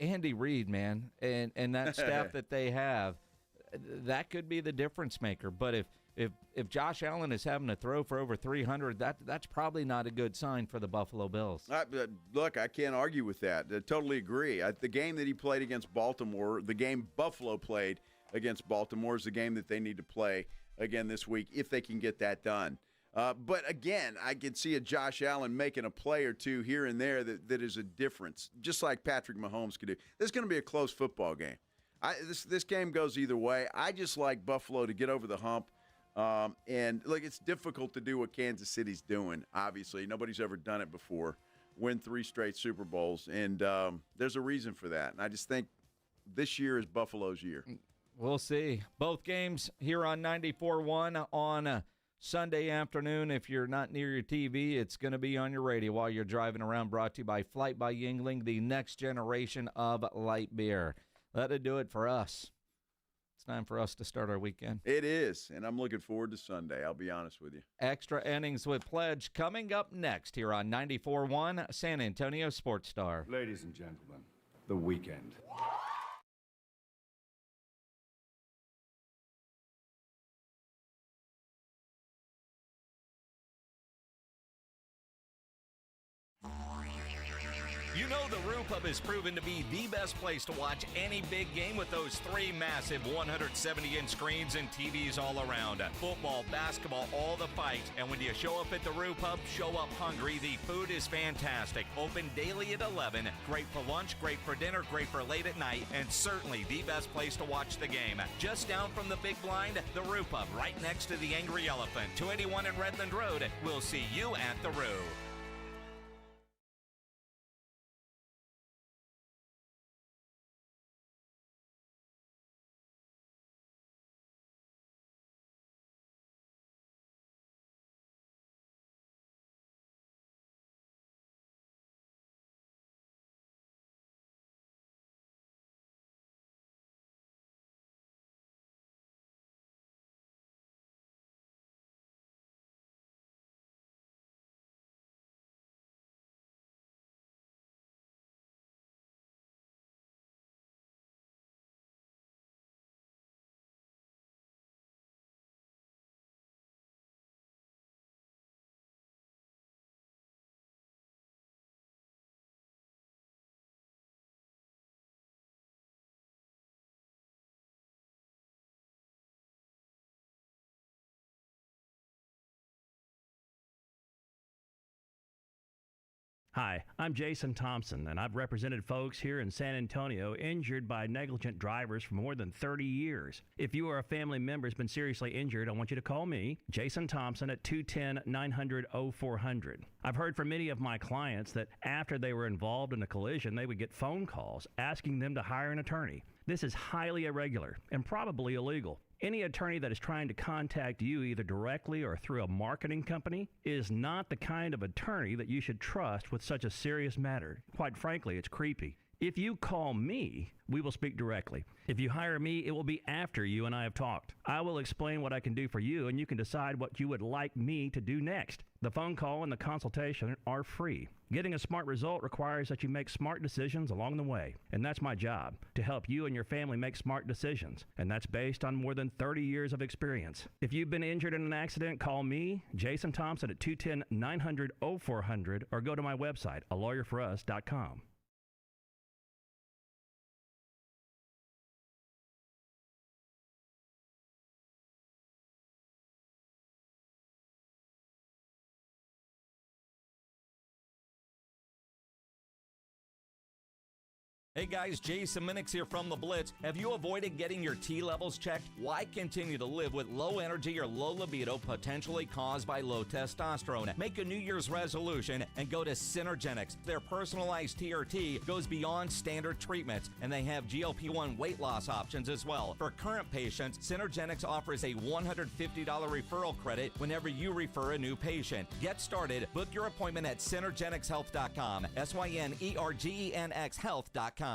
Andy Reid, man, and that staff that they have, that could be the difference maker. But if Josh Allen is having to throw for over 300, that's probably not a good sign for the Buffalo Bills. Look, I can't argue with that. I totally agree. The game that he played against Baltimore, the game Buffalo played against Baltimore is the game that they need to play again this week if they can get that done. But, again, I could see a Josh Allen making a play or two here and there that is a difference, just like Patrick Mahomes could do. This is going to be a close football game. This game goes either way. I just like Buffalo to get over the hump. And, look, it's difficult to do what Kansas City's doing, obviously. Nobody's ever done it before, win 3 straight Super Bowls. And there's a reason for that. And I just think this year is Buffalo's year. We'll see. Both games here on 94.1 on Sunday afternoon. If you're not near your TV, it's going to be on your radio while you're driving around, brought to you by Flight by Yingling, the next generation of light beer. That'll do it for us. It's time for us to start our weekend. It is, and I'm looking forward to Sunday, I'll be honest with you. Extra innings with Pledge coming up next here on 94.1 San Antonio Sports Star. Ladies and gentlemen, the weekend. You know the Roo Pub has proven to be the best place to watch any big game with those 3 massive 170-inch screens and TVs all around. Football, basketball, all the fights. And when you show up at the Roo Pub, show up hungry. The food is fantastic. Open daily at 11. Great for lunch, great for dinner, great for late at night, and certainly the best place to watch the game. Just down from the big blind, the Roo Pub, right next to the Angry Elephant. 281 in Redland Road. We'll see you at the Roo. Hi, I'm Jason Thompson, and I've represented folks here in San Antonio injured by negligent drivers for more than 30 years. If you or a family member has been seriously injured, I want you to call me, Jason Thompson, at 210-900-0400. I've heard from many of my clients that after they were involved in a collision, they would get phone calls asking them to hire an attorney. This is highly irregular and probably illegal. Any attorney that is trying to contact you either directly or through a marketing company is not the kind of attorney that you should trust with such a serious matter. Quite frankly, it's creepy. If you call me, we will speak directly. If you hire me, it will be after you and I have talked. I will explain what I can do for you, and you can decide what you would like me to do next. The phone call and the consultation are free. Getting a smart result requires that you make smart decisions along the way, and that's my job, to help you and your family make smart decisions, and that's based on more than 30 years of experience. If you've been injured in an accident, call me, Jason Thompson, at 210-900-0400, or go to my website, alawyerforus.com. Hey guys, Jason Minix here from the Blitz. Have you avoided getting your T levels checked? Why continue to live with low energy or low libido potentially caused by low testosterone? Make a New Year's resolution and go to Synergenics. Their personalized TRT goes beyond standard treatments, and they have GLP-1 weight loss options as well. For current patients, Synergenics offers a $150 referral credit whenever you refer a new patient. Get started. Book your appointment at synergenicshealth.com. SYNERGENX health.com.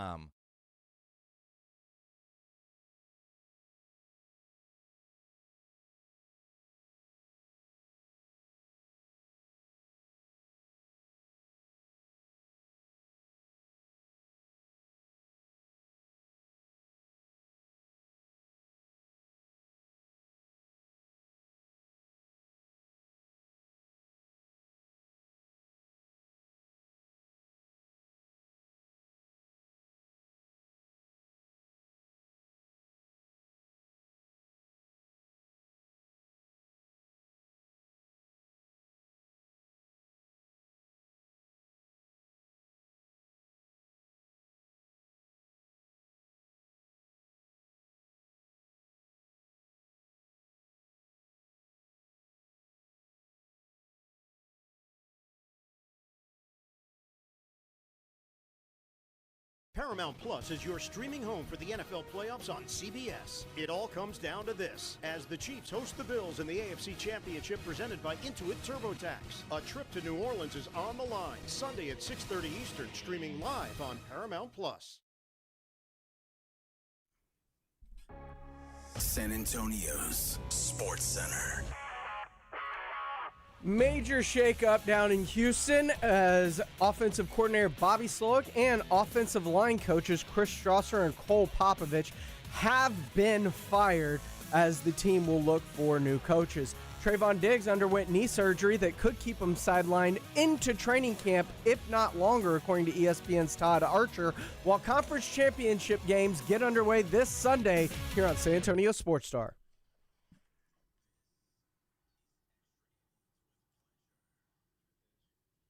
Paramount Plus is your streaming home for the NFL playoffs on CBS. It all comes down to this, as the Chiefs host the Bills in the AFC Championship presented by Intuit TurboTax. A trip to New Orleans is on the line, Sunday at 6:30 Eastern, streaming live on Paramount Plus. San Antonio's Sports Center. Major shakeup down in Houston as offensive coordinator Bobby Slowik and offensive line coaches Chris Strasser and Cole Popovich have been fired as the team will look for new coaches. Trayvon Diggs underwent knee surgery that could keep him sidelined into training camp, if not longer, according to ESPN's Todd Archer, while conference championship games get underway this Sunday here on San Antonio Sports Star.